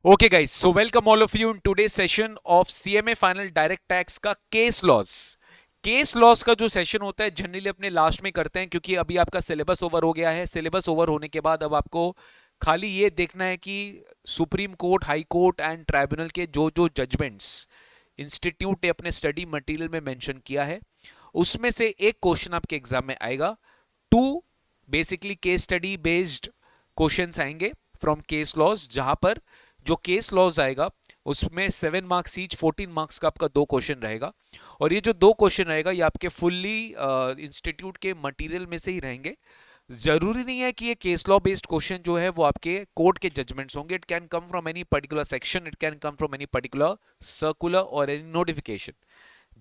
Okay, guys, so welcome all of you in today's session of CMA Final Direct Tax का case laws. Case laws का जो session होता है generally अपने last में करते हैं, क्योंकि अभी आपका सिलेबस ओवर हो गया है। सिलेबस ओवर होने के बाद अब आपको खाली ये देखना है कि supreme court, high court and tribunal के जो जो जजमेंट्स इंस्टीट्यूट ने अपने स्टडी मटेरियल में मेंशन किया है, उसमें से एक क्वेश्चन आपके एग्जाम में आएगा। Two basically case study based questions आएंगे फ्रॉम केस लॉज, जहां पर जो केस लॉज आएगा उसमें 7 मार्क्स ईच, 14 मार्क्स का आपका दो क्वेश्चन रहेगा। और ये जो दो क्वेश्चन रहेगा ये आपके फुल्ली इंस्टीट्यूट के मटेरियल में से ही रहेंगे। जरूरी नहीं है कि ये केस लॉ बेस्ड क्वेश्चन जो है वो आपके कोर्ट के जजमेंट्स होंगे। It can come from any particular section, it can come from any particular circular और एनी नोटिफिकेशन।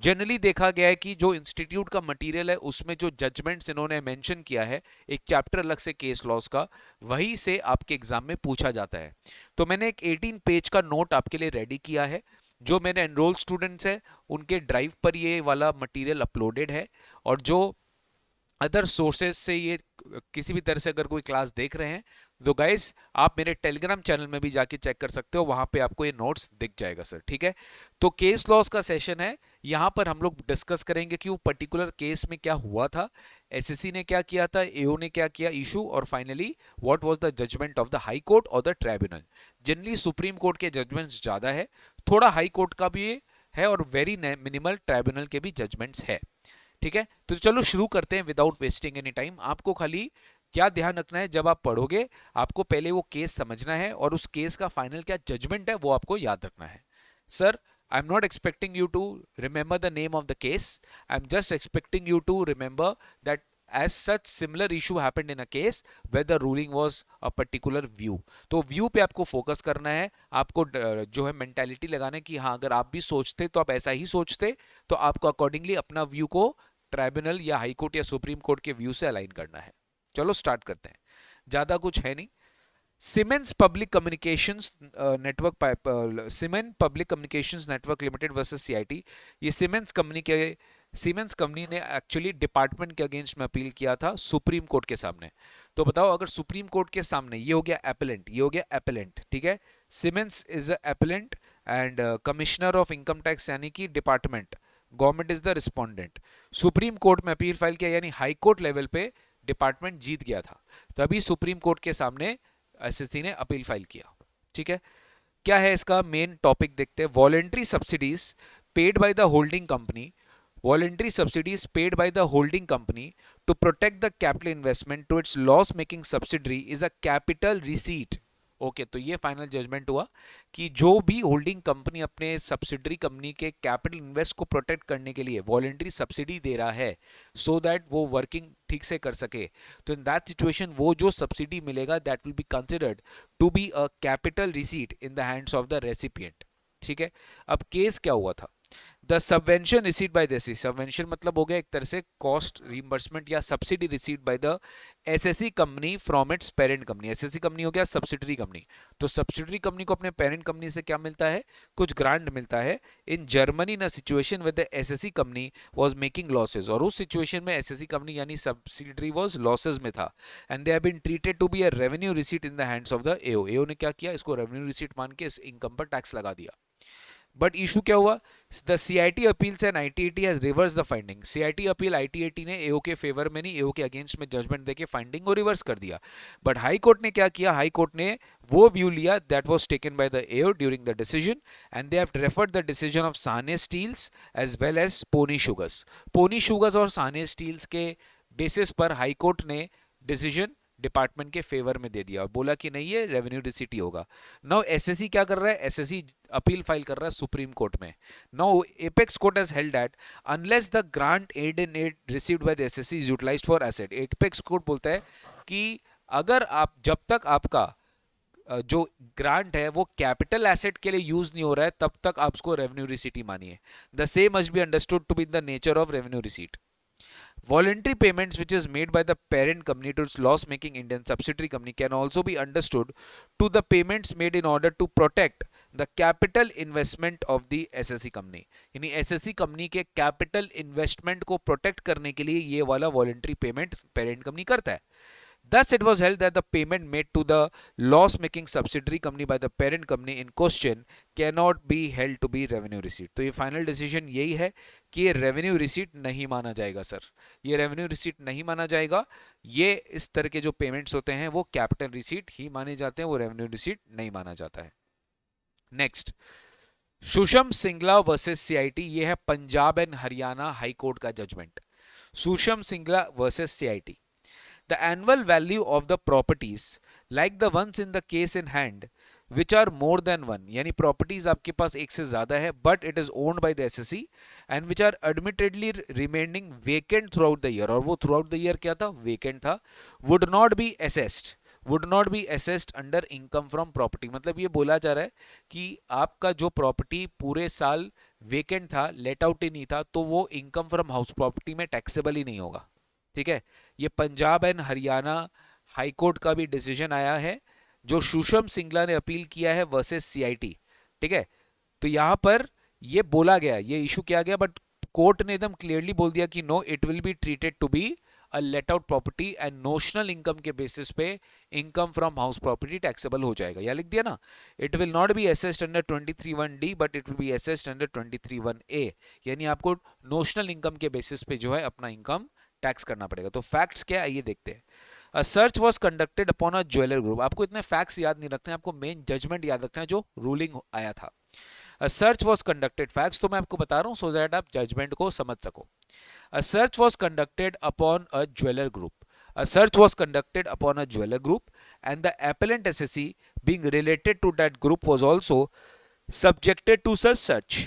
जनरली देखा गया है कि जो इंस्टीट्यूट का मटेरियल है उसमें जो जजमेंट्स इन्होंने मेंशन किया है, एक चैप्टर अलग से केस लॉस का, वहीं से आपके एग्जाम में पूछा जाता है। तो मैंने एक 18 पेज का नोट आपके लिए रेडी किया है। जो मेरे एनरोल स्टूडेंट्स हैं उनके ड्राइव पर ये वाला मटेरियल अपलोडेड है। और जो अदर सोर्सेज से ये किसी भी तरह से अगर कोई क्लास देख रहे हैं तो गाइस आप मेरे टेलीग्राम चैनल में भी जाके चेक कर सकते हो, वहां पे आपको ये नोट्स दिख जाएगा सर। ठीक है, तो केस लॉस का सेशन है। यहां पर हम लोग डिस्कस करेंगे कि वो पर्टिकुलर केस में क्या हुआ था, एसएससी ने क्या किया था, एओ ने क्या किया इशू, और finally what was the judgement of the high court और the tribunal. Generally supreme court के जजमेंट्स ज्यादा है, थोड़ा हाई कोर्ट का भी है और वेरी मिनिमल ट्राइब्यूनल के भी जजमेंट्स है। ठीक है, तो चलो शुरू करते हैं विदाउट वेस्टिंग एनी टाइम। आपको खाली क्या ध्यान रखना है, जब आप पढ़ोगे आपको पहले वो केस समझना है और उस केस का फाइनल क्या जजमेंट है वो आपको याद रखना है। Sir, I am not expecting you to remember the name of the case, I am just expecting you to remember that as such similar issue happened in a case where the ruling was a particular view। तो view पे आपको focus करना है, आपको जो है mentality लगाना है कि हाँ अगर आप भी सोचते तो आप ऐसा ही सोचते, तो आपको अकॉर्डिंगली अपना व्यू को ट्राइब्यूनल या हाई कोर्ट या सुप्रीम कोर्ट के व्यू से अलाइन करना है। चलो स्टार्ट करते हैं, ज्यादा कुछ है नहीं। Siemens public communications network, siemens public communications network limited versus CIT. ये सीमेंस कंपनी ने एक्चुअली डिपार्टमेंट के अगेंस्ट में अपील किया था सुप्रीम कोर्ट के सामने। तो बताओ, अगर सुप्रीम कोर्ट के सामने ये हो गया एपेलेंट, ये हो गया एपेलेंट, ठीक है, Siemens is a appellant and commissioner of income tax यानी कि department, government is the respondent. Supreme court में अपील फाइल किया यानी हाई कोर्ट लेवल पे डिपार्टमेंट जीत गया था, तभी सुप्रीम कोर्ट के सामने एसएससी ने अपील फाइल किया। ठीक है, क्या है इसका मेन टॉपिक देखते हैं। Voluntary subsidies paid by the holding company, voluntary subsidies paid by the holding company to protect the capital investment to its loss making subsidiary is a capital receipt। Okay, तो ये final judgement हुआ कि जो भी holding company अपने subsidiary company के capital invest को protect करने के लिए वॉलेंट्री सब्सिडी दे रहा है सो दैट वो वर्किंग ठीक से कर सके, तो इन दैट सिचुएशन वो जो सब्सिडी मिलेगा that will be considered to be a capital receipt in the hands of the recipient. ठीक है, अब केस क्या हुआ था। The subvention receive by the subvention मतलब हो गया एक तरह से कॉस्ट रिइंबर्समेंट या subsidy receive by the SSC company from its parent company. SSC company हो गया सब्सिडरी कंपनी, तो सब्सिडरी कंपनी को अपने पेरेंट कंपनी से क्या मिलता है, कुछ ग्रांट मिलता है। In Germany in situation with the SSC company was making losses, और उस सिचुएशन में एसएससी कंपनी यानी सब्सिडरी वाज लॉसेस में था and they have been treated to be a revenue receipt in the hands of the AO. AO ने क्या किया, इसको रेवेन्यू रिसीट मान के इस इनकम पर टैक्स लगा दिया। बट इशू क्या हुआ, the CIT appeals and ITAT has reverse the finding. CIT appeal ITAT ने एओ के फेवर में नहीं, एओ के अगेंस्ट में जजमेंट देके फाइंडिंग को रिवर्स कर दिया। बट हाई कोर्ट ने क्या किया, हाई कोर्ट ने वो व्यू लिया that was taken by the AO during the decision and they have referred the decision of Sahney steels as well as Ponni sugars. Ponni sugars और साने स्टील्स के बेसिस पर हाई कोर्ट ने डिसीजन डिपार्टमेंट के favour में दे दिया और बोला कि नहीं ये रेवेन्यू रिसीट ही होगा। नाउ एसएससी क्या कर रहा है, एसएससी अपील फाइल कर रहा है सुप्रीम कोर्ट में। Now apex court has held that unless the grant aid in aid received by the SSC is utilised for asset. Apex court बोलता है कि अगर आप जब तक आपका जो ग्रांट है वो कैपिटल एसेट के लिए यूज नहीं हो रहा है तब तक आप उसको रेवेन्यू रिसीट ही मानिए। The same must be understood to be the nature of revenue receipt. Voluntary payments which is made by the parent company to its loss-making Indian subsidiary company can also be understood to the payments made in order to protect the capital investment of the SSC company। यानी SSC company के capital investment को protect करने के लिए ये वाला voluntary payment parent company करता है। Thus, it was held that the payment made to the loss-making subsidiary company by the parent company in question cannot be held to be revenue receipt. तो ये final decision यही है कि ये revenue receipt नहीं माना जाएगा सर, ये रेवेन्यू रिसीट नहीं माना जाएगा। ये इस तरह के जो पेमेंट्स होते हैं वो कैपिटल रिसीट ही माने जाते हैं, वो रेवेन्यू रिसीट नहीं माना जाता है। Next, Susham Singla versus CIT, ये है Punjab and Haryana high court का judgement. Susham Singla versus CIT, the annual value of the properties like the ones in the case in hand which are more than one, यानी प्रॉपर्टीज आपके पास एक से ज्यादा है but it is owned by the SSE and which are admittedly remaining vacant throughout the year, और वो throughout the year क्या था, vacant था, would not be assessed under income from property। मतलब ये बोला जा रहा है कि आपका जो प्रॉपर्टी पूरे साल वेकेंट था, लेट आउट ही नहीं था, तो वो इनकम फ्रॉम हाउस प्रॉपर्टी में टैक्सेबल ही नहीं होगा। ठीक है, ये Punjab and Haryana high court का भी डिसीजन आया है जो सुषम सिंगला ने अपील किया है वर्सेस सीआईटी। ठीक है, तो यहां पर ये बोला गया, ये इशू किया गया, बट कोर्ट ने एकदम क्लियरली बोल दिया कि no, it will be treated to be a let out property and notional income के बेसिस पे income from house property taxable हो जाएगा। या लिख दिया ना, it will not be assessed under 23(1)D but it will be assessed under 23(1)A, यानी आपको नोशनल इनकम के बेसिस पे जो है अपना इनकम टैक्स करना पड़ेगा। तो फैक्ट्स क्या है ये देखते हैं। अ search was conducted upon a jeweller group, आपको इतने फैक्ट्स याद नहीं रखने, आपको मेन जजमेंट याद रखना है जो रूलिंग आया था। अ सर्च वाज कंडक्टेड, फैक्ट्स तो मैं आपको बता रहा हूं सो दैट आप जजमेंट को समझ सको। अ search was conducted upon a jeweller group, a search was conducted upon a jeweler group and the appellant SSE being related to that group was also subjected to such search।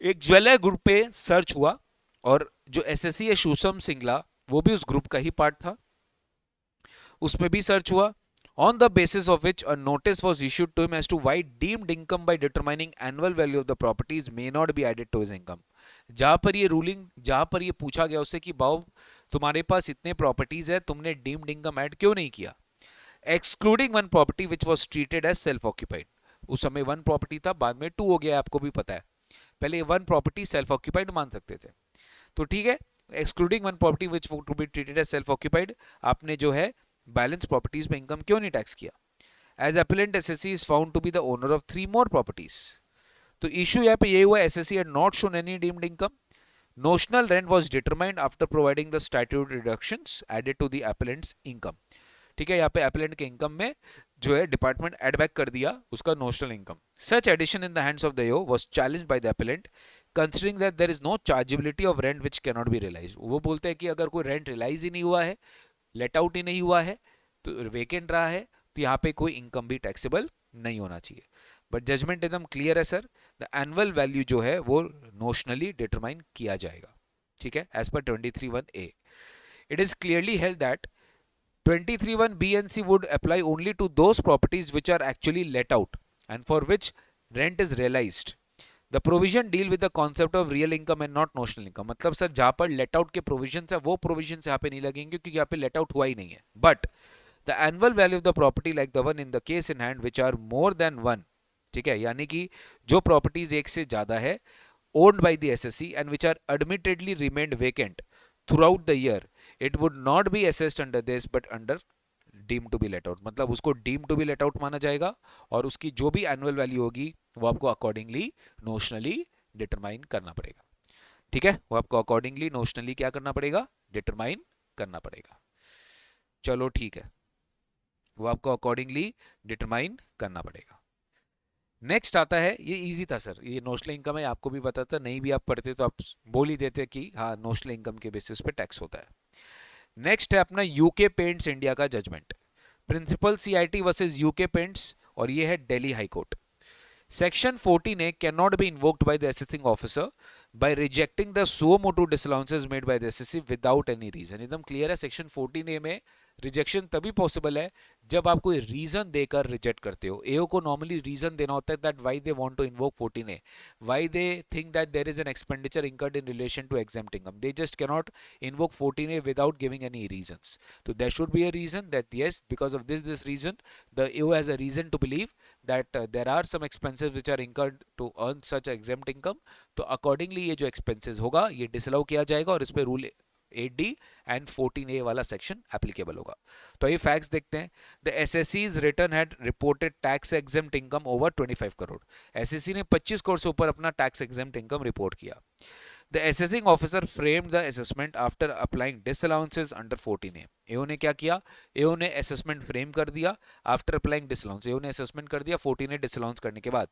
एक jeweller group पे search हुआ और जो SSC है सुषम सिंगला वो भी उस group का ही पार्ट था, उसमें भी सर्च हुआ। on the basis of which a notice was issued to him as to why deemed income by determining annual value of the properties may not be added to his income। जहां पर ये ruling, जहां पर ये पूछा गया उससे कि बाबू तुम्हारे पास इतने प्रॉपर्टीज है, तुमने डीम्ड इनकम ऐड क्यों नहीं किया, excluding one property which was treated as self occupied. उस समय वन प्रॉपर्टी था, बाद में टू हो गया, आपको भी पता है, पहले वन प्रॉपर्टी सेल्फ ऑक्यूपाइड मान सकते थे। तो ठीक है, excluding one property which to be treated as self occupied, आपने जो है बैलेंस प्रॉपर्टीज पे इनकम क्यों नहीं टैक्स किया। As appellant SSC is found to be the owner of 3 more properties. तो इशू यहाँ पे ये हुआ, SSC had not shown any deemed income, notional rent was determined after providing the statutory deductions added to the appellant's income. ठीक है, यहाँ पे appellant के इनकम में जो है डिपार्टमेंट एड बैक कर दिया उसका notional income. Such addition in the hands of the AO was challenged by the appellant considering that there is no chargeability of rent which can not be realised. वो बोलते हैं कि अगर कोई rent realise ही नहीं हुआ है, लेट आउट ही नहीं हुआ है, तो वेकेंट रहा है, तो यहाँ पे कोई इनकम भी टैक्सेबल नहीं होना चाहिए। बट जजमेंट एकदम क्लियर है सर, द एनुअल वैल्यू जो है वो नोशनली डिटरमाइन किया जाएगा। ठीक है, एज पर 23(1)A it is clearly held that 23(1)B and C would apply only to those properties which are actually let out and for which rent is realized। The provision deal with the concept of real income and not notional income। मतलब sir जहां पर let out के provision है वो provision यहाँ पे नहीं लगेंगे क्योंकि यहाँ पे लेट आउट हुआ ही नहीं है। But the annual value of the property like the one in the case in hand which are more than one. ठीक है, यानी कि जो प्रॉपर्टीज एक से ज्यादा है owned by the SSE and which are admittedly remained vacant throughout the year, it would not be assessed under this but under deemed to be let out। मतलब उसको deemed to be let out माना जाएगा और उसकी जो भी annual value होगी वो आपको अकॉर्डिंगली नोशनली डिटरमाइन करना पड़ेगा। ठीक है, वो आपको अकॉर्डिंगली नोशनली क्या करना पड़ेगा, डिटरमाइन करना पड़ेगा। चलो ठीक है, वो आपको अकॉर्डिंगली डिटरमाइन करना पड़ेगा। नेक्स्ट आता है, ये इजी था सर, ये नोशनल इनकम है, आपको भी पता था, नहीं भी आप पढ़ते तो आप बोल ही देते कि हाँ नोशनल इनकम के बेसिस पे टैक्स होता है। नेक्स्ट है अपना यूके पेंट्स इंडिया का judgement, principal CIT versus UK paints, और ये है Delhi high court. Section 14A can not be invoked by the assessing officer by rejecting the suo motu disallowances made by the SSC without any reason. एकदम clear है, section 14A में rejection तभी possible है जब आप कोई रीजन देकर reject करते हो। एओ को नॉर्मली रीजन देना होता है that why they want to invoke 14A, why they think that there is an expenditure incurred in relation to exempt income. They just can not invoke 14A without giving any reasons. तो there should be a reason that yes because of this reason the AO has a reason to believe that there are some expenses which are incurred to earn such exempt income. तो accordingly ये जो expenses होगा ये disallow किया जाएगा और इस पे रूल 8D एंड 14A वाला सेक्शन एप्लीकेबल होगा। तो ये फैक्ट्स देखते हैं। द एसएससीज return had reported tax exempt income over 25 crore. SSC ने 25 करोड़ से ऊपर अपना टैक्स एग्जेम्प्ट इनकम रिपोर्ट किया। The assessing officer framed the assessment after applying disallowances under 14A. एओ ने क्या किया? एओ ने assessment frame कर दिया after applying disallowance. एओ ने assessment कर दिया 14A disallowance करने के बाद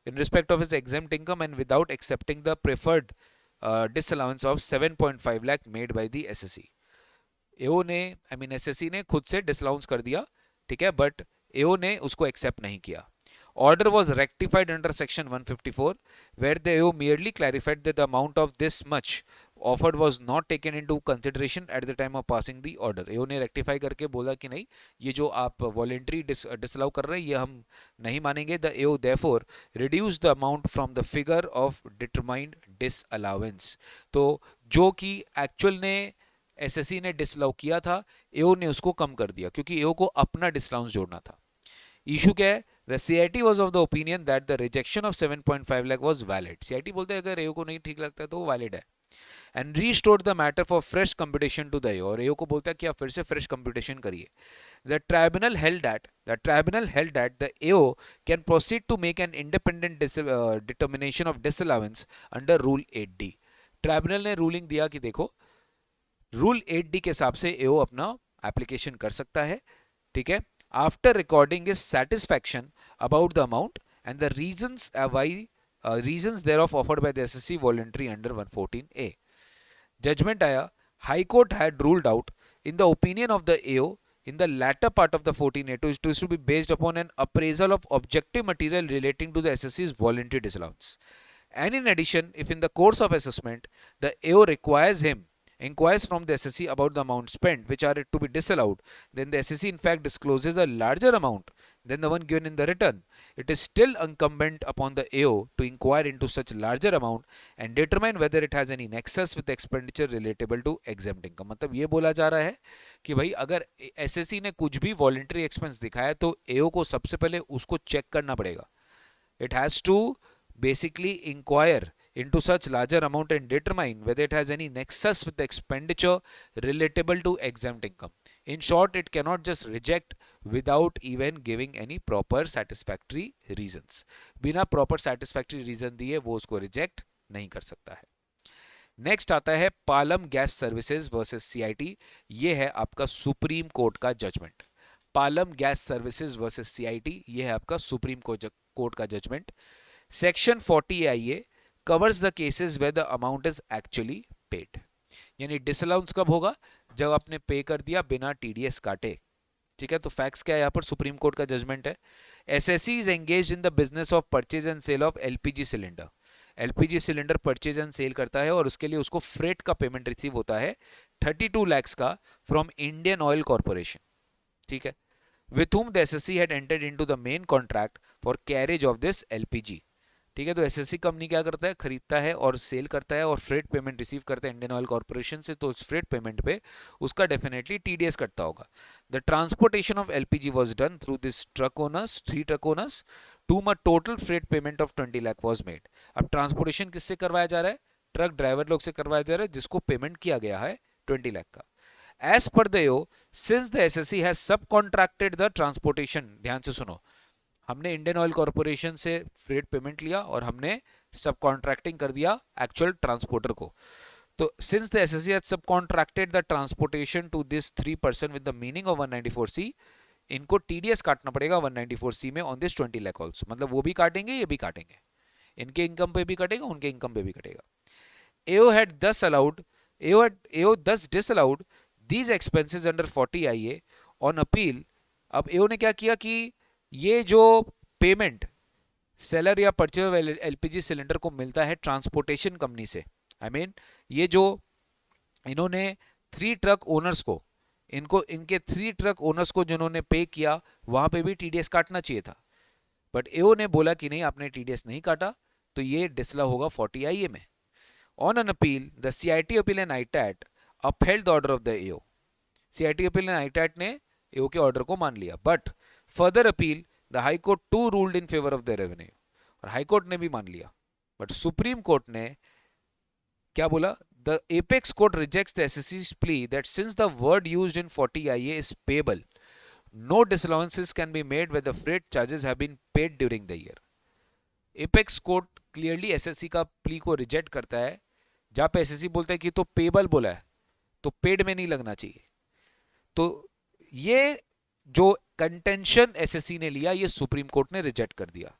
in respect of his exempt income and without accepting the preferred disallowance of 7.5 lakh made by the SSC. एओ ने SSC ने खुद से disallowance कर दिया, ठीक है, बट एओ ने उसको एक्सेप्ट नहीं किया। Order was rectified under section 154 where the AO merely clarified that the amount of this much offered was not taken into consideration at the time of passing the order. AO ने rectify करके बोला कि नहीं, ये जो आप voluntary disallow कर रहे हैं ये हम नहीं मानेंगे। The AO therefore reduced the amount from the figure of determined disallowance. तो जो कि actual ने SSC ने disallow किया था, AO ने उसको कम कर दिया क्योंकि AO को अपना disallowance जोड़ना था। इशू क्या है? The CIT was of the opinion that the rejection of 7.5 lakh was valid. CIT बोलते हैं अगर एओ को नहीं ठीक लगता है तो वो वैलिड है। And restored the matter for fresh computation to the AO. और एओ को बोलता है कि आप फिर से fresh computation करिए। The tribunal held that the AO can proceed to make an independent determination of disallowance under Rule 8D. Tribunal ने रूलिंग दिया कि देखो रूल 8D के हिसाब से एओ अपना एप्लीकेशन कर सकता है, ठीक है, after recording his satisfaction about the amount and the reasons thereof offered by the SSC voluntary under 114A. Judgment आया, High Court had ruled out in the opinion of the AO in the latter part of the 14A to be based upon an appraisal of objective material relating to the SSC's voluntary disallowance. And in addition, if in the course of assessment the AO inquires from the SSC about the amount spent which are to be disallowed, then the SSC in fact discloses a larger amount than the one given in the return. It is still incumbent upon the AO to inquire into such larger amount and determine whether it has any nexus with the expenditure relatable to exempt income. मतलब ये बोला जा रहा है कि भाई अगर SSC ने कुछ भी voluntary expense दिखाया तो AO को सबसे पहले उसको चेक करना पड़ेगा। It has to basically inquire into such larger amount and determine whether it has any nexus with the expenditure relatable to exempt income. In short, it cannot just reject without even giving any proper satisfactory reasons. बिना proper satisfactory reason दिए वो उसको reject नहीं कर सकता है। Next आता है Palam gas services versus CIT. ये है आपका सुप्रीम कोर्ट का judgment. Palam gas services versus CIT, ये है आपका सुप्रीम कोर्ट का जजमेंट। सेक्शन 40 आइए covers the cases where the amount is actually paid. यानी डिसअलाउंस कब होगा? जब आपने पे कर दिया बिना टीडीएस काटे, ठीक है। तो फैक्ट्स क्या है यहाँ पर? सुप्रीम कोर्ट का जजमेंट है। SSC is engaged in the business of purchase and sale of LPG cylinder. LPG cylinder purchase and sale करता है और उसके लिए उसको फ्रेट का पेमेंट रिसीव होता है 32 lakhs का फ्रॉम इंडियन ऑयल कॉर्पोरेशन, ठीक है, with whom the SSC had entered into the main contract for carriage of this LPG, ठीक है। तो एसएससी कंपनी क्या करता है? खरीदता है और सेल करता है और फ्रेट पेमेंट रिसीव करता है इंडियन ऑयल कॉर्पोरेशन से, तो उस फ्रेट पेमेंट पे उसका डेफिनेटली टीडीएस कटता होगा। The transportation of LPG was done through this truck owners, 3 truck owners, to म total freight payment of 20 lakh was made. अब ट्रांसपोर्टेशन किससे करवाया जा रहा है? ट्रक ड्राइवर लोग से करवाया जा रहा है, जिसको पेमेंट किया गया है 20 लाख का। एज पर the AO, since the SSC has sub contracted the transportation, ध्यान से सुनो, हमने इंडियन ऑयल कॉर्पोरेशन से फ्रेट पेमेंट लिया और हमने सब कॉन्ट्रैक्टिंग कर दिया एक्चुअल ट्रांसपोर्टर को। तो since the SSC has sub contracted the transportation to this 3 person with the meaning of 194C, इनको टीडीएस काटना पड़ेगा 194C में ऑन दिस 20 लाख ऑल्सो। मतलब वो भी काटेंगे, ये भी काटेंगे, इनके इनकम पे भी कटेगा, उनके इनकम पे भी कटेगा। AO had thus allowed, AO thus disallowed these expenses under 40IA on appeal। अब AO ने क्या किया कि ये जो पेमेंट सेलर या परचेज एलपीजी सिलेंडर को मिलता है ट्रांसपोर्टेशन कंपनी से, आई मीन ये जो इन्होंने 3 ट्रक ओनर्स को, इनके 3 ट्रक ओनर्स को जिन्होंने पे किया वहां पे भी टीडीएस काटना चाहिए था, बट एओ ने बोला कि नहीं आपने टीडीएस नहीं काटा, तो ये डिसला होगा 40IA में। On an appeal the CIT appeal and ITAT upheld the order of the AO। CIT appeal and ITAT ने AO के ऑर्डर को मान लिया, but further appeal the high court too ruled in favour of the revenue, और high court ने भी मान लिया, बट सुप्रीम कोर्ट ने क्या बोला? The apex court rejects the SSC's plea that since the word used in 40IA is payable, no disallowances can be made where the freight charges have been paid during the year. Apex court clearly SSC का plea को reject करता है, जहां पे SSC बोलता है कि तो पेबल बोला है तो पेड में नहीं लगना चाहिए. तो ये जो कंटेंशन एसएससी ने लिया ये सुप्रीम कोर्ट ने रिजेक्ट कर दिया.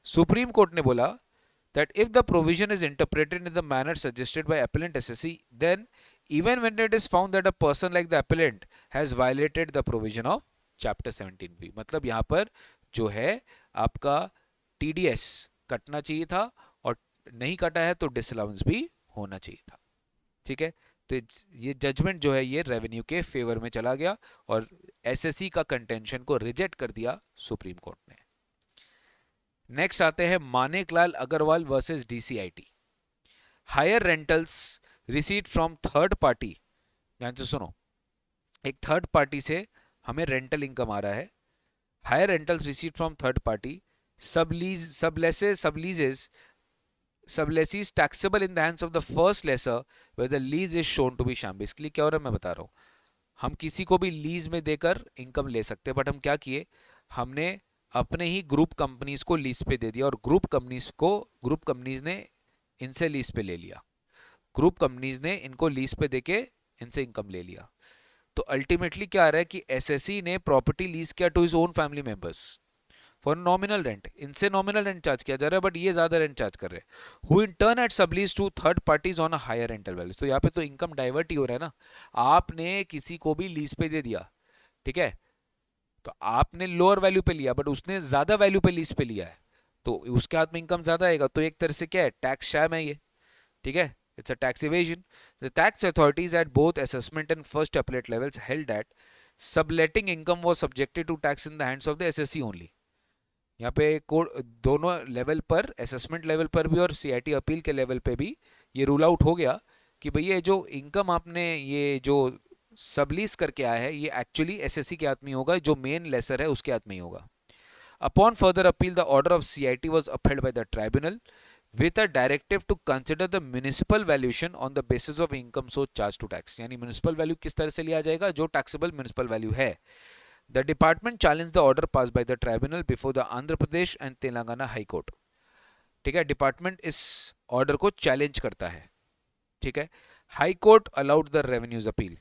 सुप्रीम कोर्ट ने बोला that if the provision is interpreted in the manner suggested by appellant SSC, then even when it is found that a person like the appellant has violated the provision of chapter 17b, मतलब यहाँ पर जो है आपका TDS कटना चाहिए था और नहीं कटा है तो डिसअलाउंस भी होना चाहिए था. ठीक है, तो ये जजमेंट जो है ये रेवेन्यू के फेवर में चला गया और एसएससी का कंटेंशन को रिजेक्ट कर दिया सुप्रीम कोर्ट ने. नेक्स्ट आते हैं Maneklal Agarwal versus DCIT. Hire rentals receipt from third party. ध्यान से सुनो, एक थर्ड पार्टी से हमें रेंटल इनकम आ रहा है. Higher rentals receipt from third party, subleases taxable in the hands of the first lessor where the lease is shown to be sham. Basically क्या हो रहा है मैं बता रहा हूँ. हम किसी को भी लीज में देकर इनकम ले सकते हैं, बट हम क्या किए, हमने अपने ही ग्रुप कंपनीज को लीज पे दे दिया और ग्रुप कंपनीज ने इनसे लीज पे ले लिया. ग्रुप कंपनीज ने इनको लीज पे देके इनसे इनकम ले लिया. तो अल्टीमेटली क्या आ रहा है कि एसएससी ने प्रॉपर्टी लीज किया to his own family members for nominal rent. इनसे नॉमिनल रेंट चार्ज किया जा रहा है बट ये ज्यादा रेंट चार्ज कर रहे हैं. Who in turn at sublease to third parties on a higher rental value. तो यहाँ पे तो इनकम डाइवर्ट ही हो रहा है ना. आपने किसी को भी लीज पे दे दिया, ठीक है, तो आपने लोअर वैल्यू पे लिया बट उसने ज्यादा वैल्यू पे लीज पे लिया है तो उसके हाथ में इनकम ज्यादा आएगा. तो एक तरह से क्या है, टैक्स शैम है ये. ठीक है, it's a tax evasion. The tax authorities at both assessment and first appellate levels held that subletting income was subjected to tax in the hands of the SSC only. यहाँ पे दोनों level पर, assessment level पर भी और CIT appeal के level पे भी ये रूल आउट हो गया कि भैया जो इनकम आपने ये जो सबलीज करके आया है ये एक्चुअली एसएससी के हाथ में होगा, जो मेन लेसर है उसके हाथ में ही होगा. Upon further appeal, the order of CIT was upheld by the tribunal with a directive to consider the municipal valuation on the basis of income so charged to tax. यानी municipal value किस तरह से लिया जाएगा, जो taxable municipal value है. The department challenged the order passed by the tribunal before the Andhra Pradesh and Telangana High Court. ठीक है, डिपार्टमेंट इस ऑर्डर को चैलेंज करता है. ठीक है, high court allowed the revenue's appeal.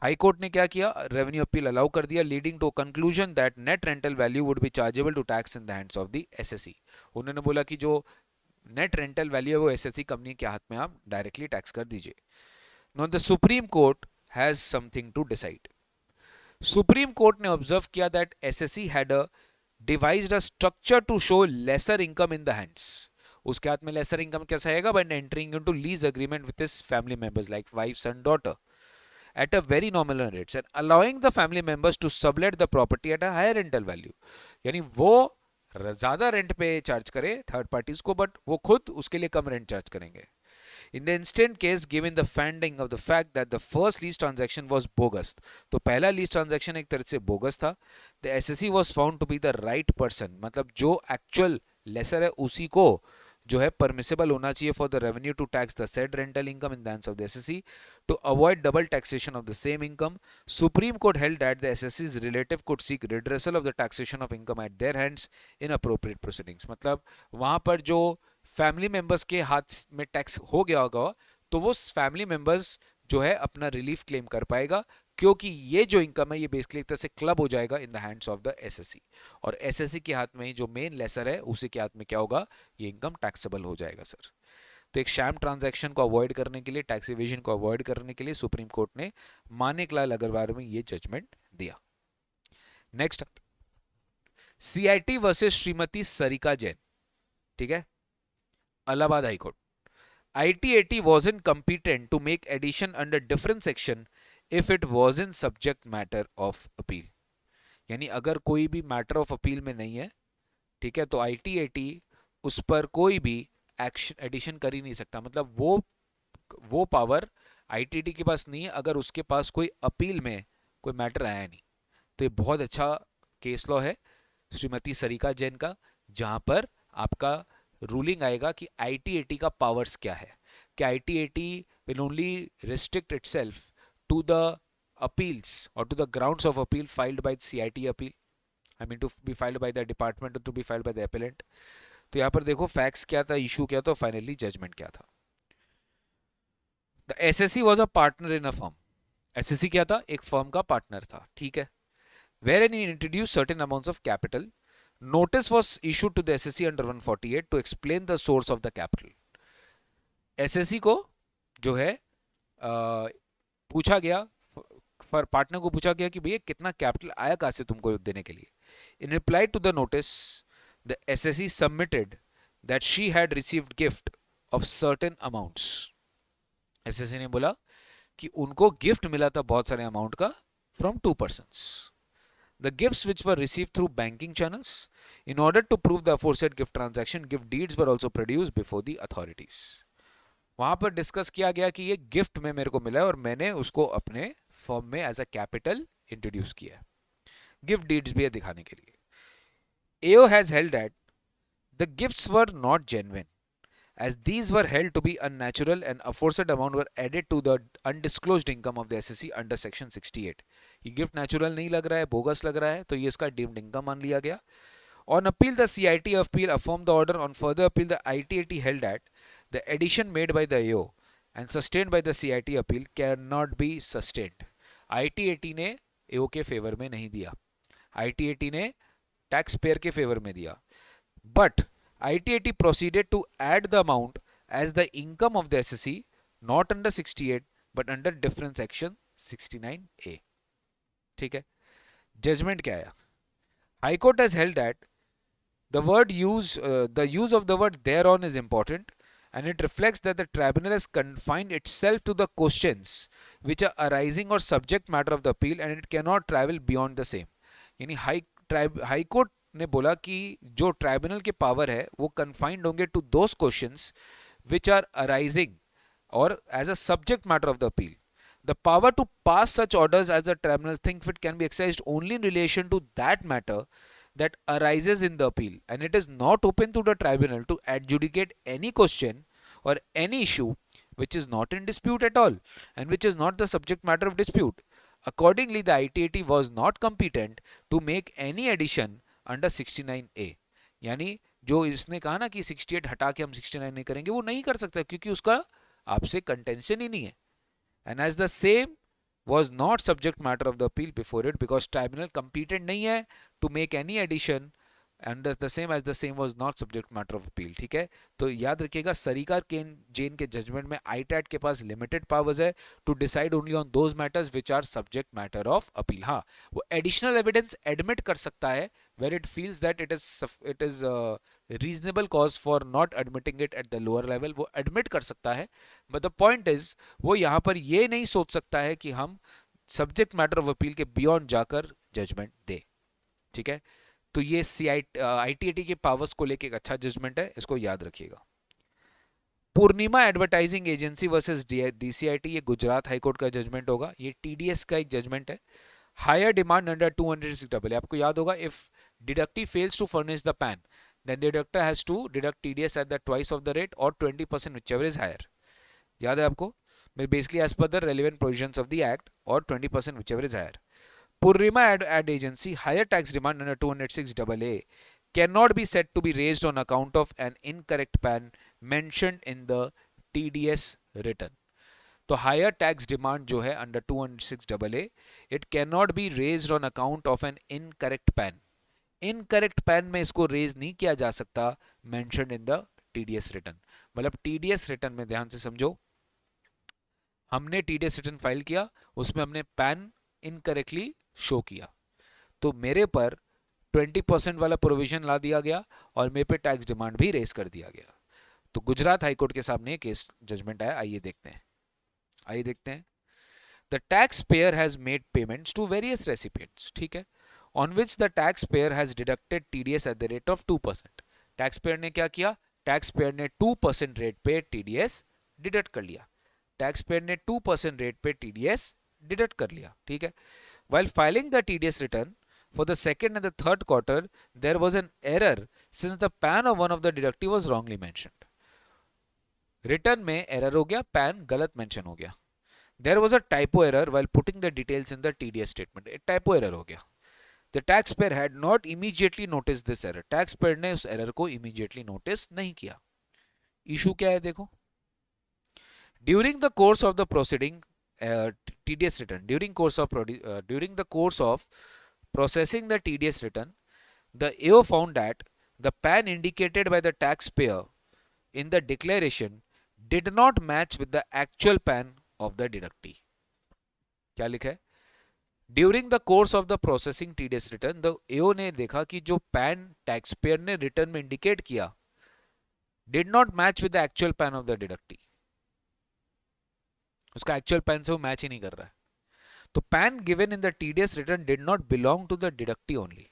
High court ने क्या किया, रेवेन्यू अपील अलाउ कर दिया, leading to conclusion that net rental value would be chargeable to tax in the hands of the assessee. उन्होंने बोला कि जो नेट रेंटल वैल्यू है वो एसएससी कंपनी के हाथ में आप डायरेक्टली टैक्स कर दीजिए. No the supreme court has something to decide. Supreme court ने ऑब्जर्व किया that assessee had devised a structure to show lesser income in the hands. उसके हाथ में लेसर इनकम कैसे आएगा, by entering into lease agreement with his family members like wife, son, daughter at a very nominal rates and allowing the family members to sublet the property at a higher rental value. यानी वो ज्यादा rent पे charge करे third parties को but वो खुद उसके लिए कम रेंट चार्ज करेंगे. In the instant case, given the finding of the fact that the first lease transaction was bogus, तो पहला lease transaction एक तरह से bogus था, the SSC was found to be the right person. मतलब जो actual lesser है उसी को जो है परमिसेबल होना चाहिए for the revenue to tax the said rental income in the hands of the SSC to avoid double taxation of the same income. Supreme court held that the एसएससीज relative could seek redressal of the taxation of income at their hands in appropriate proceedings. मतलब वहां पर जो family members के हाथ में tax हो गया होगा तो वो फैमिली मेंबर्स जो है अपना रिलीफ क्लेम कर पाएगा, क्योंकि ये जो इनकम है ये बेसिकली एक तरह से क्लब हो जाएगा इन the hands of the SSC और एसएससी के हाथ में जो मेन लेसर है उसी के हाथ में क्या होगा, ये इनकम टैक्सेबल हो जाएगा सर. तो एक शैम ट्रांजैक्शन को अवॉइड करने के लिए, टैक्स इवेजन को अवॉइड करने के लिए सुप्रीम कोर्ट ने मानेकलाल अग्रवाल में ये जजमेंट दिया. Next CIT versus Shrimati Sarika Jain. ठीक है, Allahabad high court. ITAT wasn't competent to make addition under different section if it wasn't subject matter of appeal. यानी अगर कोई भी मैटर ऑफ अपील में नहीं है, ठीक है, तो ITAT उस पर कोई भी एक्शन एडिशन कर ही नहीं सकता. मतलब वो पावर ITAT के पास नहीं है अगर उसके पास कोई अपील में कोई मैटर आया नहीं. तो ये बहुत अच्छा केस लॉ है श्रीमती सरिका जैन का, जहां पर आपका रूलिंग आएगा कि ITAT का पावर्स क्या है, कि ITAT will only restrict itself to the appeals or to the grounds of appeal filed by CIT appeal. I mean to be filed by the department or to be filed by the appellant. तो यहाँ पर देखो facts क्या था, issue क्या था, finally judgement क्या था. The assessee was a partner in a firm. SSC क्या था, एक फर्म का पार्टनर था, ठीक है. Wherein he introduced certain amounts of capital. Notice was issued to the SSC under 148 to explain the source of the capital. SSC को जो है पूछा गया, फॉर पार्टनर को पूछा गया कि भैया कितना कैपिटल आया कहाँ से तुमको देने के लिए. In reply to the notice the SSC submitted that she had received gift of certain amounts. SSC ने बोला कि उनको गिफ्ट मिला था बहुत सारे अमाउंट का from 2 persons. The gifts which were received through banking channels. In order to prove the aforesaid gift transaction, gift deeds were also produced before the authorities. वहां पर डिस्कस किया गया कि ये गिफ्ट में मेरे को मिला है और मैंने उसको अपने फर्म में एज अ कैपिटल इंट्रोड्यूस किया है. गिफ्ट डीड्स भी है दिखाने के लिए. AO has held that the gifts were not genuine, as these were held to be unnatural and aforesaid amount were added to the undisclosed income of the SSC under section 68. ये gift natural नहीं लग रहा है, bogus लग रहा है, तो ये इसका डीम्ड इनकम मान लिया गया. On appeal, the CIT appeal affirmed the order. On further appeal, the ITAT held that the addition made by the AO and sustained by the CIT appeal cannot be sustained. ITAT ने AO के favour में नहीं दिया, ITAT ने tax payer के favour में दिया. But ITAT proceeded to add the amount as the income of the SSC, not under 68 but under different section 69A. ठीक है. जजमेंट क्या है? High Court has held that the use of the word thereon is important, and it reflects that the tribunal has confined itself to the questions which are arising or subject matter of the appeal, and it cannot travel beyond the same. यानी high court ने बोला कि जो tribunal के power है वो confined होंगे to those questions which are arising और as a subject matter of the appeal. The power to pass such orders as a tribunal think fit can be exercised only in relation to that matter that arises in the appeal, and it is not open to the tribunal to adjudicate any question or any issue which is not in dispute at all and which is not the subject matter of dispute. Accordingly, the ITAT was not competent to make any addition under 69A. यानी जो इसने कहा ना कि 68 हटा के हम 69 नहीं करेंगे, वो नहीं कर सकता क्योंकि उसका आपसे कंटेंशन ही नहीं है. And as the same was not subject matter of the appeal before it, because tribunal competent नहीं है to make any addition, and the same was not subject matter of appeal. ठीक है. तो याद रखिएगा सरीकार जैन के जजमेंट में ITAT के पास लिमिटेड पावर्स है to decide only on those matters which are subject matter of appeal. हाँ, वो एडिशनल एविडेंस एडमिट कर सकता है where it feels that it is reasonable cause for not admitting it at the lower level, वो admit कर सकता है. but the point is वो यहाँ पर ये नहीं सोच सकता है कि हम subject matter of appeal के beyond जाकर judgment दे. ठीक है. तो ये ITAT के पावर्स को लेके एक अच्छा जजमेंट है, इसको याद रखिएगा. पूर्णिमा एडवर्टाइजिंग एजेंसी वर्सेस DCIT, ये गुजरात हाईकोर्ट का जजमेंट होगा. ये TDS का एक जजमेंट है. Higher demand under 206AA. आपको याद होगा if deductee fails to furnish the PAN then the deductor has to deduct TDS at the twice of the rate or 20% whichever is higher. याद है आपको? Basically as per the relevant provisions of the act or 20% whichever is higher. Purrima ad agency, higher tax demand under 206AA cannot be said to be raised on account of an incorrect PAN mentioned in the TDS return. तो higher tax demand जो है under 206AA, it can not be raised on account of an incorrect pan. Incorrect pan में इसको raise नहीं किया जा सकता mentioned in the TDS return. मतलब TDS रिटर्न में ध्यान से समझो, हमने TDS रिटर्न फाइल किया, उसमें हमने पैन इनकरेक्टली शो किया, तो मेरे पर 20% वाला प्रोविजन ला दिया गया और मेरे पे टैक्स डिमांड भी रेज कर दिया गया. तो गुजरात हाईकोर्ट के सामने केस जजमेंट आया. आइए देखते हैं. The taxpayer has made payments to various recipients. ठीक है. On which the taxpayer has deducted TDS at the rate of 2%. Taxpayer ने क्या किया? टैक्स पेयर ने 2% रेट पे TDS डिडक्ट कर लिया. टैक्स पेयर ने 2% रेट पे TDS डिडक्ट कर लिया. ठीक है. While filing the TDS return for the second and the third quarter, there was an error since the PAN of one of the deductee was wrongly mentioned. Return में error हो गया, PAN गलत mention हो गया. There was a typo error while putting the details in the TDS statement. एक typo error हो गया. The taxpayer had not immediately notice this error. Taxpayer ने उस एरर को इमीडिएटली नोटिस नहीं किया. इशू क्या है देखो. During the course of the proceeding TDS return, during the course of processing the TDS return, the AO found that the PAN indicated by the taxpayer in the declaration did not match with the actual PAN of the deductee. क्या लिखा है? During the course of the processing TDS return, the AO ने देखा कि जो PAN taxpayer ने return में indicate किया did not match with the actual PAN of the deductee. उसका एक्चुअल पैन से वो मैच ही नहीं कर रहा है. तो PAN given in the TDS return did not belong to the deductee only,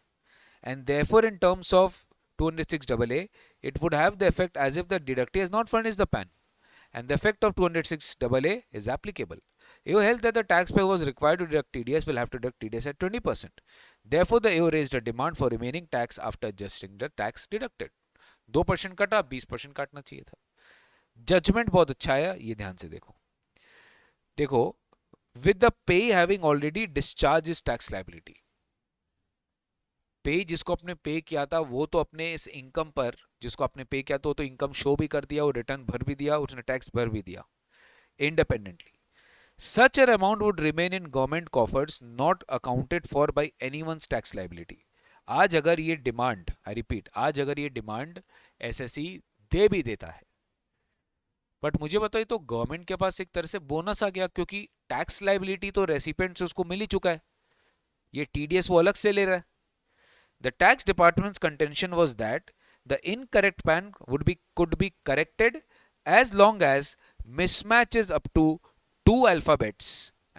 and therefore in terms of 206AA it would have the effect as if the deductee has not furnished the PAN, and the effect of 206AA is applicable. AO held that the taxpayer was required to deduct TDS will have to deduct TDS at 20%. Therefore the AO raised a demand for remaining tax after adjusting the tax deducted. 2% कटा, 20% काटना चाहिए था. Judgement बहुत अच्छा है, ये ध्यान से देखो. देखो, with the pay having already discharged his tax liability, पे जिसको आपने पे किया था वो तो अपने इस इनकम पर, जिसको आपने पे किया था वो तो इनकम शो भी कर दिया, वो रिटर्न भर भी दिया, उसने टैक्स भर भी दिया independently. Such an amount would remain in government coffers not accounted for by anyone's tax liability. आज अगर ये डिमांड, आई रिपीट, आज अगर ये डिमांड एसएससी दे भी देता है, बट मुझे बताइए तो गवर्नमेंट के पास एक तरह से बोनस आ गया, क्योंकि टैक्स लायबिलिटी तो रेसिपिएंट से उसको मिल ही चुका है, ये टीडीएस वो अलग से ले रहा है. The tax department's contention was that the incorrect PAN could be corrected as long as mismatch is up to 2 alphabets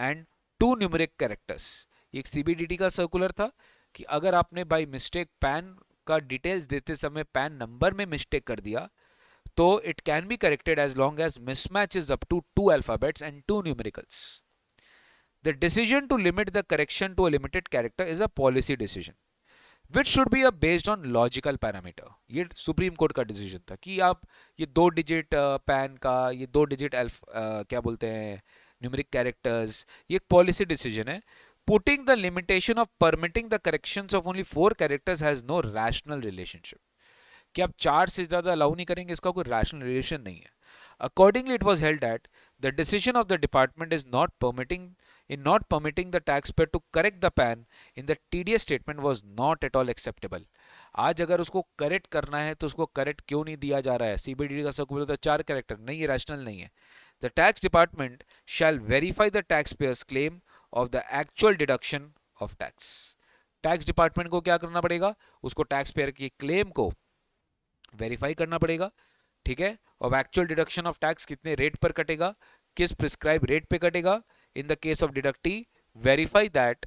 and 2 numeric characters. एक CBDT का सर्कुलर था कि अगर आपने बाय मिस्टेक पैन का डिटेल्स देते समय पैन नंबर में मिस्टेक कर दिया तो it can be corrected as long as mismatch is up to 2 alphabets and 2 numericals. The decision to limit the correction to a limited character is a policy decision which should be based on logical parameter. ये supreme court का decision था कि आप ये 2 digit pan का, ये 2 digit क्या बोलते हैं न्यूमेरिक कैरेक्टर्स, ये एक पॉलिसी डिसीजन है. Putting the limitation of permitting the corrections of only 4 characters has no rational relationship. कि आप 4 से ज़्यादा अलाउ नहीं करेंगे, इसका कोई रैशनल रिलेशन नहीं है. Accordingly, it was held that the decision of the department is not permitting the taxpayer to correct the PAN in the TDS statement was not at all acceptable. आज अगर उसको correct करना है तो उसको correct क्यों नहीं दिया जा रहा है? CBDT का सर्कुलर तो 4 कैरेक्टर नहीं, ये रैशनल नहीं है. The tax department shall verify the taxpayer's claim of the actual deduction of tax. Tax department को क्या करना पड़ेगा? उसको टैक्स पेयर की क्लेम को वेरीफाई करना पड़ेगा, ठीक है. और एक्चुअल डिडक्शन ऑफ टैक्स कितने रेट पर कटेगा, किस प्रिस्क्राइब रेट पे कटेगा. इन the case of deductee, verify that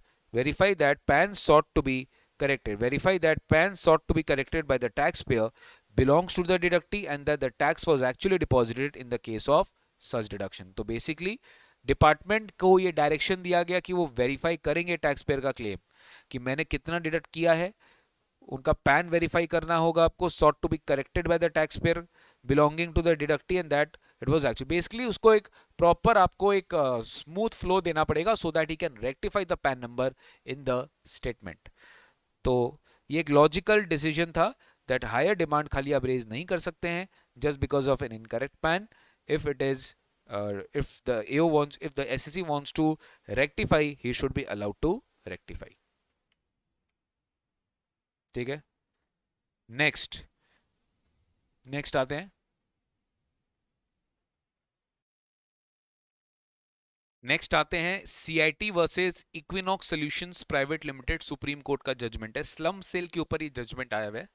PAN sought to be corrected by the taxpayer belongs to the deductee and that the tax was actually deposited in the case of such deduction. तो basically department को ये direction दिया गया कि वो verify करेंगे tax payer का claim कि मैंने कितना डिडक्ट किया है. उनका पैन वेरीफाई करना होगा आपको, sought to be corrected by the taxpayer belonging to the deductee and that it was actually, basically उसको एक प्रॉपर आपको एक स्मूथ फ्लो देना पड़ेगा so that he can rectify the PAN number in the statement. तो ये एक logical decision था that higher डिमांड खाली आप रेज नहीं कर सकते हैं just because of an incorrect PAN. if it is if the SEC wants to rectify, he should be allowed to rectify. ठीक है. नेक्स्ट आते हैं. CIT versus Equinox Solutions private Limited, supreme court का judgment है. Slump sale के ऊपर ये जजमेंट आया हुआ है.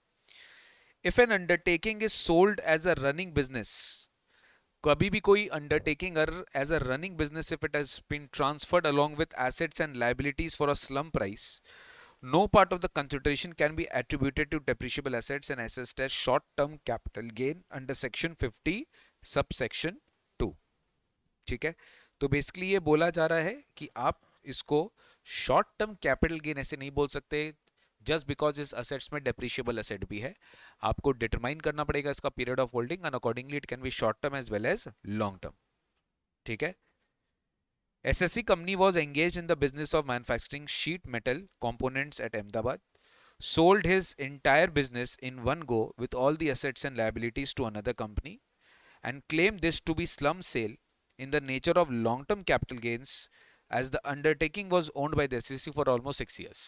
If an undertaking is sold as a running business, कभी भी कोई undertaking as a running business, if it has been transferred along with assets and liabilities for a slump price, no part of the consideration can be attributed to depreciable assets and assessed as short-term capital gain under section 50 subsection 2. ठीक है. तो basically ये बोला जा रहा है कि आप इसको शॉर्ट टर्म कैपिटल गेन ऐसे नहीं बोल सकते जस्ट बिकॉज इस असेट्स में डेप्रिशिएबल असेट भी है। आपको डिटरमाइन करना पड़ेगा इसका period of holding and accordingly it can be short term as well as long term. ठीक है। SSC company was engaged in the business of manufacturing sheet metal components at Ahmedabad, sold his entire business in one go with all the assets and liabilities to another company, and claimed this to be slum sale in the nature of long-term capital gains as the undertaking was owned by the SSC for almost 6 years.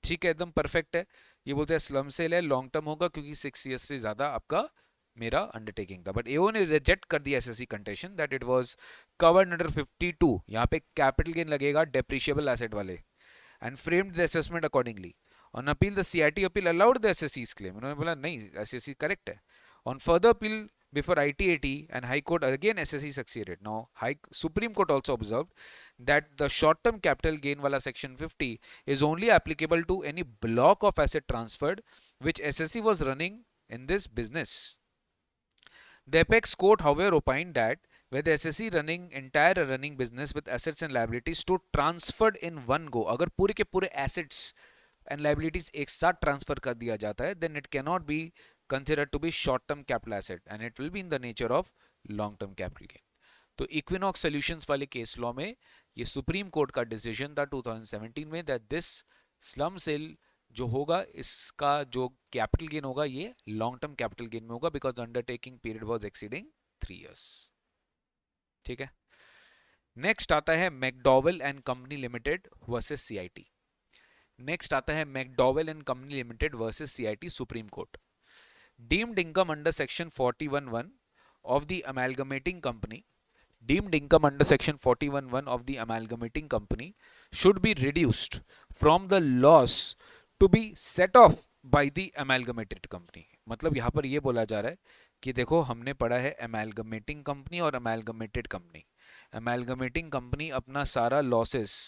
ठीक है, एकदम perfect है। ये बोलते हैं slump sale है, long term होगा क्योंकि 6 ईयर्स से ज्यादा आपका मेरा अंडरटेकिंग था। बट एओ ने रिजेक्ट कर दिया SSC contention that it was covered under 52। यहाँ पे कैपिटल गेन लगेगा डेप्रिशिएबल एसेट वाले, and framed the assessment accordingly. On appeal the CIT appeal allowed the assessee claim. उन्होंने बोला नहीं, एसएससी करेक्ट है। On further appeal before ITAT and High Court, again SSC succeeded. Now Supreme Court also observed that the short term capital gain wala section 50 is only applicable to any block of asset transferred which SSC was running in this business. The apex court however opined that where the SSC running entire running business with assets and liabilities to transferred in one go, अगर पूरे के पूरे assets and liabilities एक साथ transfer कर दिया जाता है, then it cannot be considered to be short term capital asset and it will be in the nature of long term capital gain. तो इक्विनॉक्स सॉल्यूशंस वाले केस लॉ में ये सुप्रीम कोर्ट का डिसीजन था 2017 में दैट दिस स्लम सेल जो होगा इसका जो कैपिटल गेन होगा ये लॉन्ग टर्म कैपिटल गेन में होगा because undertaking period was exceeding 3 years. ठीक है। नेक्स्ट आता है McDowell and Company limited versus CIT. Next आता है McDowell and Company limited versus CIT supreme court. Deemed income under section 41(1) of the amalgamating company, deemed income under section 41(1) of the amalgamating company should be reduced from the loss to be set off by the amalgamated company। मतलब यहाँ पर ये बोला जा रहा है कि देखो हमने पढ़ा है amalgamating company और amalgamated company। amalgamating company अपना सारा losses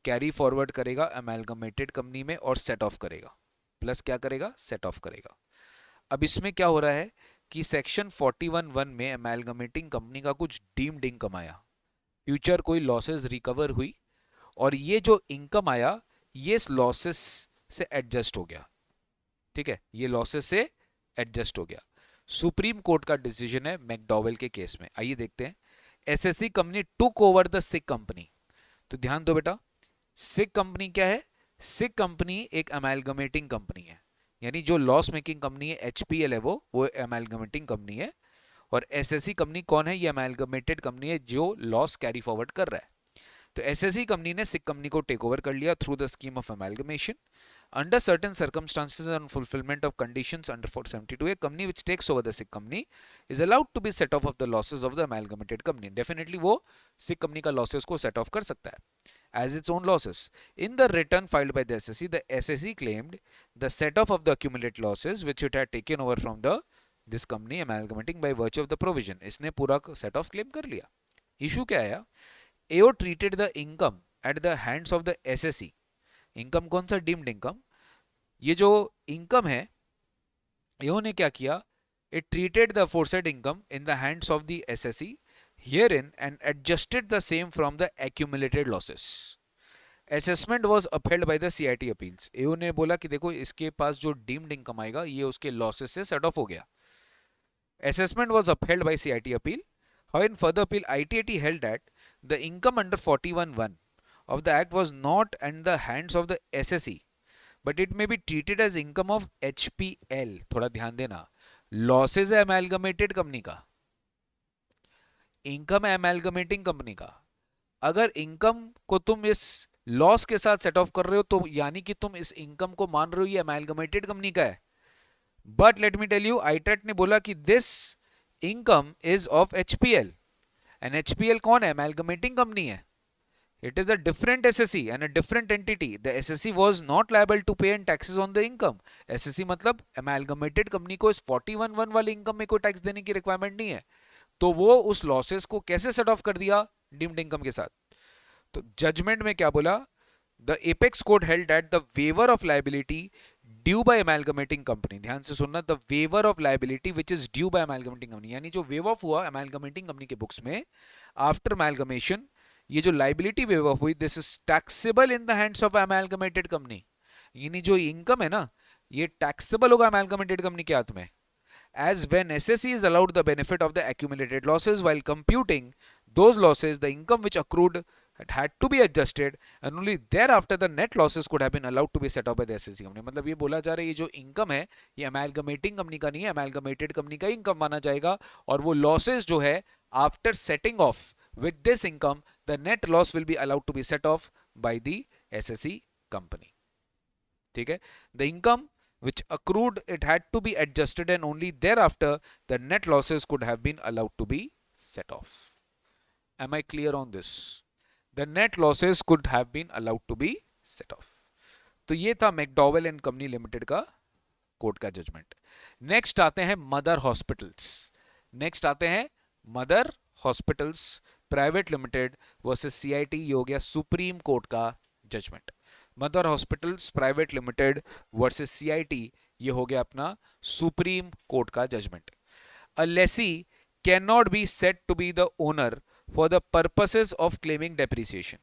कैरी फॉरवर्ड करेगा amalgamated company में और सेट ऑफ करेगा, प्लस क्या करेगा, सेट ऑफ करेगा। अब इसमें क्या हो रहा है कि सेक्शन 41(1) में अमेलगमेटिंग कंपनी का कुछ डीम्ड इनकम आया, फ्यूचर कोई लॉसेस रिकवर हुई और ये जो इनकम आया ये लॉसेस से एडजस्ट हो गया। ठीक है, ये लॉसेस से एडजस्ट हो गया। सुप्रीम कोर्ट का डिसीजन है मैकडॉवेल के केस में। आइए देखते हैं। SSC company took over the sick company. तो ध्यान दो बेटा, सिक कंपनी क्या है? सिक कंपनी एक अमेलगमेटिंग कंपनी है, यानी जो लॉस मेकिंग कंपनी है एचपीएल है वो अमेलगमेटिंग कंपनी है। और एसएससी कंपनी कौन है? ये अमेलगमेटेड कंपनी है जो लॉस कैरी फॉरवर्ड कर रहा है। तो एसएससी कंपनी ने सिक कंपनी को टेक ओवर कर लिया through the scheme of amalgamation under certain circumstances and fulfillment of conditions under 472. A company which takes over the sick company is allowed to be set off of the losses of the amalgamated company. Definitely वो sick company का losses को set off कर सकता है as its own losses. In the return filed by the SSC claimed the set off of the accumulated losses which it had taken over from this company amalgamating by virtue of the provision. इसने पूरा set off claim कर लिया। Issue क्या आया? AO treated the income at the hands of the SSC. Income कौन सा? Deemed income. ये जो इनकम है इन्होंने क्या किया? It treated the aforesaid income in the hands of the SSC herein and adjusted the same from the accumulated losses. Assessment was upheld by the CIT appeals. AO ने बोला कि देखो इसके पास जो डीम्ड इनकम आएगा ये उसके लॉसेस से सेट ऑफ हो गया। Assessment was upheld by CIT appeal. How in further appeal ITAT held that the income under 41(1) of the act was not in the hands of the SSC but it may be treated as income of HPL। थोड़ा ध्यान देना, losses है amalgamated company का, income है amalgamating company का। अगर income को तुम इस लॉस के साथ सेट ऑफ कर रहे हो तो यानी कि तुम इस इनकम को मान रहे हो ये अमेलगमेटेड कंपनी का है। But let me tell you, ITAT ने बोला कि this income is of HPL and HPL कौन है? अमेलगमेटिंग कंपनी है। It is a different SSC and a different entity. The SSC was not liable to pay and taxes on the income. SSC मतलब amalgamated company को इस 41(1) वाले income में कोई tax देने की रिक्वायरमेंट नहीं है, तो वो उस लॉसेस को कैसे सेट ऑफ कर दिया? डीम्ड इनकम के साथ। तो जजमेंट में क्या बोला? The apex court held that the waiver of liability due by amalgamating company, ध्यान से सुनना, the waiver of liability which is due by amalgamating company, यानी जो वेव ऑफ हुआ amalgamating company के बुक्स में आफ्टर amalgamation, ये जो लाइबिलिटी वेव ऑफ हुई, this is taxable in the hands of amalgamated company यानी जो इनकम है ना, ये टैक्सेबल होगा अमेलगमेटेड कंपनी के हाथ में, as when SSE is allowed the benefit of the accumulated losses while computing those losses, the income which accrued had to be adjusted and only thereafter the net losses could have been allowed to be set off by the SSE company. मतलब ये बोला जा रहा है ये जो income है ये अमेलगमेटिंग कंपनी का नहीं है, अमेलगमेटेड कंपनी का इनकम माना जाएगा, और वो लॉसेस जो है after setting of with this income the net loss will be allowed to be set off by the SSE company. ठीक है, the income which accrued it had to be adjusted and only thereafter the net losses could have been allowed to be set off. Am I clear on this? The net losses could have been allowed to be set off. तो ये था McDowell and Company Limited का court का judgment. Next आते हैं Mother Hospitals. Next आते हैं Mother Hospitals Private limited versus CIT, ये हो गया सुप्रीम कोर्ट का judgment. Mother Hospitals Private limited versus CIT, ये हो गया अपना सुप्रीम कोर्ट का judgment. A lessee can not be said to be the owner for the purposes of claiming depreciation.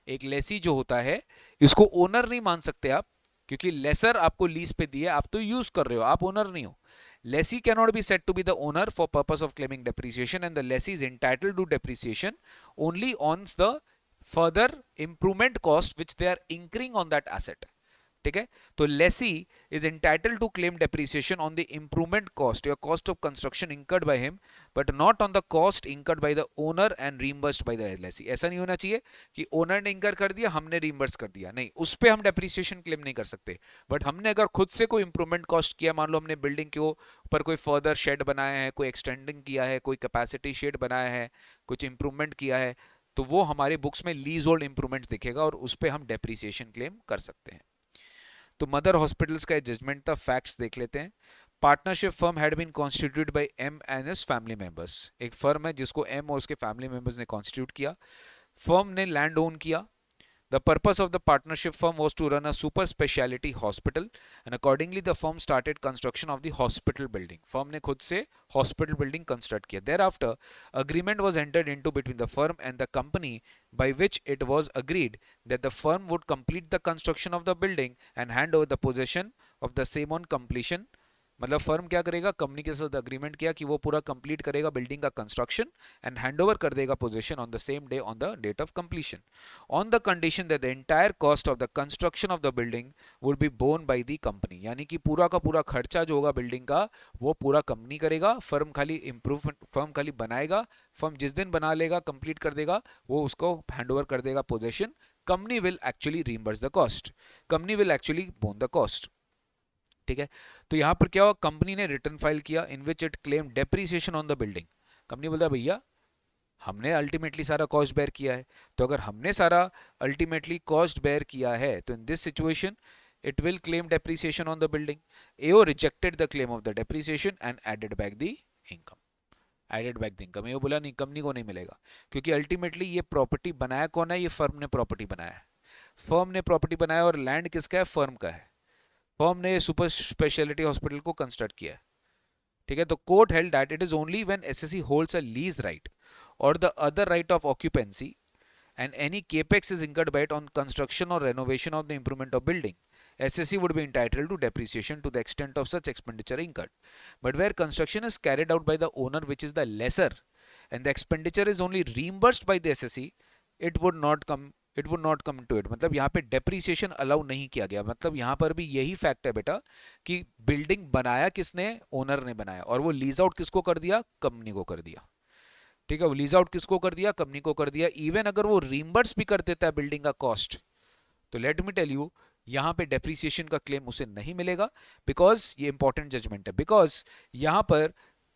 एक लेसी जो होता है इसको ओनर नहीं मान सकते आप, क्योंकि लेसर आपको लीज पे दिया, आप तो यूज कर रहे हो, आप ओनर नहीं हो। Lessee cannot be said to be the owner for purpose of claiming depreciation, and the lessee is entitled to depreciation only on the further improvement cost which they are incurring on that asset. ठीक है, तो lessee is entitled to claim depreciation on the improvement cost या cost of construction incurred by him but not on the cost incurred by the owner and reimbursed by the lessee. ऐसा नहीं होना चाहिए कि owner ने इंकर कर दिया हमने रीइंबर्स कर दिया, नहीं, उस पर हम डेप्रिसिएशन क्लेम नहीं कर सकते। बट हमने अगर खुद से कोई इंप्रूवमेंट कॉस्ट किया, मान लो हमने बिल्डिंग के ऊपर कोई फर्दर शेड बनाया है, कोई एक्सटेंडिंग किया है, कोई कैपेसिटी शेड बनाया है, कुछ इंप्रूवमेंट किया है, तो वो हमारे बुक्स में लीज होल्ड इंप्रूवमेंट दिखेगा और उस पर हम डेप्रिसिएशन क्लेम कर सकते हैं। तो मदर हॉस्पिटल्स का जजमेंट था, फैक्ट्स देख लेते हैं। Partnership firm had been constituted by M and his family members. एक फर्म है जिसको एम और उसके फैमिली मेंबर्स ने कॉन्स्टिट्यूट किया। फर्म ने लैंड ओन किया। The purpose of the partnership firm was to run a super specialty hospital and accordingly the firm started construction of the hospital building. Firm ने खुद से hospital building construct किया। Thereafter, agreement was entered into between the firm and the company by which it was agreed that the firm would complete the construction of the building and hand over the possession of the same on completion. मतलब firm क्या करेगा, company के साथ agreement किया कि वो पूरा complete करेगा बिल्डिंग का कंस्ट्रक्शन एंड हैंडओवर कर देगा position on the same day on the date of completion on the condition that the entire cost of the construction of the building would be borne by the company. यानी कि पूरा का पूरा खर्चा जो होगा बिल्डिंग का वो पूरा कंपनी करेगा, फर्म खाली बनाएगा, फर्म जिस दिन बना लेगा कंप्लीट कर देगा वो उसको हैंडओवर कर देगा position. Company will actually reimburse the cost, company will actually bone the cost. ठीक है, तो यहां पर क्या हुआ, कंपनी ने रिटर्न फाइल किया in which it claim depreciation on the building. Company बोलता है भैया हमने अल्टीमेटली सारा कॉस्ट बेयर किया है, तो अगर हमने सारा अल्टीमेटली कॉस्ट बेयर किया है तो in this situation it will claim depreciation on the building. AO rejected the claim of the depreciation and added back the income. Added back the income. AO बोला नहीं, कंपनी को नहीं मिलेगा, क्योंकि ultimately ये प्रॉपर्टी बनाया कौन है, ये फर्म ने प्रॉपर्टी बनाया है। फर्म ने प्रॉपर्टी बनाया और लैंड किसका है, फर्म का है। फर्म ने सुपर स्पेशलिटी हॉस्पिटल को कंस्ट्रक्ट किया है। ठीक है, तो court held that it is only when SSC holds a lease right और the other right of occupancy and any capex is incurred by it on construction or renovation of the improvement of building, SSC would be entitled to depreciation to the extent of such expenditure incurred. But where construction is carried out by the owner, which is the lessor, and the expenditure is only reimbursed by the SSC, it would not come to it. मतलब यहाँ पे depreciation allow नहीं किया गया। मतलब यहाँ पर भी यही फैक्ट है बेटा कि बिल्डिंग बनाया किसने, ओनर ने बनाया, और वो लीज आउट किसको कर दिया, कंपनी को कर दिया। ठीक है, वो लीज आउट किसको कर दिया, कंपनी को कर दिया। इवन अगर वो रीइंबर्स भी कर देता है बिल्डिंग का कॉस्ट, तो लेट मी टेल यू यहां पे डेप्रीसिएशन का क्लेम उसे नहीं मिलेगा, बिकॉज ये इंपॉर्टेंट जजमेंट है। बिकॉज यहां पर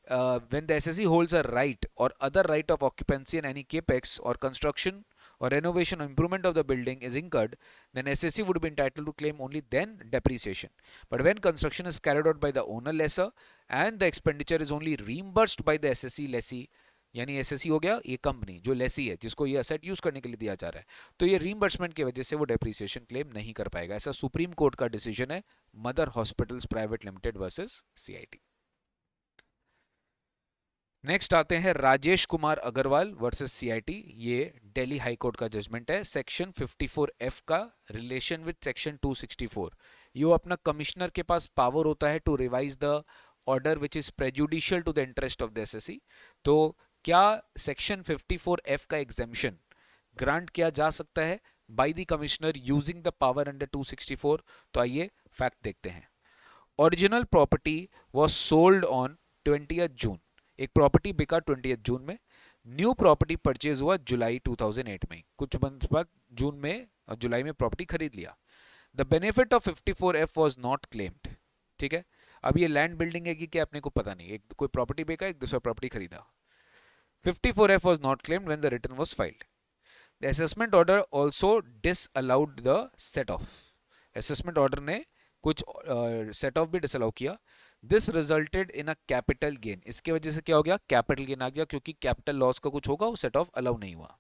when the SSC holds a right और other right of occupancy and any capex और construction or renovation or improvement of the building is incurred, then SSC would be entitled to claim only then depreciation. But when construction is carried out by the owner lessor and the expenditure is only reimbursed by the SSC lessee, यानी SSC हो गया ये company जो लेसी है जिसको ये asset use करने के लिए दिया जा रहा है, तो ये रीइंबर्समेंट की वजह से वो डेप्रिसिएशन क्लेम नहीं कर पाएगा। ऐसा सुप्रीम कोर्ट का डिसीजन है mother Hospitals Private limited versus CIT. Next आते हैं राजेश कुमार अग्रवाल वर्सेस सीआईटी। ये दिल्ली हाई कोर्ट का जजमेंट है, सेक्शन 54F का रिलेशन विद सेक्शन 264। यो अपना कमिश्नर के पास पावर होता है to revise the order which is prejudicial to the interest of the SSC. तो क्या सेक्शन 54F का एग्जेम्पशन ग्रांट किया जा सकता है by the commissioner using the power under 264? तो आइए फैक्ट देखते हैं। Original property was sold on 20 जून। एक प्रॉपर्टी बिका 20 जून में। न्यू प्रॉपर्टी परचेज हुआ जुलाई 2008 में। कुछ मंथ बाद जून में और जुलाई में प्रॉपर्टी खरीद लिया। The benefit of 54F was not claimed. ठीक है, अब ये लैंड बिल्डिंग है कि क्या अपने को पता नहीं, एक कोई प्रॉपर्टी बेचा, एक दूसरा प्रॉपर्टी खरीदा। 54F was not claimed when the return was filed. The assessment order also disallowed the set off. Assessment order ने कुछ set off भी disallow किया। This resulted in a capital gain. इसके वजह से क्या हो गया, कैपिटल गेन आ गया, क्योंकि कैपिटल लॉस का कुछ होगा, वो सेट ऑफ अलाउ नहीं हुआ।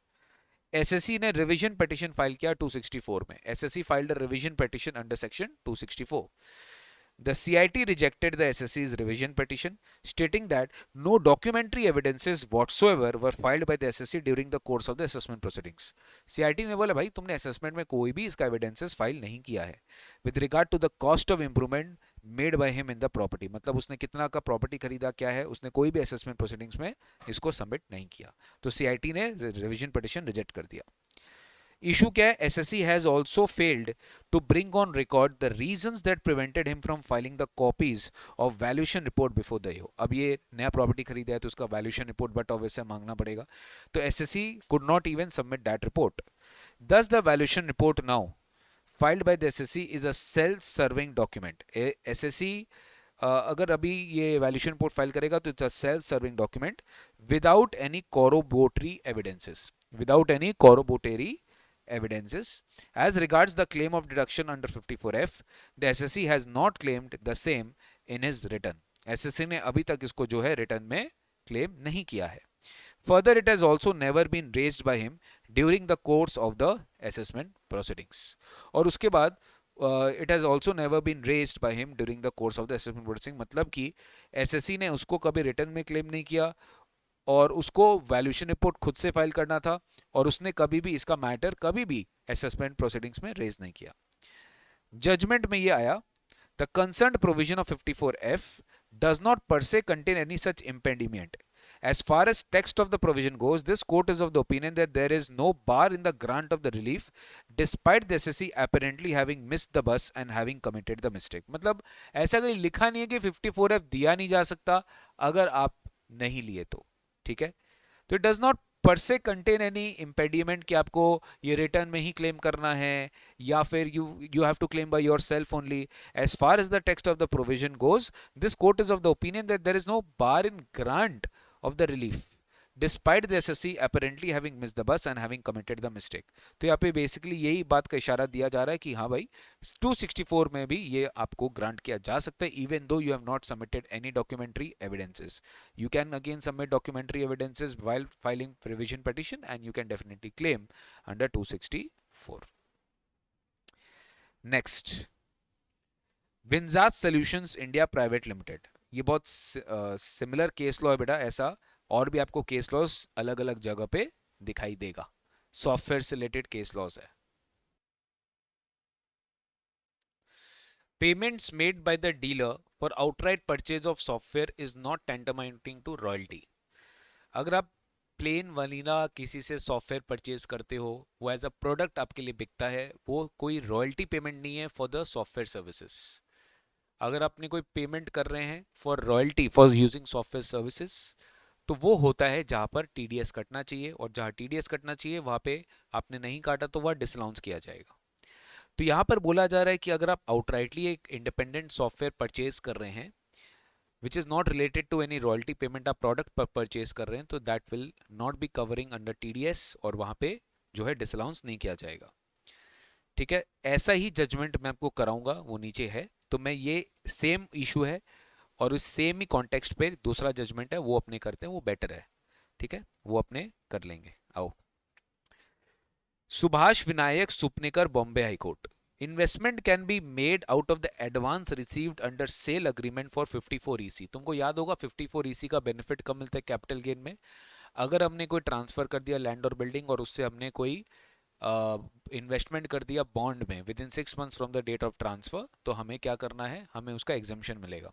एसएससी ने रिवीजन पिटीशन फाइल किया 264 में। SSC filed a revision petition under section 264। The CIT rejected the SSC's revision petition, stating that no documentary evidences whatsoever were filed by the SSC during the course of the assessment proceedings. CIT ने बोला भाई तुमने assessment में कोई भी इसका evidences file नहीं किया है। With regard to the cost of improvement made by him in the property, मतलब उसने कितना का प्रॉपर्टी खरीदा क्या है, उसने कोई भी assessment proceedings में इसको सबमिट नहीं किया। तो CIT ने revision petition रिजेक्ट कर दिया। इशू क्या है, assessee has also failed to bring on record the reasons that prevented him from filing the copies of valuation report before the AO. अब ये नया प्रॉपर्टी खरीदा है तो उसका वैल्यूएशन रिपोर्ट बट ऑब्वियसली मांगना पड़ेगा, तो SSC could not even submit that report. Thus the valuation report now filed by the SSC is a self serving document. SSC अगर अभी ये वैल्यूएशन रिपोर्ट फाइल करेगा तो it's a self serving document without any corroboratory evidences, without any corroboratory evidences. As regards the claim of deduction under 54F, the SSC has not claimed the same in his return. SSC ने अभी तक इसको जो है return में claim नहीं किया है। Further, it has also never been raised by him during the course of the assessment proceedings. और उसके बाद it has also never been raised by him during the course of the assessment proceedings, मतलब कि SSC ने उसको कभी return में claim नहीं किया और उसको वैल्यूएशन रिपोर्ट खुद से फाइल करना था, और उसने कभी भी इसका मैटर कभी भी असेसमेंट प्रोसीडिंग्स में रेज नहीं किया। जजमेंट में ये आया, the concerned provision of 54F does not पर से contain any such impediment. As far as text of the provision goes, this court is of the opinion that there is no bar in the grant of the relief, despite the SSC apparently having missed the bus and having committed the mistake. मतलब ऐसा कहीं लिखा नहीं है कि 54F दिया नहीं जा सकता अगर आप नहीं लिए तो, ठीक है। तो इट डज नॉट पर से कंटेन एनी इम्पेडिमेंट कि आपको ये रिटर्न में ही क्लेम करना है या फिर you have to claim by yourself only. As far as the text of the provision goes, this court is of the opinion that there is no bar in grant of the relief despite the SSC apparently having missed the bus and having committed the mistake। तो यहाँ पे basically यही बात का इशारा दिया जा रहा है कि हाँ भाई 264 में भी ये आपको ग्रांट किया जा सकता है even though you have not submitted any documentary evidences। You can again submit documentary evidences while filing revision petition and you can definitely claim under 264। Next, Vinjas solutions India private limited. ये बहुत similar case law है बेटा, ऐसा और भी आपको case laws अलग अलग जगह पे दिखाई देगा, सॉफ्टवेयर से रिलेटेड केस लॉज है। Payments made by the dealer for outright purchase of software is not tantamounting to royalty. अगर आप प्लेन वनीला किसी से सॉफ्टवेयर परचेज करते हो, वो एज अ प्रोडक्ट आपके लिए बिकता है, वो कोई रॉयल्टी पेमेंट नहीं है फॉर द सॉफ्टवेयर सर्विसेज। अगर आपने कोई पेमेंट कर रहे हैं for royalty for using software services, तो वो होता है जहां पर टीडीएस कटना चाहिए, और जहां टीडीएस कटना चाहिए वहां पे आपने नहीं काटा तो वह डिसअलाउंस किया जाएगा। तो यहां पर बोला जा रहा है कि अगर आप आउटराइटली एक इंडिपेंडेंट सॉफ्टवेयर परचेज कर रहे हैं which is not related to any royalty payment, आप प्रोडक्ट पर परचेज कर रहे हैं, तो that will not be covering under TDS, और वहां पे जो है डिसअलाउंस नहीं किया जाएगा। ठीक है, ऐसा ही जजमेंट मैं आपको कराऊंगा, वो नीचे है। तो मैं ये सेम इशू है और उस सेम ही कॉन्टेक्स्ट पे दूसरा जजमेंट है, वो अपने करते हैं, वो बेटर है। ठीक है, वो अपने कर लेंगे। आओ, Subhash Vinayak Supnekar, Bombay high court. Investment can be made out of the advance received under sale agreement for 54EC। तुमको याद होगा 54EC का बेनिफिट कब मिलता है कैपिटल गेन में? अगर हमने कोई ट्रांसफर कर दिया लैंड और बिल्डिंग और उससे हमने कोई इन्वेस्टमेंट कर दिया बॉन्ड में within 6 months from the date of transfer, तो हमें क्या करना है, हमें उसका एग्जम्पशन मिलेगा।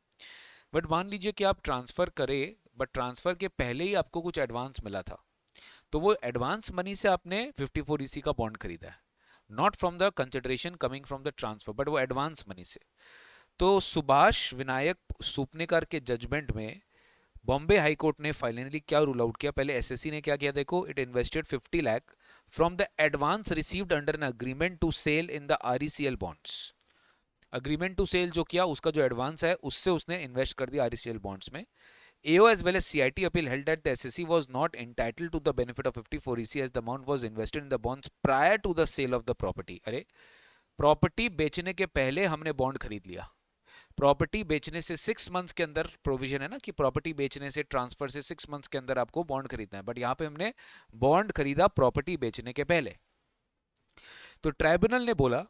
बट मान लीजिए कि आप ट्रांसफर करें, बट ट्रांसफर के पहले ही आपको कुछ एडवांस मिला था, तो वो एडवांस मनी से आपने 54EC का बॉन्ड खरीदा है, not from the consideration coming from the transfer, but वो एडवांस मनी से। तो सुभाष विनायक सुपनेकर के जजमेंट में बॉम्बे हाई कोर्ट ने फाइनली क्या रूल आउट किया, पहले एसएससी ने क्या किया देखो, it invested 50 lakh from the advance received under an agreement to sell in the RECL bonds. Agreement to sell जो किया, उसका जो एडवांस है उससे उसने इन्वेस्ट कर दिया आरईसीएल बॉन्ड्स में। AO as well as CIT appeal held that the SSC was not entitled to the benefit of 54EC as the amount was invested in the bonds prior to the sale of the property। अरे property बेचने के पहले हमने bond खरीद लिया, property बेचने से 6 months के अंदर प्रोविजन है ना कि प्रॉपर्टी बेचने से, ट्रांसफर से 6 मंथ्स के अंदर आपको बॉन्ड खरीदना है, बट यहाँ पे हमने बॉन्ड खरीदा प्रॉपर्टी बेचने के पहले। तो ट्राइब्यूनल ने बोला,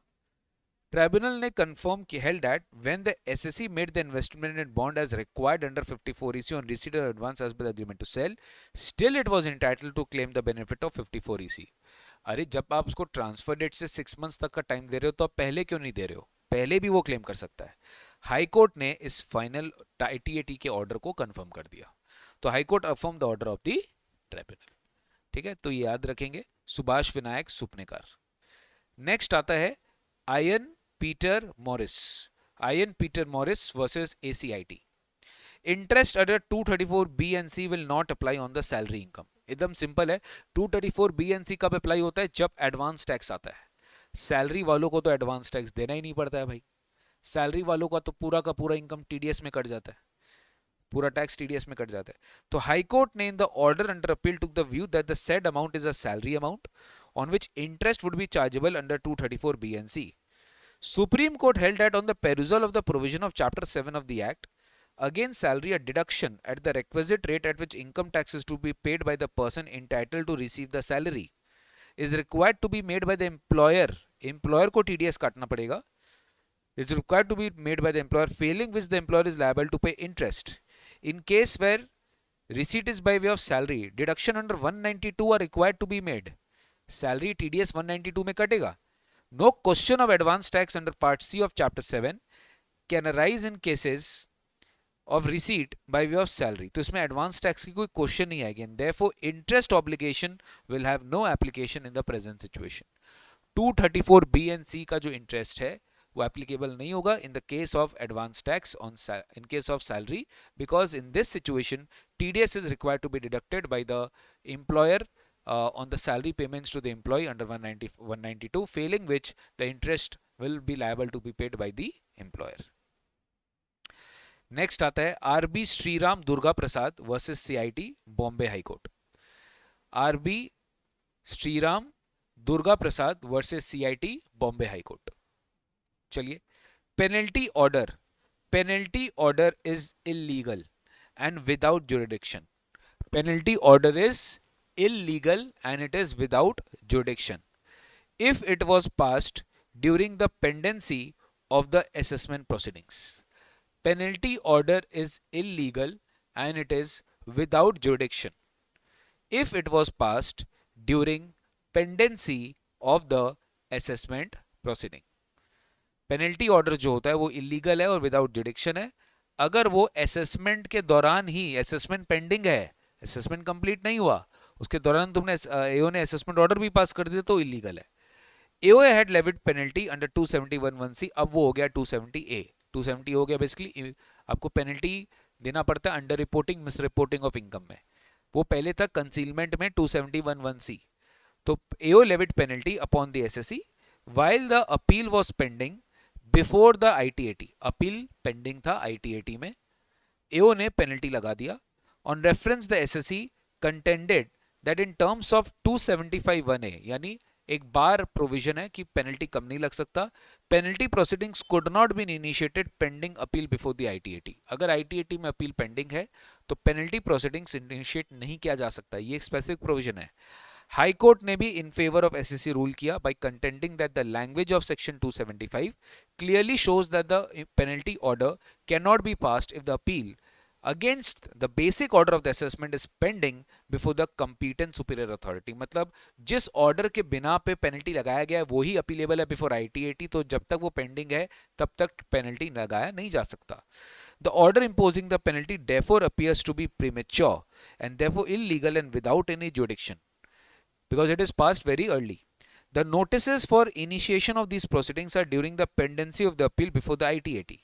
ट्राइब्यूनल ने कंफर्म कि held that when the assessee made the investment in bond as required under 54EC on receipt of advance as पर the agreement to sale, still it was entitled to claim the benefit of 54EC। अरे जब आप उसको transfer date से 6 months तक का time दे रहे हो, तो आप पहले क्यों नहीं दे रहे हो, पहले भी वो क्लेम कर सकता है। हाई कोर्ट ने इस फाइनल ITAT के ऑर्डर को कंफर्म कर दिया, तो high court affirm the order of the tribunal. ठीक है, तो ये याद रखेंगे, सुभाष विनायक सुपनेकर। नेक्स्ट आता है ion Peter Morris, ion Peter Morris versus ACIT। Interest under 234B and C will not apply on the salary income. एकदम सिंपल है, 234B and C कब अप्लाई होता है, जब एडवांस टैक्स आता है। सैलरी वालों को तो एडवांस टैक्स देना ही नहीं पड़ता है भाई, सैलरी वालों का तो पूरा का पूरा इनकम TDS में कट जाता है, पूरा टैक्स TDS में कट जाता है। तो हाई कोर्ट ने in the order under appeal took the view that the said amount is a salary amount on which interest would be chargeable under 234B and C। Supreme Court held that on the perusal of the provision of Chapter 7 of the Act, against salary a deduction at the requisite rate at which income tax is to be paid by the person entitled to receive the salary is required to be made by the employer। employer को TDS काटना पड़ेगा, is required to be made by the employer, failing which the employer is liable to pay interest। In case where receipt is by way of salary, deduction under 192 are required to be made। salary TDS 192 में कटेगा। No question of advance tax under Part C of Chapter 7 can arise in cases of receipt by way of salary। तो इसमें advance tax की कोई question नहीं आएगी, and therefore interest obligation will have no application in the present situation। 234B and C का जो interest है वो एप्लीकेबल नहीं होगा in the case of advance tax on in case of salary, because in this situation TDS is required to be deducted by the employer on the salary payments to the employee under 192, failing which the interest will be liable to be paid by the employer। Next आता है RB Shriram Durga Prasad versus CIT Bombay high court. RB Shriram Durga Prasad versus CIT Bombay high court. चलिए, penalty order is illegal and without jurisdiction. Penalty order is illegal and it is without jurisdiction if it was passed during the pendency of the assessment proceedings। penalty order is illegal and it is without jurisdiction if it was passed during pendency of the assessment proceeding। Penalty order जो होता है वो illegal है और without jurisdiction है अगर वो assessment के दौरान ही, असेसमेंट पेंडिंग है, असेसमेंट कंप्लीट नहीं हुआ, उसके दौरान तुमने AO ने असेसमेंट ऑर्डर भी पास कर दिया तो इलीगल है। AO had levied penalty under 271(1)(c, अब वो हो गया 270A। 270 हो गया, बेसिकली आपको पेनल्टी देना पड़ता है under reporting, miss reporting of income में। वो पहले था कंसीलमेंट में 271(1)(c। तो AO levied penalty upon the SSC while the appeal was pending before the ITAT। Appeal pending था ITAT में, AO ने पेनल्टी लगा दिया। On reference the SSC contended that in terms of 275(1)(a, यानी एक बार provision है कि पेनल्टी कम नहीं लग सकता, penalty proceedings could not been initiated pending appeal before the ITAT। अगर ITAT में अपील पेंडिंग है तो पेनल्टी प्रोसीडिंग्स इनिशिएट नहीं किया जा सकता, ये एक स्पेसिफिक प्रोविजन है। हाई कोर्ट ने भी in favour of SSC rule किया by contending that the language of section 275 clearly shows that the penalty order can not be passed if the appeal against the basic order of the assessment is pending before the competent superior authority. मतलब जिस order के बिना पे penalty लगाया गया है वही appealable है बिफोर ITAT, तो जब तक वो पेंडिंग है तब तक पेनल्टी लगाया नहीं जा सकता. The order imposing the penalty therefore appears to be premature and therefore illegal and without any jurisdiction because it is passed very early. The notices for initiation of these proceedings are during the pendency of the appeal before the ITAT.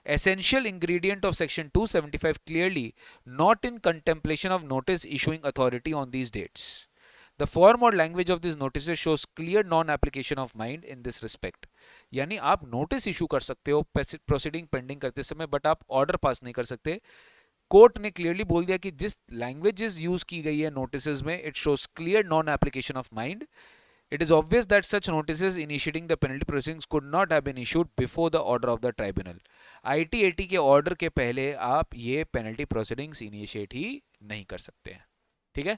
Essential ingredient of section 275 clearly not in contemplation of notice issuing authority on these dates. The form or language of these notices shows clear non-application of mind in this respect. यानी आप notice issue कर सकते हो proceeding pending करते समय, but आप order pass नहीं कर सकते. कोर्ट ने क्लियरली बोल दिया कि जिस लैंग्वेजेस यूज की गई है नोटिस में, it shows clear non application of mind. It is obvious that such notices initiating the penalty proceedings could not have been issued before the order of the tribunal. ITAT के order के पहले आप ये penalty proceedings initiate ही नहीं कर सकते हैं. ठीक है,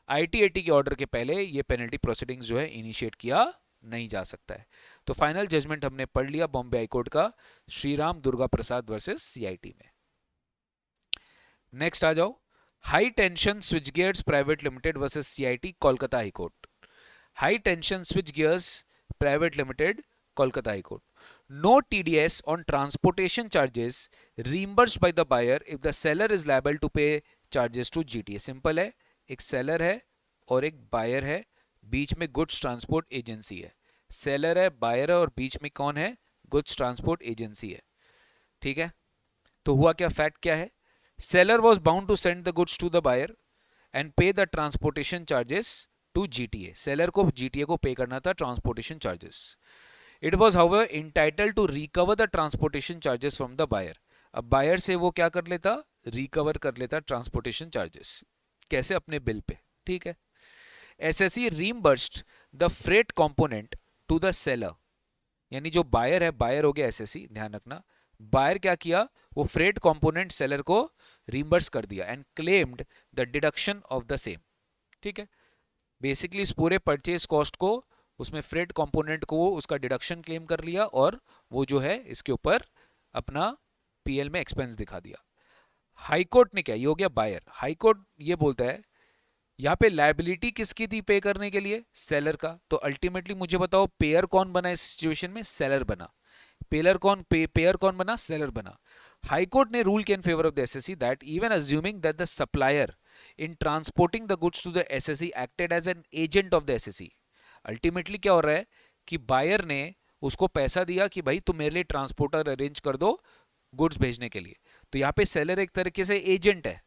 ITAT के ऑर्डर के पहले ये पेनल्टी प्रोसीडिंग्स जो है इनिशिएट किया नहीं जा सकता है. तो फाइनल जजमेंट हमने पढ़ लिया बॉम्बे हाईकोर्ट का श्रीराम दुर्गा प्रसाद वर्सेस CIT में. नेक्स्ट आ जाओ, high tension switch gears private limited versus CIT Kolkata high court. High tension switch gears private limited Kolkata High Court. No TDS on transportation charges reimbursed by the buyer if the seller is liable to pay charges to GTA. Simple है, एक seller है और एक buyer है, बीच में goods transport agency है. Seller है, buyer है और बीच में कौन है? गुड्स ट्रांसपोर्ट एजेंसी है. ठीक है, तो हुआ क्या, फैक्ट क्या है? Seller was bound to send the goods to the buyer and pay the transportation charges to GTA. Seller को GTA को पे करना था transportation charges. It was however entitled to recover the transportation charges from the buyer. अब buyer से वो क्या कर लेता? रिकवर कर लेता ट्रांसपोर्टेशन चार्जेस. कैसे? अपने बिल पे. ठीक है, SSE reimbursed the freight component to the seller. यानी जो बायर है, बायर हो गया SSE, ध्यान रखना. बायर क्या किया? वो फ्रेट कंपोनेंट सेलर को रीइंबर्स कर दिया and claimed the deduction of the same. ठीक है, बेसिकली इस पूरे परचेज कॉस्ट को, उसमें फ्रेट कंपोनेंट को उसका डिडक्शन क्लेम कर लिया और वो जो है इसके ऊपर अपना PL में एक्सपेंस दिखा दिया. हाईकोर्ट ने क्या, ये हो गया बायर. हाईकोर्ट ये बोलता है यहाँ पे लायबिलिटी किसकी थी पे करने के लिए? सेलर का. तो अल्टीमेटली मुझे बताओ पेयर कौन बना इस सिचुएशन में? सेलर बना. पेयर कौन बना? सेलर बना. हाईकोर्ट ने रूल के इन favour of the SSE that even assuming that the supplier in transporting the goods to the SSE acted as an agent of the SSE. Ultimately क्या हो रहा है कि बायर ने उसको पैसा दिया कि भाई तुम मेरे लिए ट्रांसपोर्टर अरेंज कर दो गुड्स भेजने के लिए. तो यहाँ पे सेलर एक तरीके से एजेंट है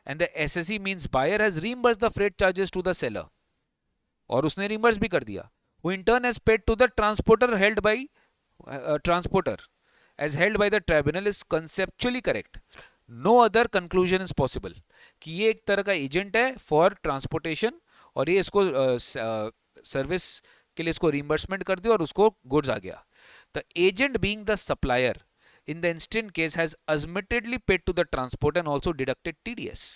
and the SSE means buyer has reimbursed the freight charges to the seller और उसने रीइंबर्स भी कर दिया. who in turn has paid to the transporter held by transporter as held by the tribunal is conceptually correct. No other conclusion is possible कि ये एक तरह का एजेंट है फॉर ट्रांसपोर्टेशन और ये इसको सर्विस के लिए इसको रिइंबर्समेंट कर दिया और उसको गुड्स आ गया. The agent being the supplier in the instant case has admittedly paid to the transport and also deducted TDS.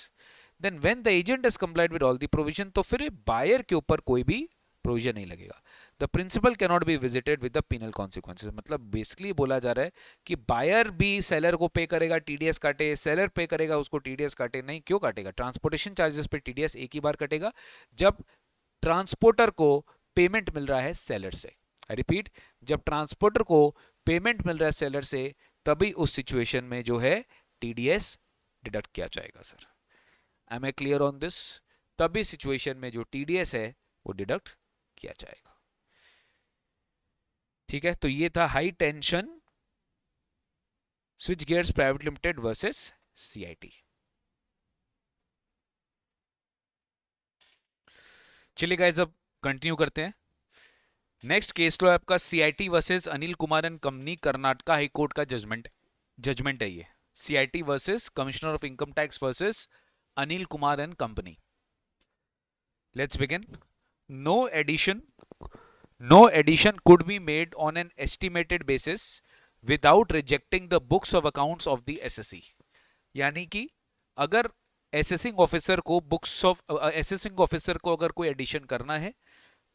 Then when the agent has complied with all the provision, तो फिर buyer के ऊपर कोई भी provision नहीं लगेगा. The principal can not be visited with the penal consequences. मतलब basically बोला जा रहा है कि बायर भी सेलर को पे करेगा, TDS काटे, सेलर पे करेगा उसको TDS काटे. नहीं, क्यों काटेगा? ट्रांसपोर्टेशन चार्जेस पे TDS एक ही बार कटेगा जब ट्रांसपोर्टर को पेमेंट मिल रहा है सेलर से. आई रिपीट, जब ट्रांसपोर्टर को पेमेंट मिल रहा है सेलर से तभी उस सिचुएशन में जो है TDS डिडक्ट किया जाएगा. Sir, am I clear on this? तभी सिचुएशन में जो TDS है वो डिडक्ट किया जाएगा. ठीक है, तो ये था high tension switch gears private limited versus CIT. चलिए गाइस, अब कंटिन्यू करते हैं. नेक्स्ट केस लो आपका CIT versus Anil Kumar and company, Karnataka high court का जजमेंट है ये. CIT versus commissioner of income tax versus Anil Kumar and company. Let's begin. No addition could be made on an estimated basis without rejecting the books of accounts of the SSE. यानी कि अगर assessing officer को अगर कोई addition करना है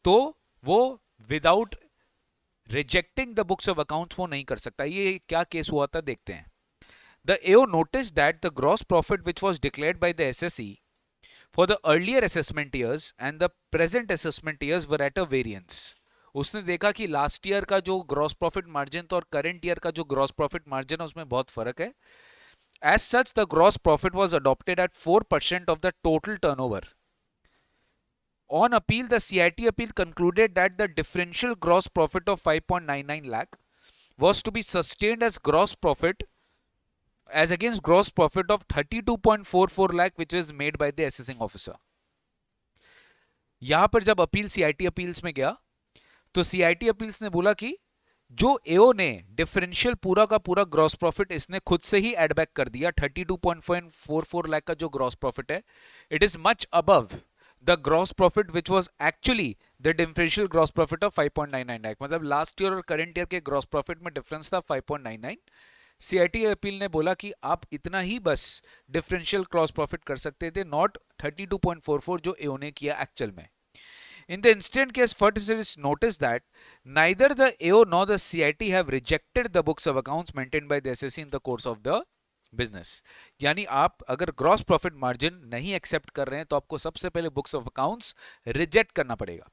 तो वो without rejecting the books of accounts वो नहीं कर सकता. ये क्या केस हुआ था देखते हैं. The AO noticed that the gross profit which was declared by the SSE for the earlier assessment years and the present assessment years were at a variance. उसने देखा कि लास्ट ईयर का जो ग्रॉस प्रॉफिट मार्जिन था और current year का जो gross profit margin है उसमें बहुत फर्क है. As such, the gross profit was adopted at 4% of the total turnover. On appeal, the CIT appeal concluded that the differential gross profit of 5.99 lakh was to be sustained as gross profit as against gross profit of 32.44 lakh which is made by the assessing officer. यहां पर जब appeal CIT appeals में गया तो CIT appeals ने बोला कि जो एओ ने डिफरेंशियल पूरा का पूरा ग्रॉस प्रॉफिट इसने खुद से ही एड बैक कर दिया 32.44 लाख का जो ग्रॉस प्रॉफिट है it is much above the gross profit which was actually the differential gross profit of 5.99 lakh. मतलब लास्ट ईयर और करंट ईयर के ग्रॉस प्रॉफिट में डिफरेंस था 5.99. सीआईटी अपील ने बोला कि आप इतना ही बस डिफरेंशियल ग्रॉस प्रॉफिट कर सकते थे, नॉट 32.44 जो एओ ने किया एक्चुअल में. In the instant case, first it is noticed that neither the AO nor the CIT have rejected the books of accounts maintained by the SSE in the course of the business. यानी आप अगर gross profit margin नहीं accept कर रहे हैं तो आपको सबसे पहले बुक्स ऑफ अकाउंट्स रिजेक्ट करना पड़ेगा.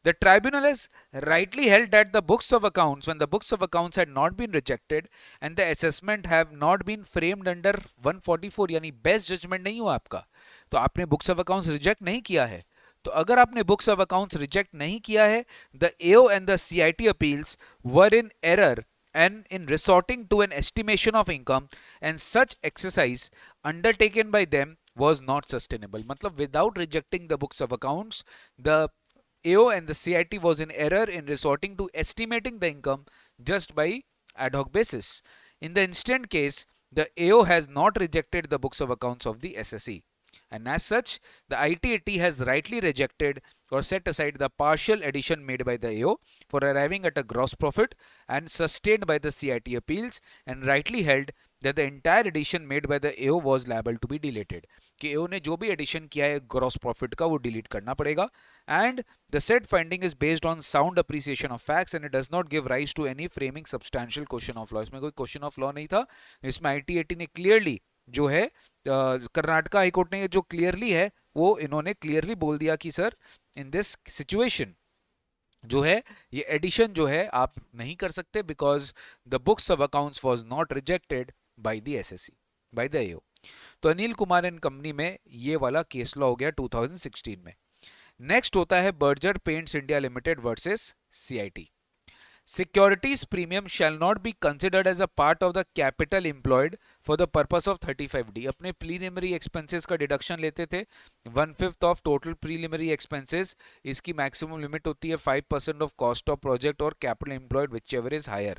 The tribunal has rightly held that the books of accounts, when the books of accounts had not been rejected and the assessment have not been framed under 144, यानी best judgement नहीं हुआ आपका, तो आपने books of accounts reject नहीं किया है. तो अगर आपने बुक्स ऑफ अकाउंट्स रिजेक्ट नहीं किया है, the AO and the CIT appeals were in error and in resorting to an estimation of income, and such exercise undertaken by them was not sustainable. मतलब without rejecting the books of accounts, the AO and the CIT was in error in resorting to estimating the income just by ad hoc basis. In the instant case, the AO has not rejected the books of accounts of the SSE. And as such, the ITAT has rightly rejected or set aside the partial addition made by the AO for arriving at a gross profit and sustained by the CIT appeals, and rightly held that the entire addition made by the AO was liable to be deleted. कि AO ने जो भी addition किया है gross profit का वो delete करना पड़ेगा. And the said finding is based on sound appreciation of facts and it does not give rise to any framing substantial question of law. इसमें कोई question of law नहीं था. इसमें ITAT ने clearly जो है कर्नाटका हाईकोर्ट ने जो क्लियरली है वो इन्होंने क्लियरली बोल दिया कि सर इन दिस सिचुएशन जो है ये एडिशन जो है आप नहीं कर सकते because the books of accounts was not rejected by the SSC bye the एओ. तो अनिल कुमार एंड कंपनी में ये वाला केस लॉ हो गया 2016 में. नेक्स्ट होता है Berger paints India limited versus CIT. Securities premium shall not be considered as a part of the capital employed for the purpose of 35D. अपने preliminary expenses का deduction लेते थे 1/5 of total preliminary expenses. इसकी maximum limit होती है 5% of cost of project और capital employed whichever is higher.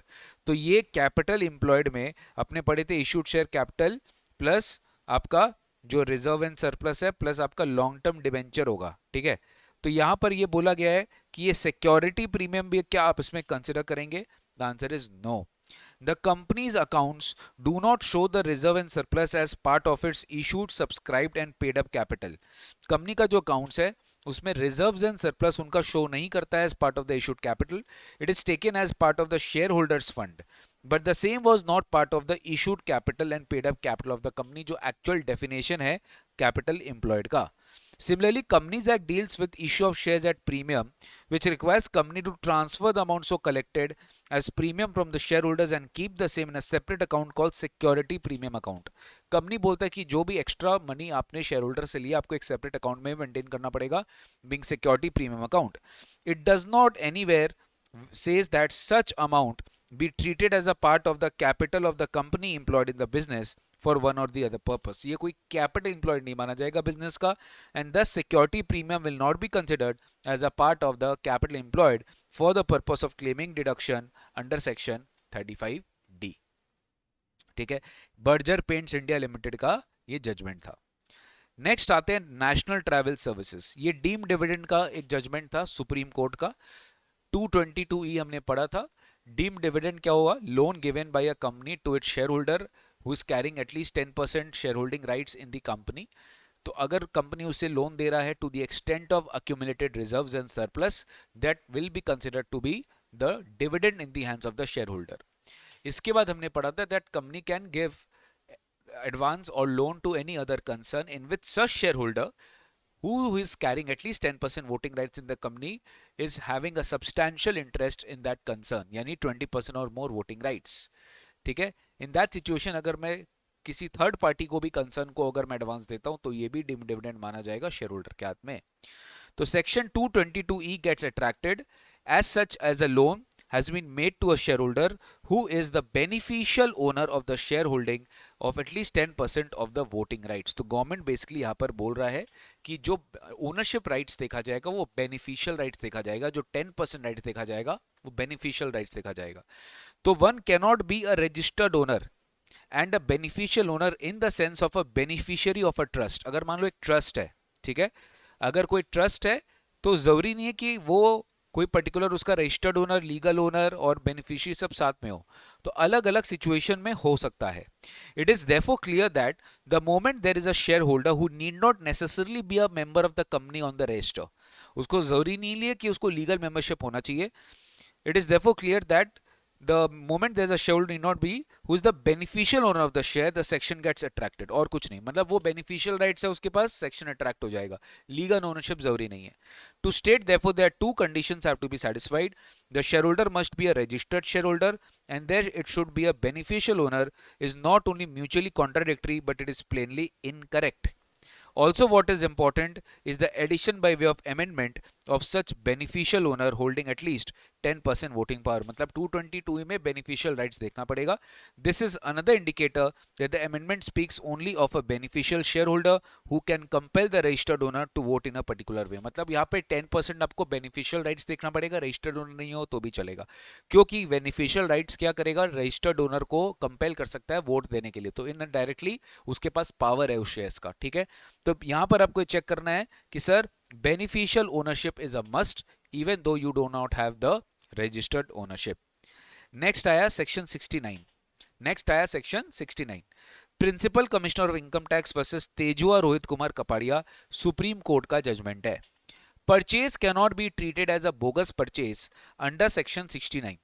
तो ये capital employed में अपने पढ़े थे issued share capital plus आपका जो reserve and surplus है plus आपका long term debenture होगा. ठीक है. तो यहां पर ये बोला गया है कि ये सिक्योरिटी प्रीमियम भी क्या आप इसमें कंसिडर करेंगे? The answer is no. The company's accounts do not show the reserve and surplus as part of its issued subscribed and paid up capital. Company का जो अकाउंट्स है उसमें रिजर्व्स एंड सरप्लस उनका शो नहीं करता है as part of the issued capital. It is taken as part of the shareholders fund but the same was not part of the issued capital and paid up capital of the company, जो actual definition है capital employed का. Similarly, companies that deals with issue of shares at premium, which requires company to transfer the amount so collected as premium from the shareholders and keep the same in a separate account called security premium account. Company बोलता है कि जो भी extra money आपने share holder से लिया आपको एक सेपरेट अकाउंट में मेंटेन करना पड़ेगा, being security premium account. It does not anywhere says that such amount be treated as a part of the capital of the company employed in the business for one or the other purpose. ये कोई capital employed नहीं माना जाएगा business का, and thus security premium will not be considered as a part of the capital employed for the purpose of claiming deduction under section 35D. ठीक है. Berger paints India limited का ये judgement था. Next आते हैं national travel services. ये deem dividend का एक जजमेंट था सुप्रीम कोर्ट का. 222E हमने पढ़ा था. डीम डिविडेंड क्या हुआ? Loan given by a company to its shareholder who is carrying at least 10% shareholding rights in the company. तो अगर कंपनी उसे लोन दे रहा है to the extent of accumulated reserves and surplus, that will be considered to be the dividend in the hands of the shareholder. इसके बाद हमने पढ़ा था that company can give advance or loan to any other concern in which such shareholder who is carrying at least 10% voting rights in the company is having a substantial interest in that concern, यानी 20% और more voting rights. ठीक है, in that situation अगर मैं किसी third party को भी concern को अगर मैं एडवांस देता हूं तो ये भी डिविडेंड माना जाएगा शेयर होल्डर के हाथ में. तो section 222E gets attracted as such as a loan has been made to a shareholder who is the beneficial owner of the shareholding of at least 10% of the voting rights. तो government basically यहाँ पर बोल रहा है कि जो ownership rights देखा जाएगा वो बेनिफिशियल राइट्स देखा जाएगा, जो 10% राइट्स देखा जाएगा वो बेनिफिशियल राइट्स देखा जाएगा. तो one cannot be a registered owner and a beneficial owner in the sense of a beneficiary of a trust. अगर मान लो एक ट्रस्ट है, ठीक है, अगर कोई ट्रस्ट है तो जरूरी नहीं है कि वो कोई पर्टिकुलर उसका रजिस्टर्ड ओनर, लीगल ओनर और बेनिफिशियरी सब साथ में हो, तो अलग अलग सिचुएशन में हो सकता है. It is therefore clear that the moment there is a shareholder who need not necessarily be a member of the company on the register, उसको जरूरी नहीं है कि उसको लीगल मेंबरशिप होना चाहिए. It is therefore clear that the moment there's a shareholder need not be who is the beneficial owner of the share, the section gets attracted. और कुछ नहीं, मतलब वो beneficial rights है उसके पास, section attract हो जाएगा, legal ownership जरूरी नहीं है. To state therefore there are two conditions have to be satisfied. The shareholder must be a registered shareholder and there it should be a beneficial owner is not only mutually contradictory but it is plainly incorrect. Also what is important is the addition by way of amendment of such beneficial owner holding at least 10% voting power. मतलब 222 में beneficial rights देखना पड़ेगा. This is another indicator that the amendment speaks only of a beneficial shareholder who can compel the registered owner to vote in a particular way. मतलब यहाँ पे 10% आपको beneficial rights देखना पड़ेगा, registered owner नहीं हो तो भी चलेगा, क्योंकि beneficial rights क्या करेगा, registered owner को compel कर सकता है वोट देने के लिए, तो इनडायरेक्टली उसके पास पावर है उस शेयर्स का. ठीक है, तो यहां पर आपको चेक करना है कि sir beneficial ownership is a must even though you do not have the registered ownership. Next आया सेक्शन 69. नेक्स्ट आया section 69, principal commissioner of income tax versus Tejua Rohit Kumar Kapadia, supreme court का जजमेंट है. Purchase cannot be treated as a bogus purchase under section 69.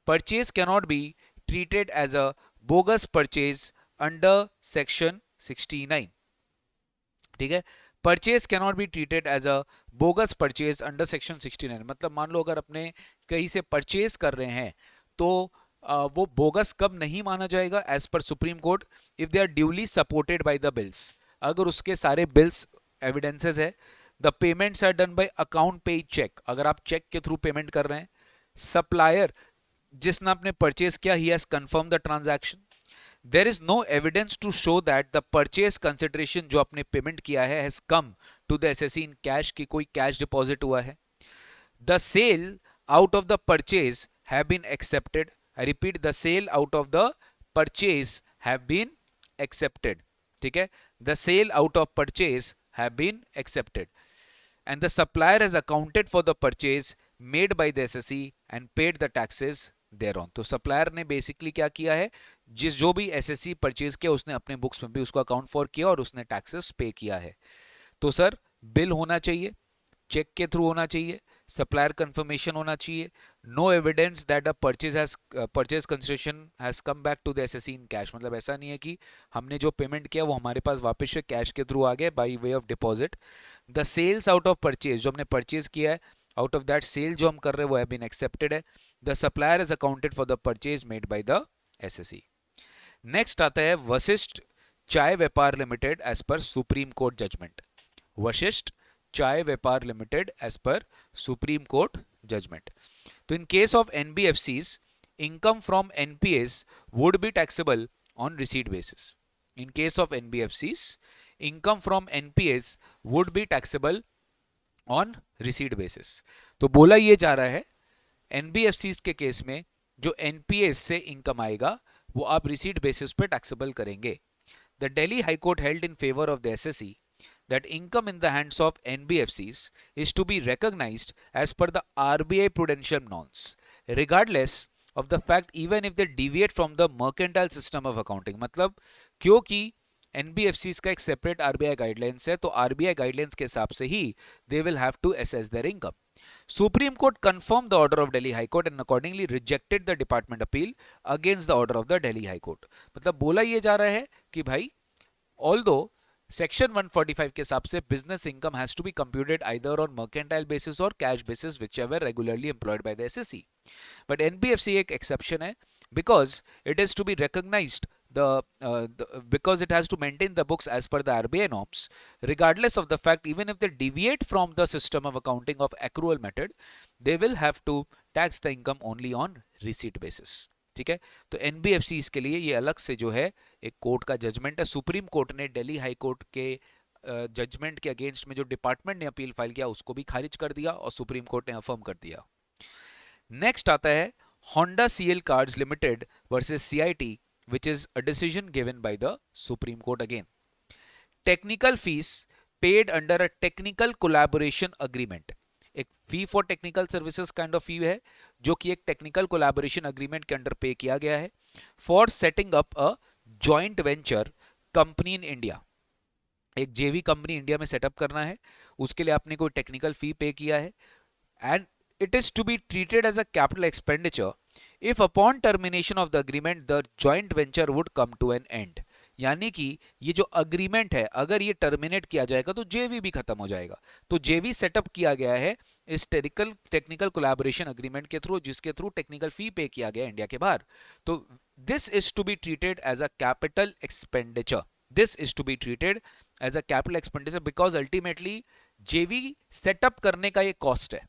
Purchase cannot be treated as a bogus purchase under section 69. ठीक है, purchase cannot be treated as a bogus purchase under section 69. मतलब मान लो अगर अपने कहीं से purchase कर रहे हैं तो वो बोगस कब नहीं माना जाएगा as per supreme court, if they are duly supported by the bills. अगर उसके सारे बिल्स एविडेंसेस है, the payments are done by account payee cheque, अगर आप चेक के थ्रू पेमेंट कर रहे हैं, सप्लायर जिसने आपने परचेज किया he has confirm the transaction, there is no evidence to show that the purchase consideration जो आपने पेमेंट किया है has come to the SSE in cash, की कोई कैश डिपॉजिट हुआ है. the sale out of the purchase have been accepted. I repeat, the sale out of the purchase have been accepted. ठीक है, the sale out of purchase have been accepted and the supplier has accounted for the purchase made by the SSE and paid the taxes thereon. तो supplier ने basically क्या किया है, जिस जो भी एसएससी परचेज किया उसने अपने बुक्स में भी उसको अकाउंट फॉर किया और उसने टैक्सेस पे किया है. तो सर बिल होना चाहिए, चेक के थ्रू होना चाहिए, सप्लायर कंफर्मेशन होना चाहिए, no evidence that the purchase consideration has come back to the assessee in cash. मतलब ऐसा नहीं है कि हमने जो पेमेंट किया वो हमारे पास वापस से कैश के थ्रू आ गया by way of deposit. The sales out of purchase, जो हमने परचेज किया है आउट ऑफ दैट सेल जो हम कर रहे हैं वो हैव बीन एक्सेप्टेड है. The supplier is accounted for the purchase made by the SSC. Next आता है Vashisth Chay Vyapar limited as per supreme court judgment. Vashisth Chay Vyapar limited as per supreme court judgment. तो in case of NBFCs income from NPS would be taxable on receipt basis. In case of NBFCs income from NPS would be taxable on receipt basis. तो बोला ये जा रहा है NBFCs के case में जो एनपीएस से इनकम आएगा वो आप रिसीट बेसिस पे टैक्सेबल करेंगे. The Delhi high court held in favour of the SSC that income in the hands of NBFCs is to be recognized as per the RBI prudential norms, regardless of the fact even if they deviate from the mercantile system of accounting. मतलब क्योंकि NBFCs का एक separate RBI guidelines है तो RBI guidelines के हिसाब से ही they will have to assess their income. Supreme Court confirmed the order of Delhi High Court and accordingly rejected the department appeal against the order of the Delhi High Court. मतलब बोला ये जा रहा है कि भाई ऑल्दो सेक्शन 145 के हिसाब से business income has to be computed either on mercantile basis और cash basis whichever regularly employed by the SSC. But NBFC एक एक्सेप्शन है because it is to be recognized because it has to maintain the books as per the RBI norms, regardless of the fact, even if they deviate from the system of accounting of accrual method, they will have to tax the income only on receipt basis. ठीक है, तो NBFC इसके लिए ये अलग से जो है एक कोर्ट का जजमेंट है. सुप्रीम कोर्ट ने दिल्ली हाई कोर्ट के जजमेंट के अगेंस्ट में जो डिपार्टमेंट ने अपील फाइल किया उसको भी खारिज कर दिया और सुप्रीम कोर्ट ने अफर्म कर दिया. नेक्स्ट आता है Honda Siel Cars Limited versus CIT, which is a decision given by the Supreme Court again. Technical fees paid under a technical collaboration agreement. एक fee for technical services kind of fee है जो कि एक technical collaboration agreement के under पे किया गया है for setting up a joint venture company in India. एक JV कंपनी इंडिया में सेटअप करना है, उसके लिए आपने कोई टेक्निकल फी पे किया है and it is to be treated as a capital expenditure if upon termination of the agreement the joint venture would come to an end. यानी कि ये जो अग्रीमेंट है अगर ये टर्मिनेट किया जाएगा तो जेवी भी खत्म हो जाएगा. तो जेवी सेटअप किया गया है इस टेक्निकल कोलैबोरेशन अग्रीमेंट के थ्रू, जिसके थ्रू टेक्निकल फी पे किया गया इंडिया के बाहर. तो this is to be treated as a capital expenditure. This is to be treated as a capital expenditure because ultimately JV setup करने का ये कॉस्ट है.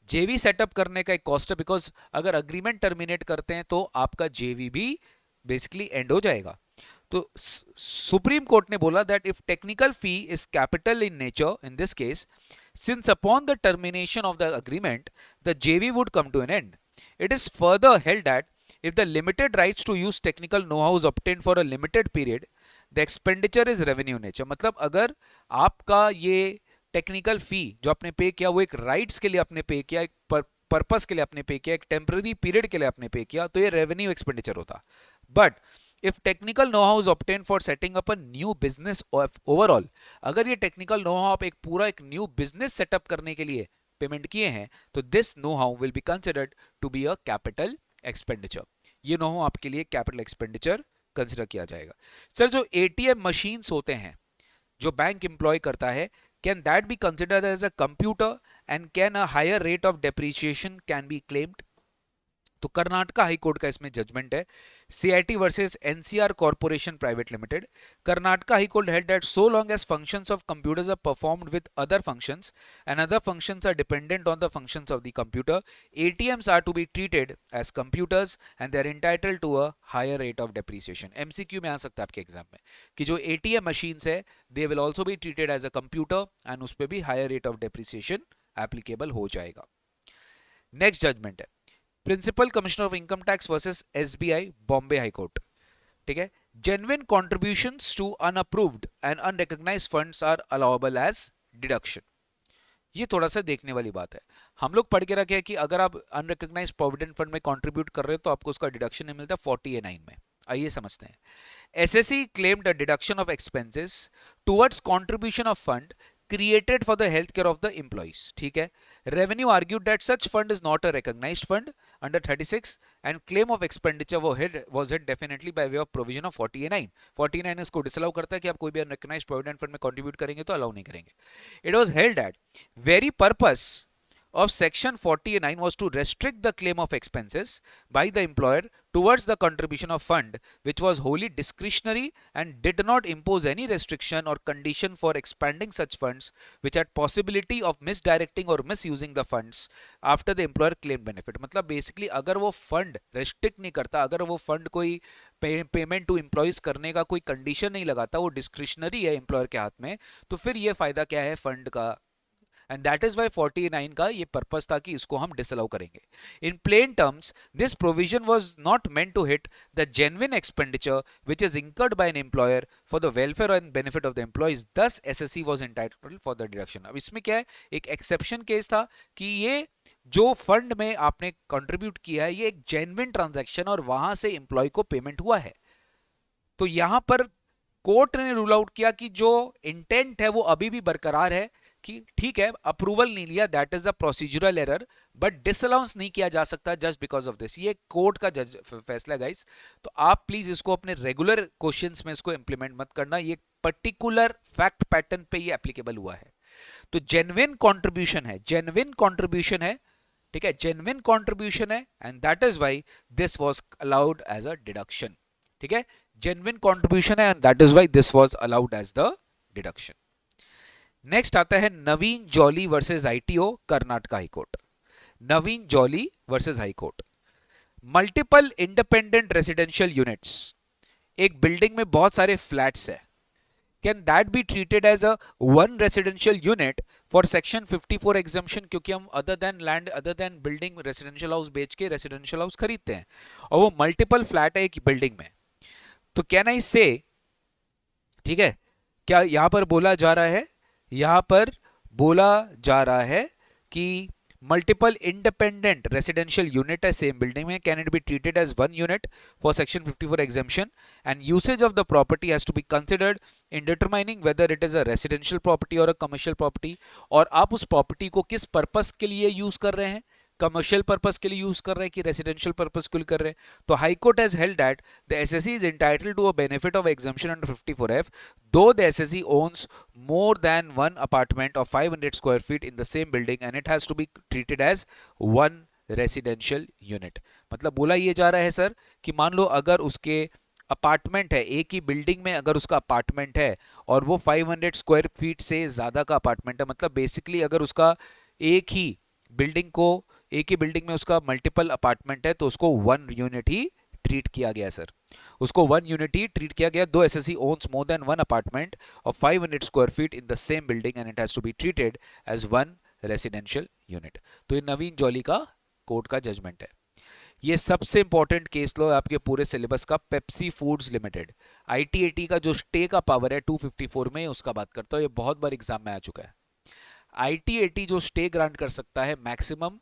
जेवी सेटअप करने का एक कॉस्ट है बिकॉज अगर अग्रीमेंट टर्मिनेट करते हैं तो आपका जेवी भी बेसिकली एंड हो जाएगा. तो सुप्रीम कोर्ट ने बोला that if technical fee is capital in nature in this case, since upon the termination of the agreement the JV would come to an end. It is further held that if the limited rights to use technical know-how is obtained for a limited period, the expenditure is revenue nature. मतलब अगर आपका ये technical फी जो आपने पे किया वो एक राइट्स के लिए आपने पे किया, एक पर्पस के लिए आपने पे किया, एक टेम्पररी पीरियड के लिए आपने पे किया, तो ये रेवेन्यू एक्सपेंडिचर होता. But if technical know how is obtain for setting up a new business overall, अगर ये टेक्निकल नो हाउ आप एक पूरा एक न्यू बिजनेस सेटअप करने के लिए पेमेंट किए हैं तो this know how will be considered to be a capital expenditure. ये नो हाउ आपके लिए कैपिटल एक्सपेंडिचर कंसिडर किया जाएगा. सर जो एटीएम मशीन्स होते हैं जो बैंक एम्प्लॉय करता है, can that be considered as a computer and can a higher rate of depreciation can be claimed? तो कर्नाटका हाई कोर्ट का इसमें जजमेंट है. CIT versus NCR corporation private limited. Karnataka high court held that so long as functions of computers are performed with other functions and other functions are dependent on the functions of the computer, ATMs are to be treated as computers and they are entitled to a higher rate of depreciation. MCQ में आ सकता है आपके exam में कि जो ATM machines है they will also be treated as a computer and उस पे भी higher rate of depreciation applicable हो जाएगा. नेक्स्ट जजमेंट है principal commissioner of income tax versus SBI Bombay high court. ठीक है, genuine contributions to unapproved and unrecognised funds are allowable as deduction. ये थोड़ा सा देखने वाली बात है. हम लोग पढ़ के रखे हैं कि अगर आप अनरिकॉग्नाइज्ड प्रोविडेंट फंड में कंट्रीब्यूट कर रहे हो तो आपको उसका डिडक्शन नहीं मिलता 40A9 में. आइए समझते हैं. SSC claimed a deduction of expenses towards contribution of fund created for the healthcare of the employees. ठीक है, revenue argued that such fund is not a recognized fund under 36 and claim of expenditure was held definitely by way of provision of 40A9. 40A9 इसको disallow करता है कि आप कोई भी unrecognised provident fund में कंट्रीब्यूट करेंगे तो अलाउ नहीं करेंगे. It was held that very purpose of section 40A9 was to restrict the claim of expenses by the employer towards the contribution of fund which was wholly discretionary and did not impose any restriction or condition for expanding such funds which had possibility of misdirecting or misusing the funds after the employer claimed benefit. मतलब basically अगर वो fund restrict नहीं करता, अगर वो fund कोई payment to employees करने का कोई कंडीशन नहीं लगाता, वो डिस्क्रिशनरी है एम्प्लॉयर के हाथ में, तो फिर ये फायदा क्या है फंड का. And that is why 40A9 का ये पर्पस था कि इसको हम डिसअलाउ करेंगे. In plain terms, this provision was not meant to hit the genuine expenditure which is incurred by an employer for the welfare and benefit of the employees. Thus, SSC was entitled for the deduction. अब इसमें क्या है, एक exception case था कि ये जो fund में आपने कंट्रीब्यूट किया है ये एक जेन्युइन ट्रांजैक्शन और वहां से एम्प्लॉय को पेमेंट हुआ है. तो यहां पर कोर्ट ने रूल आउट किया कि जो इंटेंट है वो अभी भी बरकरार है कि ठीक है अप्रूवल नहीं लिया, that is a procedural error, but disallowance नहीं किया जा सकता जस्ट बिकॉज ऑफ दिस। ये कोर्ट का जज फैसला गाइस, तो आप प्लीज इसको अपने रेगुलर क्वेश्चंस में इसको इंप्लीमेंट मत करना, ये पर्टिकुलर फैक्ट पैटर्न पे ये एप्लीकेबल हुआ है। तो जेन्युइन कंट्रीब्यूशन है, जेन्युइन कंट्रीब्यूशन है, ठीक है, जेन्युइन कंट्रीब्यूशन है, and that is why this was allowed as a deduction, ठीक है, जेन्युइन कंट्रीब्यूशन है and that is why this was allowed as the deduction. Next आता है Naveen Jolly versus ITO Karnataka high court. Naveen Jolly versus high court. Multiple independent residential units, एक building में बहुत सारे flats है, can that be treated as a one residential unit for section 54 exemption, क्योंकि हम other than land other than building residential house बेच के residential house खरीदते हैं, और वो मल्टीपल फ्लैट है एक बिल्डिंग में। तो कैन आई से, ठीक है, क्या यहां पर बोला जा रहा है, यहां पर बोला जा रहा है कि मल्टीपल इंडिपेंडेंट रेसिडेंशियल यूनिट है सेम बिल्डिंग में, can it be treated as one unit for section 54 exemption, and usage of the property has to be considered in determining whether it is a residential property और a commercial property, और आप उस property को किस purpose के लिए use कर रहे हैं, कमर्शियल पर्पस के लिए यूज कर रहे हैं कि रेसिडेंशियल पर्पस के लिए कर रहे हैं। तो high court has held that the SSC is entitled to a benefit of exemption under 54F though the SSE owns more than one apartment of 500 square feet in the same building and it has to be treated as one residential unit. मतलब बोला ये जा रहा है sir कि मान लो अगर उसके अपार्टमेंट है, एक ही बिल्डिंग में अगर उसका अपार्टमेंट है और वो 500 स्क्वायर फीट से ज्यादा का अपार्टमेंट है, मतलब बेसिकली अगर उसका एक ही बिल्डिंग को एक ही बिल्डिंग में उसका मल्टीपल अपार्टमेंट है तो उसको वन यूनिट ही ट्रीट किया गया सर, उसको वन यूनिट ही ट्रीट किया गया। The assessee owns more than one apartment of 500 square feet in the same building and it has to be treated as one residential unit. तो ये नवीन जॉली का court का judgment है। ये सबसे इंपॉर्टेंट केस लॉ है आपके पूरे सिलेबस का, पेप्सी फूड्स लिमिटेड। आईटीएटी का जो स्टे का पावर है 254 में, उसका बात करता हूं, ये बहुत बार एग्जाम में आ चुका है। आईटीएटी जो स्टे ग्रांट कर सकता है मैक्सिमम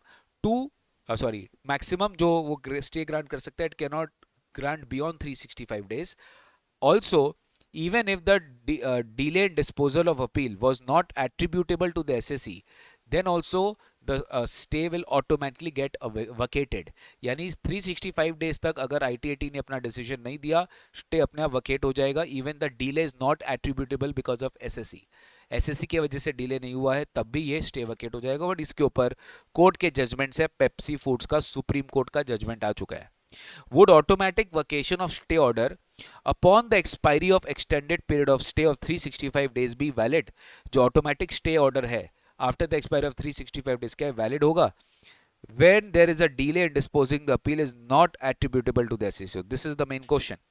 मैक्सिमम जो वो स्टे ग्रांट कर सकता है, it can not grant beyond 365 days. Also, even if the delayed disposal of appeal was not attributable to the SSE, then also the stay will automatically get vacated. यानी 365 days तक अगर ITAT ने अपना decision नहीं दिया, stay अपने आप vacate हो जाएगा, even the delay is not attributable because of SSC. SSC की वजह से डिले नहीं हुआ है तब भी ये स्टे वकेट हो जाएगा। बट इसके ऊपर कोर्ट के जजमेंट से पेप्सी फूड्स का सुप्रीम कोर्ट का जजमेंट आ चुका है। Would automatic vacation of stay order upon the expiry of extended period of stay of 365 days be valid? जो automatic stay order है after the expiry of 365 days क्या valid होगा when there is a delay in disposing the appeal is not attributable to the SSE? This is the main question.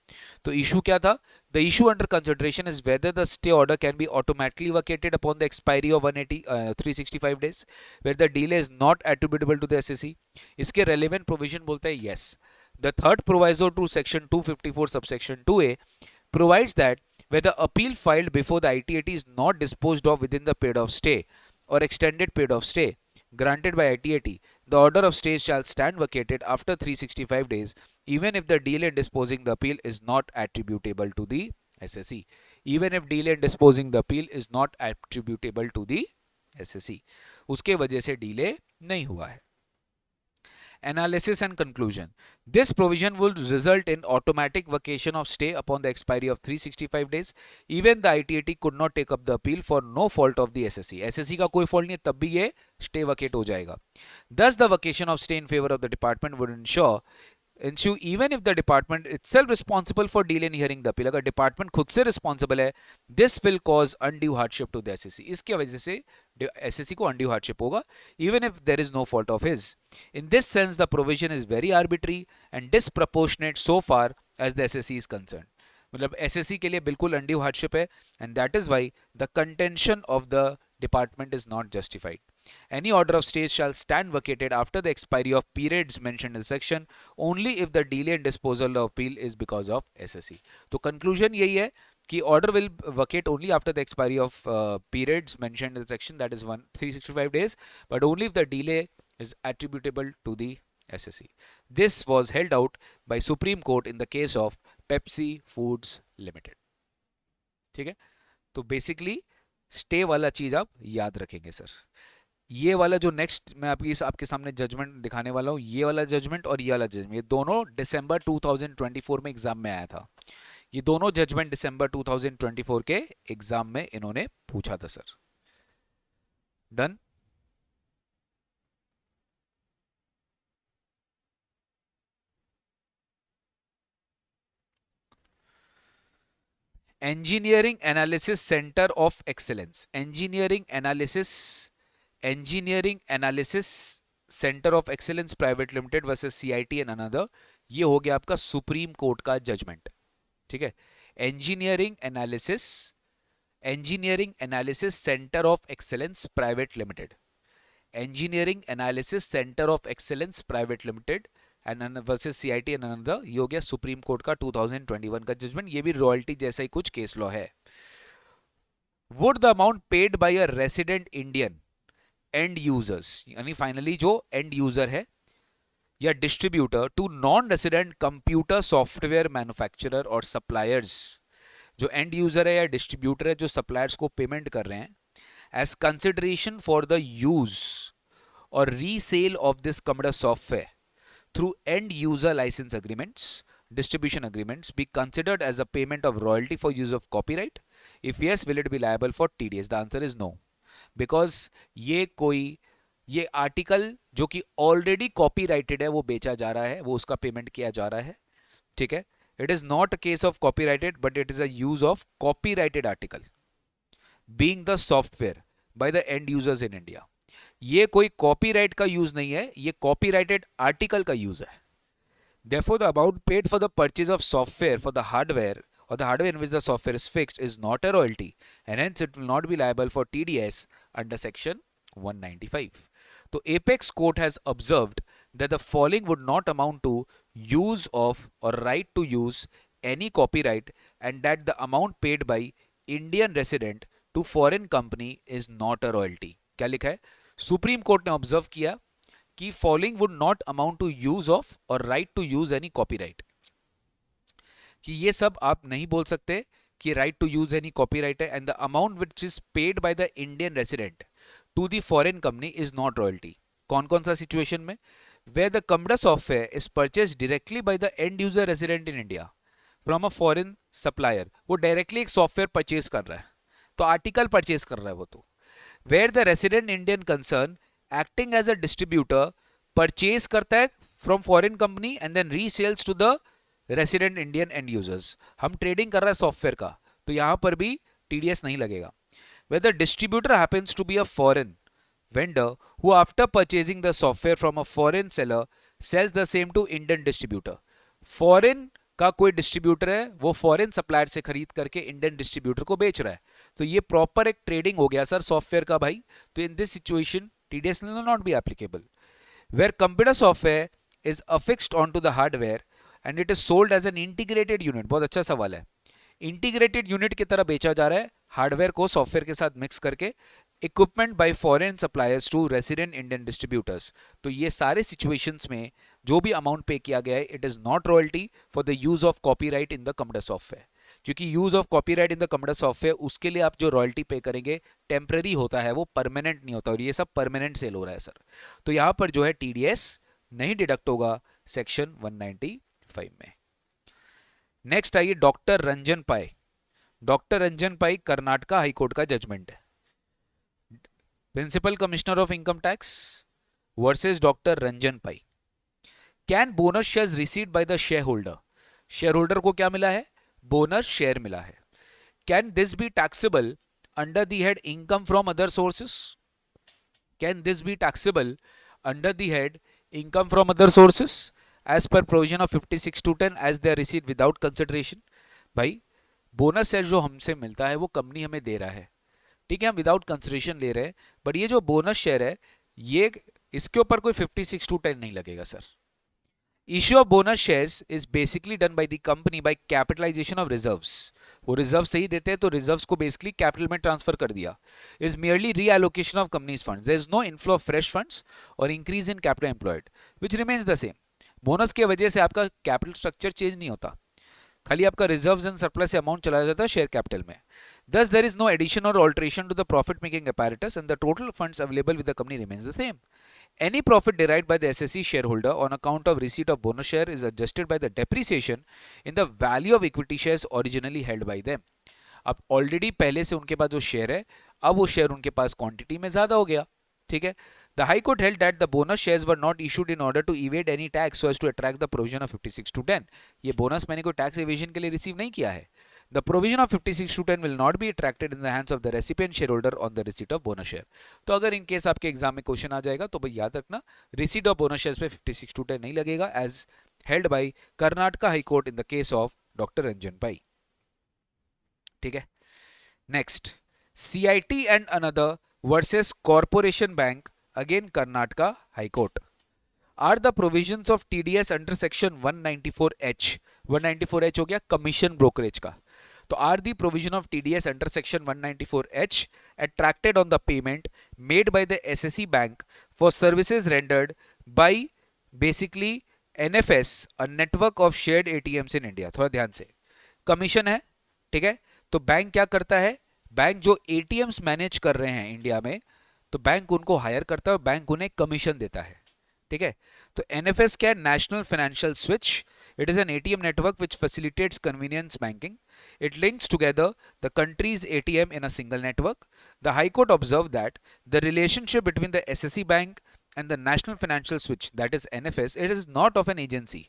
तो issue क्या था? The issue under consideration is whether the stay order can be automatically vacated upon the expiry of 365 days where the delay is not attributable to the SSE. इसके relevant provision बोलता है yes. The third proviso to section 254 subsection 2A provides that where the appeal filed before the ITAT is not disposed of within the period of stay or extended period of stay granted by ITAT, the order of stay shall stand vacated after 365 days even if the delay in disposing the appeal is not attributable to the SSE. Even if delay in disposing the appeal is not attributable to the SSE, उसके वजह से delay नहीं हुआ है। Analysis and conclusion. This provision will result in automatic vacation of stay upon the expiry of 365 days. Even the ITAT could not take up the appeal for no fault of the SSE. SSE का कोई fault नहीं है तब भी ये stay vacate हो जाएगा। Thus the vacation of stay in favor of the department would ensue even if the department itself responsible for delay in hearing the appeal, अगर department खुद से responsible है, this will cause undue hardship to the SSE. इसके वजह से SSE को undue hardship होगा even if there is no fault of his. In this sense, the provision is very arbitrary and disproportionate so far as the SSE is concerned. मतलब SSE के लिए बिल्कुल undue hardship है and that is why the contention of the department is not justified. Any order of stay shall stand vacated after the expiry of periods mentioned in the section only if the delay in disposal of appeal is because of SSE. तो conclusion यही है कि order will vacate only after the expiry of periods mentioned in the section, that is 365 days, but only if the delay is attributable to the SSE. This was held out by Supreme Court in the case of Pepsi Foods Limited. ठीक है, तो basically stay वाला चीज आप याद रखेंगे sir. ये वाला जो नेक्स्ट मैं आपके सामने जजमेंट दिखाने वाला हूँ, ये वाला जजमेंट और ये वाला जजमेंट, ये दोनों दिसंबर 2024 में एग्जाम में आया था। ये दोनों जजमेंट दिसंबर 2024 के एग्जाम में इन्होंने पूछा था sir. Done. engineering analysis center of excellence, engineering analysis centre of excellence private limited versus CIT and another, ये हो गया आपका सुप्रीम कोर्ट का जजमेंट। ठीक है, engineering analysis center of excellence private limited, engineering analysis center of excellence private limited and versus CIT and another, ये हो गया सुप्रीम कोर्ट का 2021 का जजमेंट। ये भी रॉयल्टी जैसा ही कुछ केस लॉ है। Would the amount paid by a resident Indian end users, यानी फाइनली जो एंड यूजर है या distributor, to non resident computer software manufacturer और सप्लायर्स, जो एंड यूजर है या डिस्ट्रीब्यूटर है जो सप्लायर्स को पेमेंट कर रहे हैं, as consideration for the use और resale of this computer software through end user license agreements, distribution agreements, be considered as a payment of royalty for use of copyright? If yes, will it be liable for TDS? The answer is no, because ये article जो कि already copyrighted है वो बेचा जा रहा है, वो उसका पेमेंट किया जा रहा है। ठीक है, it is not a case of copyrighted but it is a use of copyrighted article being the software bye the and users in India. ये कोई कॉपीराइट का यूज नहीं है, ये कॉपीराइटेड आर्टिकल का यूज है। Therefore, the amount paid for the purchase of software for the hardware or the hardware in which the software is fixed is not a royalty, and hence it will not be liable for TDS under section 195. So Apex Court has observed that the following would not amount to use of or right to use any copyright, and that the amount paid by Indian resident to foreign company is not a royalty. क्या लिखा है? Supreme court ने observe किया कि following would not amount to use of और right to use any copyright, कि ये सब आप नहीं बोल सकते कि right to use any copyright है, and the amount which is paid by the Indian resident to the foreign company is not royalty. कौन कौन सा सिचुएशन में? Where the computer software is purchase directly by the end user resident in India from a foreign supplier, वो directly एक software purchase कर रहा है, तो आर्टिकल परचेज कर रहा है वो। तो where the resident Indian concern acting as a distributor purchase करता है from foreign company and then resells to the resident Indian end users, हम ट्रेडिंग कर रहा है सॉफ्टवेयर का, तो यहां पर भी TDS नहीं लगेगा। where the distributor happens to be a foreign vendor who after purchasing the software from a foreign seller sells the same to Indian distributor, foreign का कोई डिस्ट्रीब्यूटर है वो फॉरेन सप्लायर से खरीद करके इंडियन डिस्ट्रीब्यूटर को बेच रहा है, तो ये प्रॉपर एक ट्रेडिंग हो गया सर सॉफ्टवेयर का भाई। तो in this situation TDS will not be applicable. Where computer software is affixed on to the hardware and it is sold as an integrated unit, बहुत अच्छा सवाल है, इंटीग्रेटेड यूनिट की तरह बेचा जा रहा है हार्डवेयर को सॉफ्टवेयर के साथ मिक्स करके, equipment by foreign suppliers to resident Indian distributors, तो ये सारे सिचुएशंस में जो भी अमाउंट पे किया गया है it is not royalty for the use of copyright in the computer software, क्योंकि use of copyright in the computer software उसके लिए आप जो रॉयल्टी पे करेंगे टेम्पररी होता है, वो परमानेंट नहीं होता, और ये सब परमानेंट सेल हो रहा है सर। तो यहां पर जो है टीडीएस नहीं डिडक्ट होगा सेक्शन 195 में। नेक्स्ट आइए doctor Ranjan Pai. Doctor Ranjan Pai Karnataka high court का जजमेंट है। Principal commissioner of income tax versus doctor Ranjan Pai. Can bonus shares received by the share holder, share holder को क्या मिला है? बोनस शेयर मिला है। Can this be taxable under the head income from other sources? Can this be taxable under the head income from other sources as per provision of 56(2)(10) as they are received without consideration? भाई bonus share जो हमसे मिलता है वो company हमें दे रहा है, ठीक है, हम विदाउट कंसिडरेशन ले रहे हैं, बट ये जो बोनस शेयर है ये इसके ऊपर कोई 56(2)(10) नहीं लगेगा sir. Issue of bonus shares is basically done by the company by capitalisation of reserves, वो रिजर्व से ही देते हैं, तो रिजर्व्स को बेसिकली कैपिटल में ट्रांसफर कर दिया। Is merely reallocation of companies funds, there is no inflow of fresh funds और increase in capital employed which remains the same. Bonus की वजह से आपका कैपिटल स्ट्रक्चर चेंज नहीं होता, खाली आपका रिजर्व्स एंड सरप्लस से अमाउंट चला जाता है शेयर कैपिटल में. Thus there is no addition or alteration to the profit making apparatus and the total funds available with the company remains the same. Any profit derived by the SSE shareholder on account of receipt of bonus share is adjusted by the depreciation in the value of equity shares originally held by them. अब already पहले से उनके पास जो share है, अब वो share उनके पास quantity में ज्यादा हो गया. ठीक है. The High Court held that the bonus shares were not issued in order to evade any tax so as to attract the provision of 56(2)(10. ये बोनस मैंने कोई टैक्स एवेजन के लिए रिसीव नहीं किया है. The provision of 56(2)(10 will not be attracted in the hands of the recipient shareholder on the receipt of bonus share. तो अगर इन केस आपके एग्जाम में क्वेश्चन आ जाएगा तो भाई याद रखना रिसीट ऑफ बोनस शेयर्स पे 56(2)(10 नहीं लगेगा as held by Karnataka high court in the case of doctor Ranjan Pai. ठीक है. Next, CIT and another versus corporation bank again Karnataka high court. Are the provisions of TDS under section 194H 194H हो गया commission brokerage का. तो are the provision of TDS under section 194H attracted on the payment made by the SSE bank for services rendered by basically NFS, a network of shared ATMs in India. थोड़ा ध्यान से, commission है. ठीक है. तो bank क्या करता है, बैंक जो ATMs मैनेज कर रहे हैं इंडिया में, तो बैंक उनको हायर करता है और बैंक उन्हें कमीशन देता है. ठीक है. तो NFS क्या है, national financial switch. It is N ATM network which facilitates convenience banking. It links together the countries ATM in a single network. The high court observe that the relationship between the SSE bank and the national financial switch, that is NFS, it is not of an agency.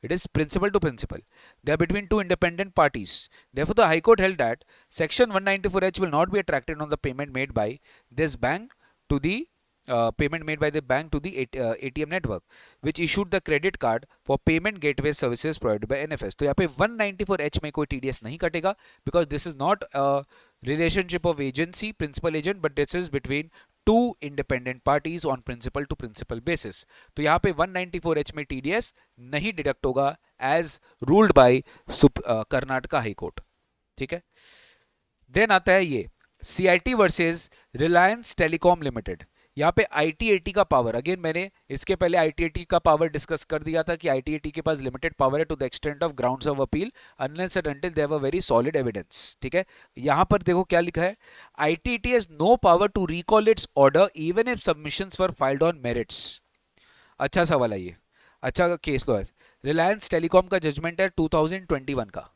It is principal to principal. They are between two independent parties. Therefore, the High Court held that Section 194H will not be attracted on the payment made by this bank to the ATM network, which issued the credit card for payment gateway services provided by NFS. तो यहाँ पे 194H में कोई TDS नहीं कटेगा because this is not a relationship of agency, principal agent, but this is between two independent parties on principal to principal basis. तो यहाँ पे 194H में TDS नहीं डिडक्ट होगा as ruled by Karnataka high court. ठीक है. देन आता है ये CIT versus Reliance telecom limited. यहाँ पे ITAT का पावर, अगेन मैंने इसके पहले ITAT का पावर डिस्कस कर दिया था कि ITAT के पास लिमिटेड पावर है to the extent of grounds of appeal unless and until there were very solid evidence. ठीक है. यहाँ पर देखो क्या लिखा है, ITAT has no power to recall its order even if submissions were filed on merits. अच्छा सवाल है ये, अच्छा केस लॉ है. रिलायंस टेलीकॉम का जजमेंट है 2021 का,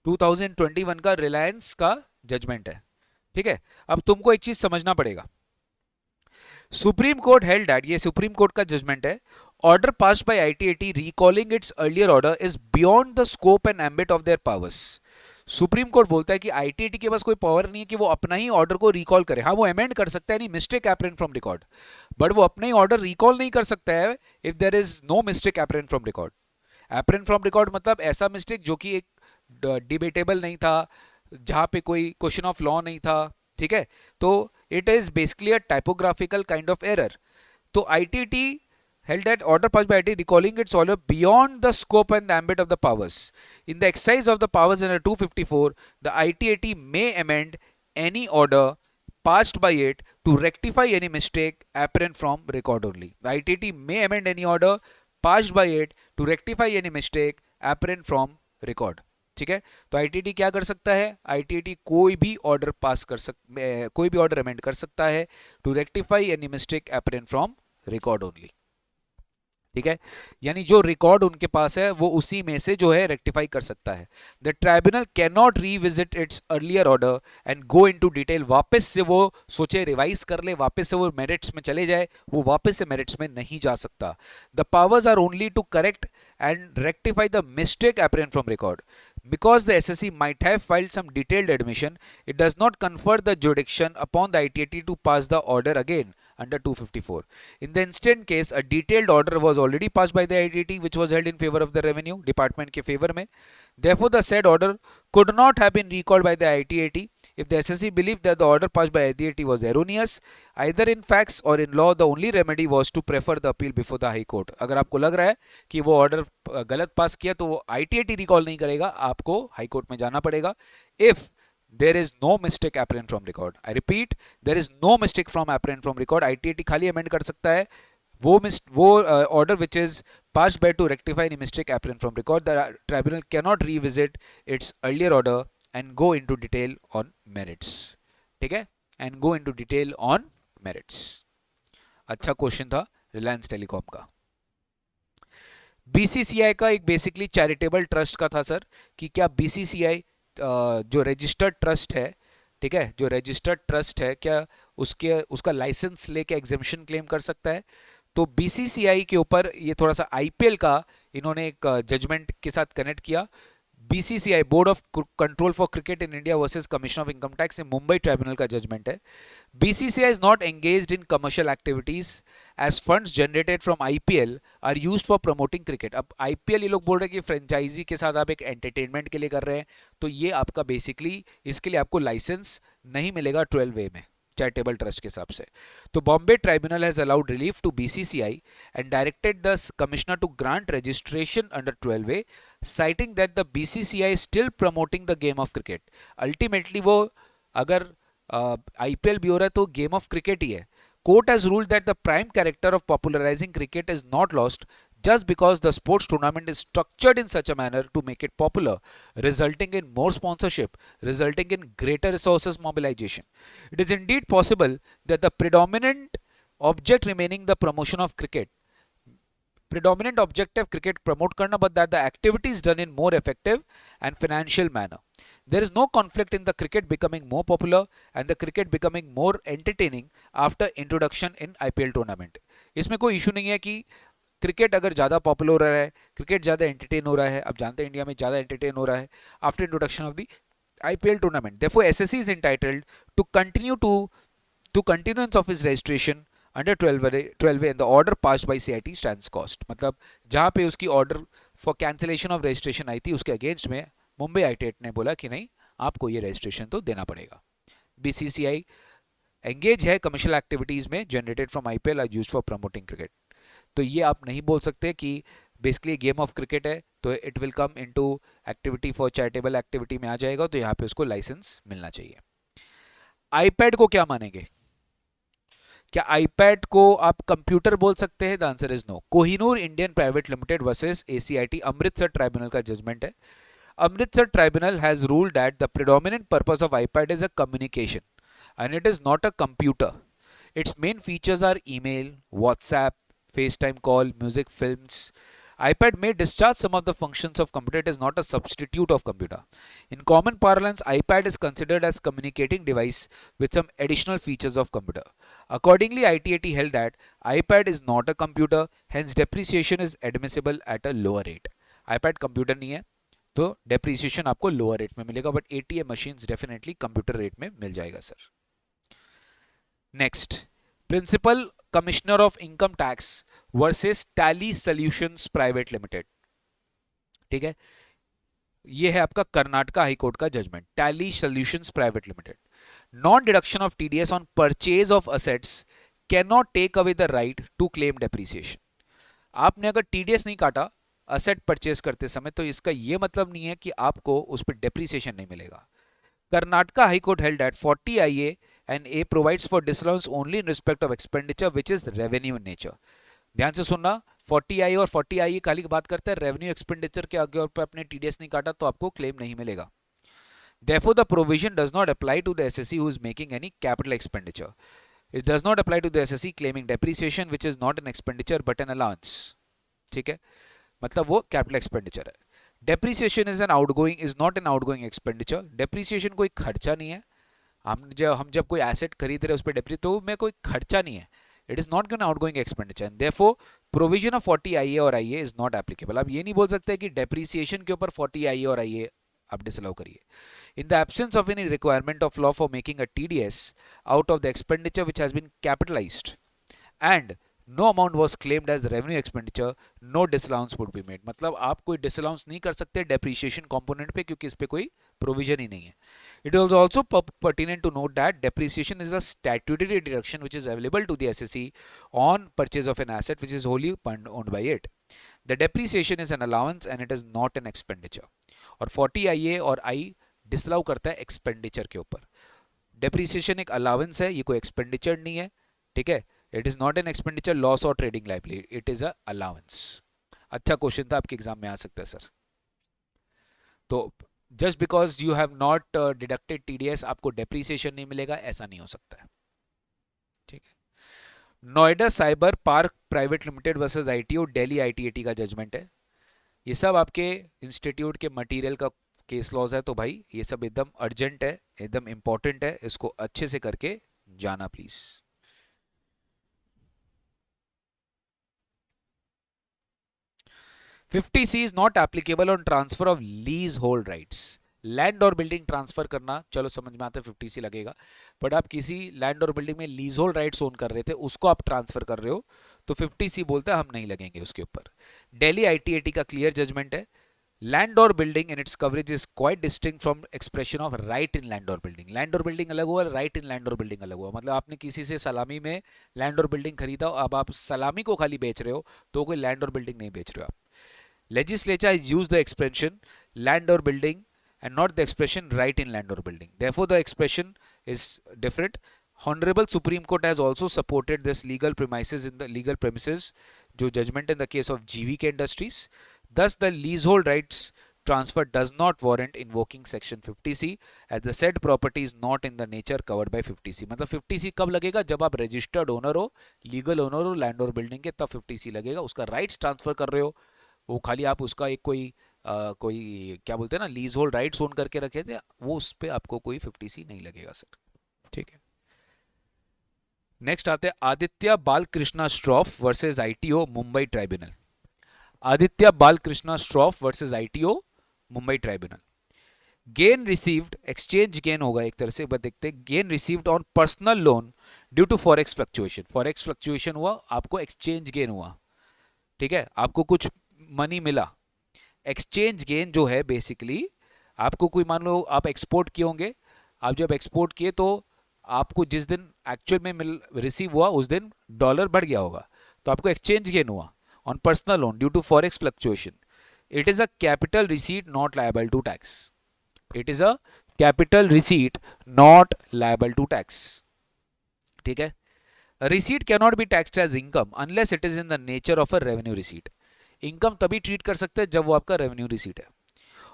2021 का रिलायंस का जजमेंट है. ठीक है. अब तुमको एक चीज समझना पड़ेगा, सुप्रीम कोर्ट हेल्ड दैट, ये सुप्रीम कोर्ट का जजमेंट है, order passed bye ITAT recalling it's earlier order is beyond the scope and ambit of their powers. Supreme court बोलता है कि ITAT के पास कोई पावर नहीं है कि वो अपना ही ऑर्डर को रिकॉल करे. हाँ, वो अमेंड कर सकता है नहीं mistake apparent from record, but वो अपना ही ऑर्डर रिकॉल नहीं कर सकता है if there is no mistake apparent from record. Apparent from record मतलब ऐसा मिस्टेक जो कि एक डिबेटेबल नहीं था, जहां पे कोई क्वेश्चन ऑफ लॉ नहीं था. ठीक है. तो it is basically a typographical kind of error. So ITAT held that order passed by ITAT recalling its order beyond the scope and the ambit of the powers. In the exercise of the powers under 254, the ITAT may amend any order passed by it to rectify any mistake apparent from record only. The ITAT may amend any order passed by it to rectify any mistake apparent from record. ठीक है. तो ITAT क्या कर सकता है, ITAT कोई भी order pass कर कोई भी ऑर्डर अमेंड कर सकता है to rectify any mistake apparent from record only. ठीक है. यानी जो रिकॉर्ड उनके पास है वो उसी में से जो है रेक्टिफाई कर सकता है. The tribunal can not revisit it's earlier order and go into detail. वापस से वो सोचे रिवाइज कर ले, वापस से वो मेरिट्स में चले जाए, वो वापस से मेरिट्स में नहीं जा सकता. The powers are only to correct and rectify the mistake apparent from record. Because the SSE might have filed some detailed admission, it does not confer the jurisdiction upon the ITAT to pass the order again under 254. In the instant case, a detailed order was already passed by the ITAT which was held in favor of the revenue department के favor में. Therefore, the said order could not have been recalled by the ITAT if the SSE believed that the order passed by ITAT was erroneous. Either in facts or in law, the only remedy was to prefer the appeal before the High Court. अगर आपको लग रहा है कि वो order गलत पास किया तो वो ITAT रिकॉल नहीं करेगा, आपको हाई कोर्ट में जाना पड़ेगा. If there is no mistake apparent from record, I repeat, there is no mistake from apparent from record, ITAT खाली अमेंड कर सकता है वो order which is passed by to rectify any mistake apparent from record. The tribunal cannot revisit its earlier order and go into detail on merits. ठीक है, and go into detail on merits. अच्छा question था Reliance telecom का. BCCI का एक basically charitable trust का था sir, कि क्या बीसीसीआई जो रजिस्टर्ड ट्रस्ट है, ठीक है, जो रजिस्टर्ड ट्रस्ट है, क्या उसका लाइसेंस लेके एग्जेम्पशन क्लेम कर सकता है. तो बीसीसीआई के ऊपर ये थोड़ा सा आईपीएल का इन्होंने एक जजमेंट के साथ कनेक्ट किया. BCCI board of control for cricket in India versus commissioner of income tax से मुंबई ट्राइब्यूनल का जजमेंट है. BCCI is not engaged in commercial activities as funds generated from IPL are used for promoting cricket. अब IPL ये लोग बोल रहे हैं कि फ्रेंचाइजी के साथ आप एक एंटरटेनमेंट के लिए कर रहे हैं, तो ये आपका बेसिकली इसके लिए आपको लाइसेंस नहीं मिलेगा 12A में, चैरिटेबल ट्रस्ट के हिसाब से. तो Bombay tribunal has allowed relief to BCCI and directed the commissioner to grant registration under 12A, citing that the BCCI is still promoting the game of cricket. Ultimately वो अगर IPL भी हो रहा है तो गेम ऑफ क्रिकेट ही है. Court has ruled that the prime character of popularizing cricket is not lost just because the sports tournament is structured in such a manner to make it popular, resulting in more sponsorship, resulting in greater resources mobilization. It is indeed possible that the predominant object remaining the promotion of cricket, predominant objective cricket promote karna, but that the activity is done in more effective and financial manner. There is no conflict in the cricket becoming more popular and the cricket becoming more entertaining after introduction in IPL tournament. इसमें कोई issue नहीं है कि cricket अगर ज़्यादा popular हो रहा है, क्रिकेट ज़्यादा एंटरटेन हो रहा है. आप जानते हैं इंडिया में ज़्यादा एंटरटेन हो रहा है after introduction of the IPL tournament. Therefore, SSC is entitled to continuance of its registration under 12A and the order passed by CIT stands quashed. मतलब जहां पे उसकी order for cancellation of registration आई थी, उसके अगेंस्ट में Mumbai ITAT ने बोला कि नहीं, आपको ये रजिस्ट्रेशन तो देना पड़ेगा. बीसीसीआई एंगेज है कमर्शियल एक्टिविटीज में generated from IPL are used for promoting cricket. तो ये आप नहीं बोल सकते कि बेसिकली गेम ऑफ क्रिकेट है तो it will come into activity for charitable activity में आ जाएगा, तो यहाँ पे उसको लाइसेंस मिलना चाहिए. आईपैड को क्या मानेंगे? क्या आईपैड को आप कंप्यूटर बोल सकते हैं? The answer is no. Kohinoor Indian private limited versus ACIT Amritsar tribunal का जजमेंट है. Amritsar tribunal has ruled that the predominant purpose of iPad is a communication and it is not a computer. Its main features are email, WhatsApp, FaceTime call, music, films. iPad may discharge some of the functions of computer. It is not a substitute of computer. In common parlance, iPad is considered as communicating device with some additional features of computer. Accordingly, ITAT held that iPad is not a computer, hence depreciation is admissible at a lower rate. iPad computer नहीं है, तो depreciation आपको lower rate में मिलेगा, but ATM machines definitely computer rate में मिल जाएगा सर. Next, Principal Commissioner of Income Tax versus Tally solutions private limited. ठीक है, ये है आपका कर्नाटका हाई कोर्ट का judgment. Tally solutions private limited. Non deduction of TDS on purchase of assets can not take away the right to claim depreciation. आपने अगर TDS नहीं काटा असेट परचेज करते समय, तो इसका यह मतलब नहीं है कि आपको उस पर डेप्रिसिएशन नहीं मिलेगा. Karnataka High Court held that 40IA and A provides for disallowance only in respect of expenditure which is revenue in nature. ध्यान से सुनना, 40IA और 40IE खाली बात करते हैं रेवेन्यू एक्सपेंडिचर के आगे और पे अपने TDS नहीं काटा तो आपको क्लेम नहीं मिलेगा. Therefore, the provision does not apply to the SSE who is making any capital expenditure. It does not apply to the SSE claiming depreciation which is not an expenditure but an allowance. ठीक है, मतलब वो capital expenditure है. Depreciation is not N outgoing expenditure. Depreciation कोई खर्चा नहीं है. हम जब कोई एसेट खरीद रहे हैं उस पर डेप्री, तो में कोई खर्चा नहीं है. It is not N outgoing expenditure and therefore provision of 40IA और IA इज नॉट एप्लीकेबल. आप ये नहीं बोल सकते कि डेप्रिसिएशन के ऊपर 40IA और IA आप डिसअलाउ करिए. In the absence of any requirement of law for making a TDS out of the expenditure which has been capitalized and no amount was claimed as revenue expenditure, no disallowance would be made. मतलब आप कोई disallowance नहीं कर सकते depreciation component पे, क्योंकि इस पे कोई provision ही नहीं है. It is also pertinent to note that depreciation is a statutory deduction which is available to the SSE on purchase of an asset which is wholly owned by it. The depreciation is an allowance and it is not an expenditure. और 40IA और I डिसलाउ करता है expenditure के ऊपर. Depreciation एक allowance है, ये कोई एक्सपेंडिचर नहीं है. ठीक है, it is not an expenditure, loss और trading liability, it is a allowance. अच्छा क्वेश्चन था, आपके एग्जाम में आ सकता है सर। तो just because you have not deducted TDS आपको डेप्रीसिएशन नहीं मिलेगा, ऐसा नहीं हो सकता है। ठीक है। Noida cyber park private limited versus ITO, Delhi ITAT का जजमेंट है। ये सब आपके इंस्टीट्यूट के मटेरियल का केस लॉज है, तो भाई ये सब एकदम अर्जेंट है, एकदम इंपॉर्टेंट है, इसको अच्छे से करके जाना please. 50C is not applicable on transfer of lease hold rights. Land और बिल्डिंग ट्रांसफर करना चलो समझ में आता है, 50C लगेगा। बट आप किसी लैंड और बिल्डिंग में लीज होल्ड राइट्स ओन कर रहे थे, उसको आप ट्रांसफर कर रहे हो, तो 50C बोलता है हम नहीं लगेंगे उसके ऊपर। दिल्ली आईटीएटी का क्लियर जजमेंट है, लैंड और building in its coverage is quite distinct from expression of right in land और बिल्डिंग। लैंड और बिल्डिंग अलग हुआ, राइट इन लैंड और बिल्डिंग अलग हुआ। मतलब आपने किसी से सलामी में लैंड और बिल्डिंग खरीदा, अब आप सलामी को खाली बेच रहे हो, तो कोई लैंड और बिल्डिंग नहीं बेच रहे हो आप। Legislature has used the expression land or building and not the expression right in land or building. Therefore, the expression is different. Honorable Supreme Court has also supported this legal premises, जो judgment in the case of GVK Industries. Thus, the leasehold rights transfer does not warrant invoking section 50C as the said property is not in the nature covered by 50C. मतलब 50C कब लगेगा? जब आप registered owner हो, legal owner हो land और building के, तब 50C लगेगा। उसका rights transfer कर रहे हो, वो खाली आप उसका एक कोई क्या बोलते हैं ना, लीज होल्ड राइट्स ओन करके रखे थे, वो उस पर आपको कोई 50C नहीं लगेगा सर। ठीक है। नेक्स्ट आते हैं Aditya Balakrishna Shroff versus ITO Mumbai tribunal. Aditya Balakrishna Shroff versus ITO Mumbai tribunal. Gain received, exchange gain होगा एक तरह से, बट देखते हैं। Gain received on personal loan due to forex fluctuation. Forex fluctuation हुआ, आपको एक्सचेंज गेन हुआ। ठीक है, आपको कुछ मनी मिला। एक्सचेंज गेन जो है बेसिकली आपको कोई, मान लो आप एक्सपोर्ट किए होंगे, आप जब एक्सपोर्ट किए तो आपको जिस दिन एक्चुअल में रिसीव हुआ उस दिन डॉलर बढ़ गया होगा, तो आपको एक्सचेंज गेन हुआ on personal loan due to forex fluctuation. It is a capital receipt not liable to tax. It is a capital receipt not liable to tax. ठीक है। Receipt can not be taxed as income unless it is in the nature of a revenue receipt. Income तभी treat कर सकते हैं जब वो आपका revenue receipt है,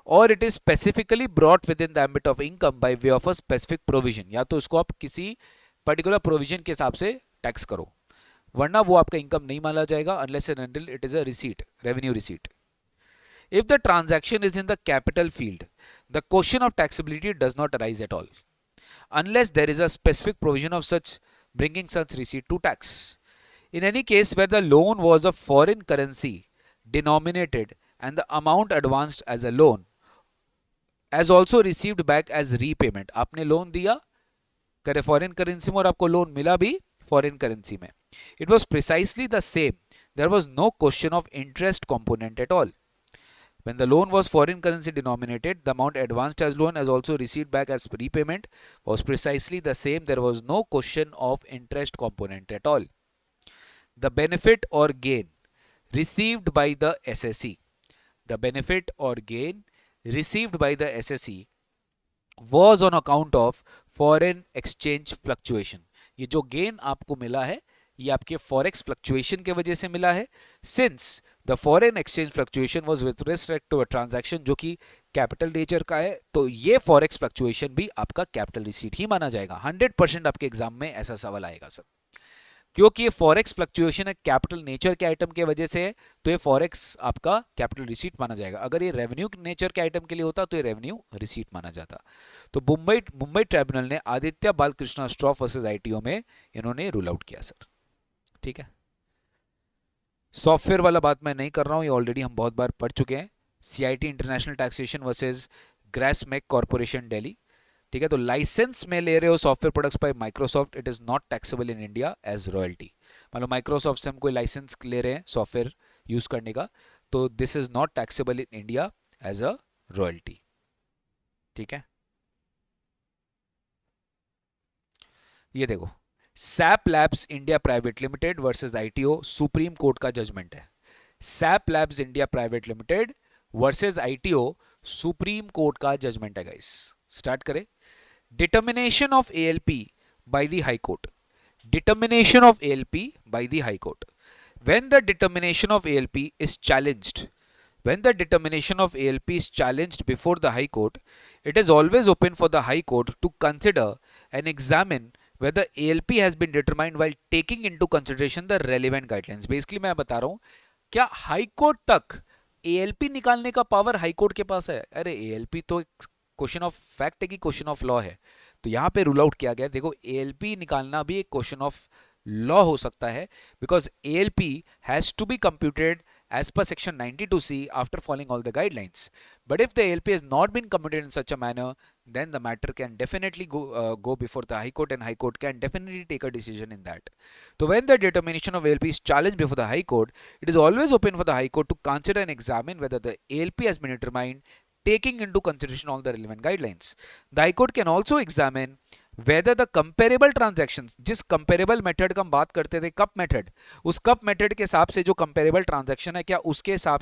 और it is specifically brought with in the ambit of income by way of a specific provision. या तो उसको आप किसी पर्टिकुलर प्रोविजन के हिसाब से टैक्स करो, वरना वो आपका इनकम नहीं माना जाएगा unless and until it is a receipt, revenue receipt. If the transaction is in the capital field, the question of taxability does not arise at all, unless there is a specific provision of such bringing such receipt to tax. In any case where the loan was of foreign currency denominated and the amount advanced as a loan as also received back as repayment, आपने loan दिया करे foreign currency में और आपको loan मिला भी foreign currency में, it was precisely the same, there was no question of interest component at all. When the loan was foreign currency denominated, the amount advanced as loan as also received back as repayment was precisely the same. There was no question of interest component at all. The benefit or gain received by the SSE, the benefit or gain received by the SSE was on account of foreign exchange fluctuation. ये जो gain आपको मिला है ये आपके forex fluctuation के वजह से मिला है, since the foreign exchange fluctuation was with respect to a transaction जो कि कैपिटल नेचर का है, तो ये फॉरेक्स फ्लक्चुएशन भी आपका कैपिटल रिसीट ही माना जाएगा। 100% आपके एग्जाम में ऐसा सवाल आएगा सर, क्योंकि ये फॉरेक्स फ्लक्चुएशन है कैपिटल नेचर के आइटम के वजह से है, तो ये फॉरेक्स आपका कैपिटल रिसीट माना जाएगा। अगर ये रेवेन्यू नेचर के आइटम के लिए होता तो ये रेवेन्यू रिसीट माना जाता। तो मुंबई ट्राइब्यूनल ने आदित्य बालकृष्ण श्रॉफ वर्सेस आईटीओ में इन्होंने रूल आउट किया सर। ठीक है। सॉफ्टवेयर वाला बात मैं नहीं कर रहा हूं, ये ऑलरेडी हम बहुत बार पढ़ चुके हैं। CIT international taxation versus Grasmec corporation Delhi. ठीक है। तो लाइसेंस में ले रहे हो software products by Microsoft, it is not taxable in India as royalty. मतलब माइक्रोसॉफ्ट से हम कोई लाइसेंस ले रहे हैं सॉफ्टवेयर यूज करने का, तो this is not taxable in India as a royalty. ठीक है। ये देखो, SAP labs India private limited versus ITO, supreme court का जजमेंट है। SAP labs India private limited versus ITO, supreme court का जजमेंट है गाइस। स्टार्ट करें। Determination of ALP by the High Court. Determination of ALP by the High Court. when the determination of ALP is challenged, when the determination of ALP is challenged before the High Court, it is always open for the High Court to consider and examine whether ALP has been determined while taking into consideration the relevant guidelines. Basically मैं बता रहा हूँ, क्या high court तक ALP निकालने का power high court के पास है? अरे ALP तो एक क्वेश्चन ऑफ फैक्ट है कि क्वेश्चन ऑफ लॉ है, तो यहाँ पे रूल आउट किया गया। देखो ALP निकालना भी एक क्वेश्चन ऑफ लॉ हो सकता है, because ALP has to be computed as per section 92C after following all the guidelines. But if the ALP has not been computed in such a manner, then the matter can definitely go before the High Court, and High Court can definitely take a decision in that. So when the determination of ALP is challenged before the High Court, it is always open for the High Court to consider and examine whether the ALP has been determined taking into consideration all the relevant guidelines. The High Court can also examine whether the comparable transactions, जिस comparable method का हम बात करते थे cup method, उस cup method के हिसाब से जो comparable transaction है, क्या उसके हिसाब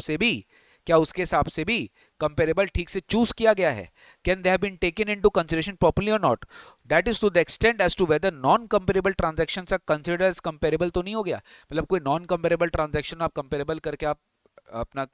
से भी comparable ठीक से choose किया गया है? Can they have been taken into consideration properly or not? That is to the extent as to whether non-comparable transactions are considered as comparable तो नहीं हो गया। मतलब कोई non-comparable transaction आप comparable करके आप अपना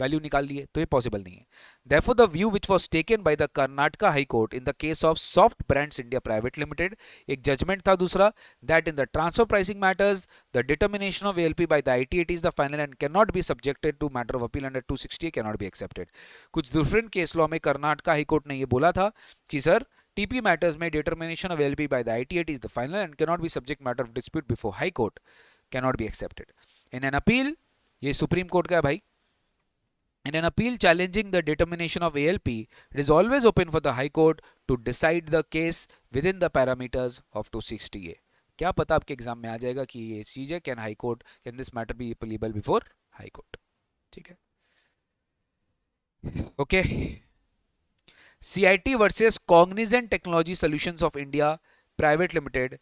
वैल्यू निकाल लिए, तो ये पॉसिबल नहीं है। Therefore, the view which was taken by the Karnataka High Court in the case of Soft Brands India Private Limited, एक जजमेंट था दूसरा, that in the transfer pricing matters, the determination of ALP by the ITAT is the final and cannot be subjected to matter of appeal under 260, cannot be accepted। कुछ different case law में Karnataka high court ने ये बोला था कि sir TP matters में determination of ALP by the ITAT is the final and cannot be subject matter of dispute before High Court, cannot be accepted। In an appeal, ये supreme court का है भाई, in an appeal challenging the determination of ALP, it is always open for the High Court to decide the case within the parameters of 260A। क्या पता आपके exam में आ जाएगा कि ये चीज है, can high court, can this matter be appealable before high court. ठीक है, okay. CIT versus Cognizant technology solutions of India private limited,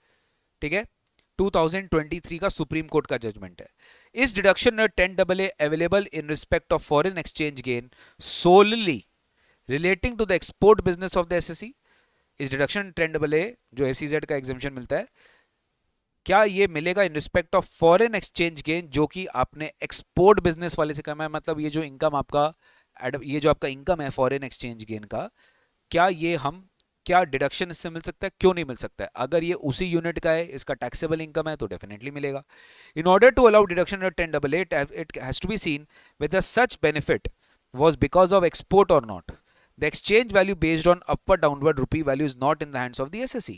ठीक है, 2023 का सुप्रीम कोर्ट का जजमेंट है। इस डिडक्शन में 10AA available in respect of foreign exchange gain solely relating to the export business of the assessee. इस deduction 10AA जो SEZ का एग्जामिशन मिलता है, क्या ये मिलेगा इन respect of foreign exchange gain जो कि आपने एक्सपोर्ट बिजनेस वाले से कमाया? मतलब ये जो इनकम आपका, ये जो आपका इनकम है फॉरेन एक्सचेंज गेन का, क्या डिडक्शन इससे मिल सकता है? क्यों नहीं मिल सकता है? अगर ये उसी यूनिट का है, इसका टैक्सेबल इनकम है, तो डेफिनेटली मिलेगा। In order to allow deduction of 10AA, it has to be seen whether such benefit was because of export or not. The exchange value based on upward downward rupee value is not in the hands of the SSE.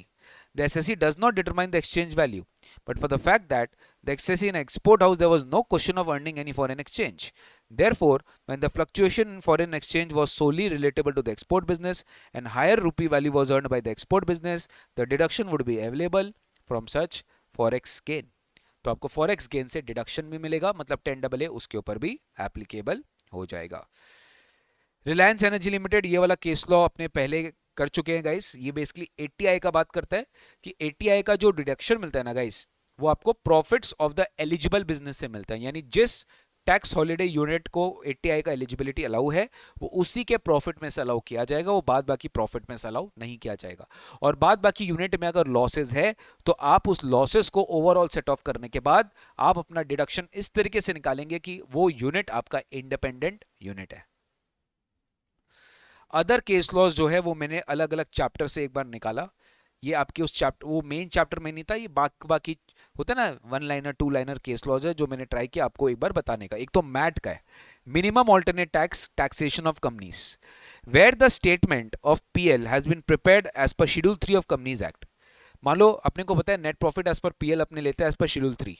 The SSE does not determine the exchange value, but for the fact that the SSE in export house there was no question of earning any foreign exchange. Therefore, when the fluctuation in foreign exchange was solely relatable to the export business and higher rupee value was earned by the export business, the deduction would be available from such forex gain. तो आपको forex gain से deduction भी मिलेगा, मतलब 10AA उसके ऊपर भी applicable हो जाएगा। रिलायंस एनर्जी लिमिटेड, ये वाला केस लॉ अपने पहले कर चुके हैं गाइस। ये बेसिकली ATI का बात करता है कि ATI का जो डिडक्शन मिलता है ना गाइस, वो आपको profits of the eligible business से मिलता है। यानी जिस टैक्स हॉलिडे यूनिट को ATI का एलिजिबिलिटी अलाउ है, वो उसी के प्रॉफिट में से अलाउ किया जाएगा, वो बाद बाकी प्रॉफिट में से अलाउ नहीं किया जाएगा। और बाद बाकी यूनिट में अगर लॉसेज है, तो आप उस लॉसेज को ओवरऑल सेट ऑफ करने के बाद आप अपना डिडक्शन इस तरीके से निकालेंगे कि वो यूनिट आपका इंडिपेंडेंट यूनिट है। अदर केस लॉज जो है वो मैंने अलग अलग चैप्टर से एक बार निकाला। ये आपके उस चैप्टर, वो मेन चैप्टर में नहीं था, ये बाकी होता है ना 1 लाइनर 2 लाइनर केस लॉज है, जो मैंने ट्राई किया आपको एक बार बताने का। एक तो मैट का है, minimum alternate tax taxation of companies, where the statement of PL has been prepared as per schedule 3 of companies act. मान लो अपने को पता है net profit as per PL अपने लेते हैं एज पर शेड्यूल 3,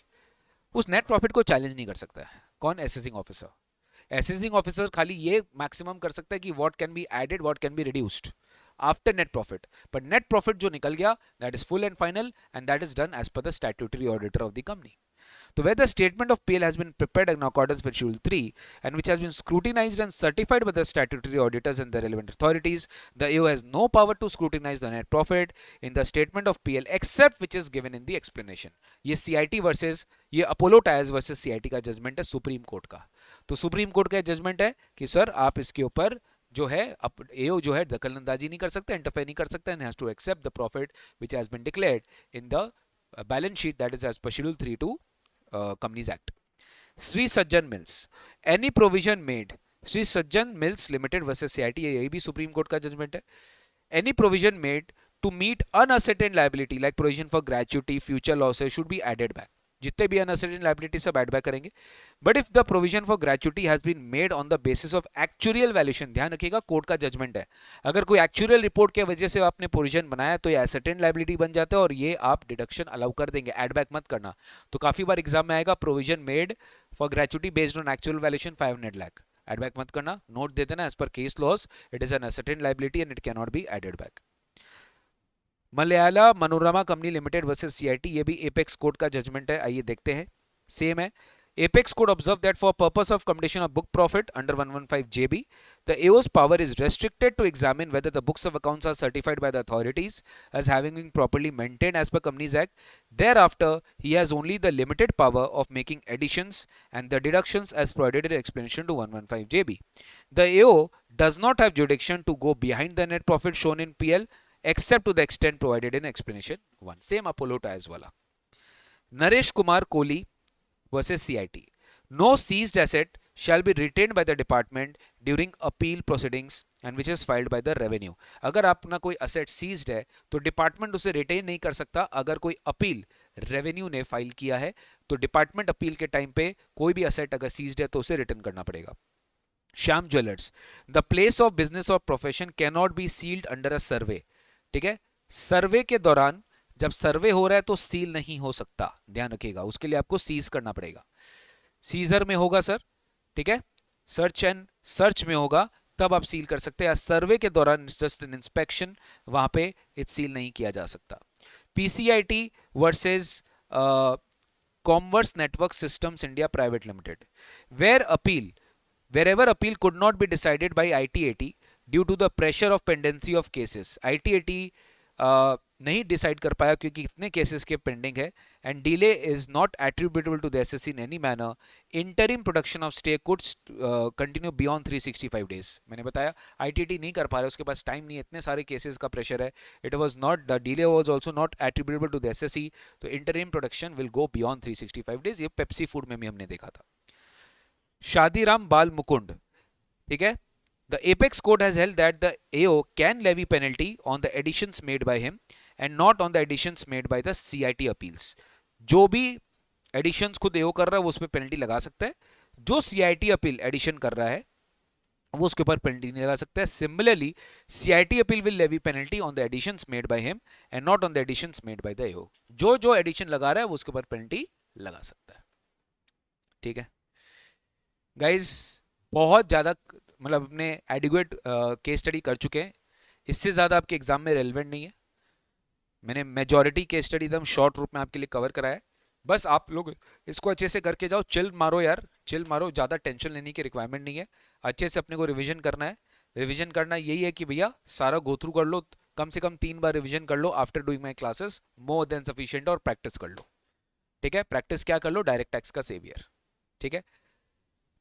उस नेट प्रॉफिट को चैलेंज नहीं कर सकता है कौन? Assessing officer. असेसिंग ऑफिसर खाली ये मैक्सिमम कर सकता है कि what can be added, what can be reduced after net profit, but net profit जो निकल गया that is full and final and that is done as पर the statutory auditor of the company. So where the statement of PL has been prepared in accordance with Schedule 3 and which has been scrutinized and certified by the statutory auditors and the relevant authorities, the AO has no power to scrutinize the net profit in the statement of PL except which is given in the explanation. ये CIT versus ये Apollo tyres versus CIT का judgment है supreme court का। तो supreme court का judgment है कि sir आप इसके ऊपर जो है AO जो है दखलंदाजी नहीं कर सकते, इंटरफेयर नहीं कर सकते, and has to accept the profit which has been declared in the balance sheet that is as per Schedule 3 to Companies Act. Sri Sajjan Mills, any provision made, Sri Sajjan Mills Limited versus CIT, यही भी supreme court का judgment है. Any provision made to meet unascertained liability like provision for gratuity, future losses should be added back. जितने भी unascertained liability सब add back करेंगे. But if the provision for gratuity has been made on the basis of actual valuation, ध्यान रखिएगा court का judgment है, अगर कोई एक्चुअल रिपोर्ट की वजह से आपने प्रोविजन बनाया तो ये असर्टेन लाइबिलिटी बन जाता है और ये आप डिडक्शन अलाउ कर देंगे, एड बैक मत करना. तो काफी बार एग्जाम में आएगा provision made for gratuity based on actual valuation 500 lakh, add back मत करना, नोट दे देना as per case laws it is an ascertained liability and it can not be added back. Malayala Manorama company limited versus CIT, ये भी apex court का judgment है, आइए देखते हैं. सेम है. Apex could observe that for purpose of computation of book profit under 115 JB, the AO's power is restricted to examine whether the books of accounts are certified by the authorities as having been properly maintained as per Companies Act. Thereafter, he has only the limited power of making additions and the deductions as provided in explanation to 115 JB. The AO does not have jurisdiction to go behind the net profit shown in PL except to the extent provided in explanation 1. Same Apollo Tyres wala. Naresh Kumar Kohli versus CIT. No seized asset shall be retained by the department during appeal proceedings and which is filed by the revenue. अगर अपना कोई asset seized है तो department उसे retain नहीं कर सकता. अगर कोई अपील रेवेन्यू ने फाइल किया है तो डिपार्टमेंट अपील के टाइम पे कोई भी asset अगर seized है तो उसे रिटर्न करना पड़ेगा. Shyam jewellers, the place of business और profession can not be sealed under a survey. ठीक है, सर्वे के दौरान जब सर्वे हो रहा है तो सील नहीं हो सकता, ध्यान रखिएगा, उसके लिए आपको सीज करना पड़ेगा. सीजर में होगा सर, ठीक है, सर्च एंड सर्च में होगा तब आप सील कर सकते हैं. सर्वे के दौरान जस्ट एन इंस्पेक्शन, वहां पे इट सील नहीं किया जा सकता. PCIT versus commerce network systems India private limited, wherever appeal could not be decided by ITAT due to the pressure of pendency of cases. ITAT नहीं डिसाइड कर पाया क्योंकि इतने केसेस के पेंडिंग है and delay is not attributable to the assessee in any manner. Interim production of stay could continue beyond 365 days. मैंने बताया ITT नहीं कर पा रहा, उसके पास टाइम नहीं है, इतने सारे केसेस का प्रेशर है. It was not, the delay was also not attributable to the SSC, तो interim production will go beyond 365 days. ये पेप्सी फूड में भी हमने देखा था. शादीराम बाल मुकुंड, ठीक है, the apex court has held that the AO can levy penalty on the additions made by him and not on the additions made by the CIT appeals. जो भी additions खुद AO कर रहा है वो उसमें penalty लगा सकता है, जो CIT appeal addition कर रहा है वो उसके ऊपर penalty नहीं लगा सकता है. Similarly, CIT appeal will levy penalty on the additions made by him and not on the additions made by the AO. जो addition लगा रहा है वो उसके ऊपर penalty लगा सकता है. ठीक है गाइज, बहुत ज़्यादा मतलब अपने एडिक्वेट केस स्टडी कर चुके हैं, इससे ज़्यादा आपके एग्जाम में रेलिवेंट नहीं है. मैंने मेजॉरिटी केस स्टडी एकदम शॉर्ट रूप में आपके लिए कवर कराया है. बस आप लोग इसको अच्छे से करके जाओ, चिल मारो यार, चिल मारो, ज़्यादा टेंशन लेने की रिक्वायरमेंट नहीं है. अच्छे से अपने को रिवीजन करना है. रिवीजन करना यही है कि भैया सारा गो थ्रू कर लो, कम से कम 3 बार रिवीजन कर लो after doing my classes, more than sufficient, और प्रैक्टिस कर लो. ठीक है, प्रैक्टिस क्या कर लो, डायरेक्ट टैक्स का सेवियर. ठीक है,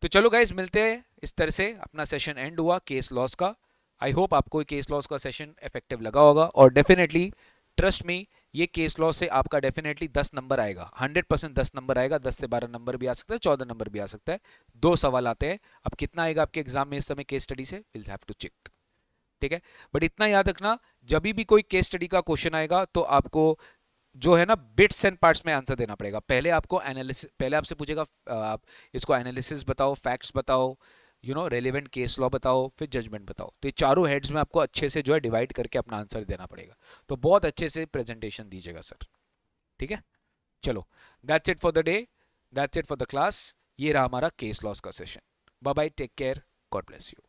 तो चलो गाइस मिलते हैं. इस तरह से अपना सेशन एंड हुआ केस लॉस का. आई होप आपको केस लॉस का सेशन इफेक्टिव लगा होगा और डेफिनेटली ट्रस्ट मी, ये केस लॉस से आपका डेफिनेटली 10 नंबर आएगा, 100% 10 नंबर आएगा. 10 से 12 नंबर भी आ सकता है, 14 नंबर भी आ सकता है. 2 सवाल आते हैं. अब कितना आएगा आपके एग्जाम में इस समय केस स्टडी से, विल हैव टू चेक. ठीक है, बट इतना याद रखना, जब भी कोई केस स्टडी का क्वेश्चन आएगा तो आपको जो है ना बिट्स एंड पार्ट्स में आंसर देना पड़ेगा. पहले आपको एनालिसिस, पहले आपसे पूछेगा आप इसको एनालिसिस बताओ, फैक्ट्स बताओ, रेलेवेंट केस लॉ बताओ, फिर जजमेंट बताओ. तो ये चारों हेड्स में आपको अच्छे से जो है डिवाइड करके अपना आंसर देना पड़ेगा. तो बहुत अच्छे से प्रेजेंटेशन दीजिएगा सर. ठीक है, चलो that's it for the day, that's it for the class. ये रहा हमारा केस लॉस का session. Bye bye, take care, God bless you.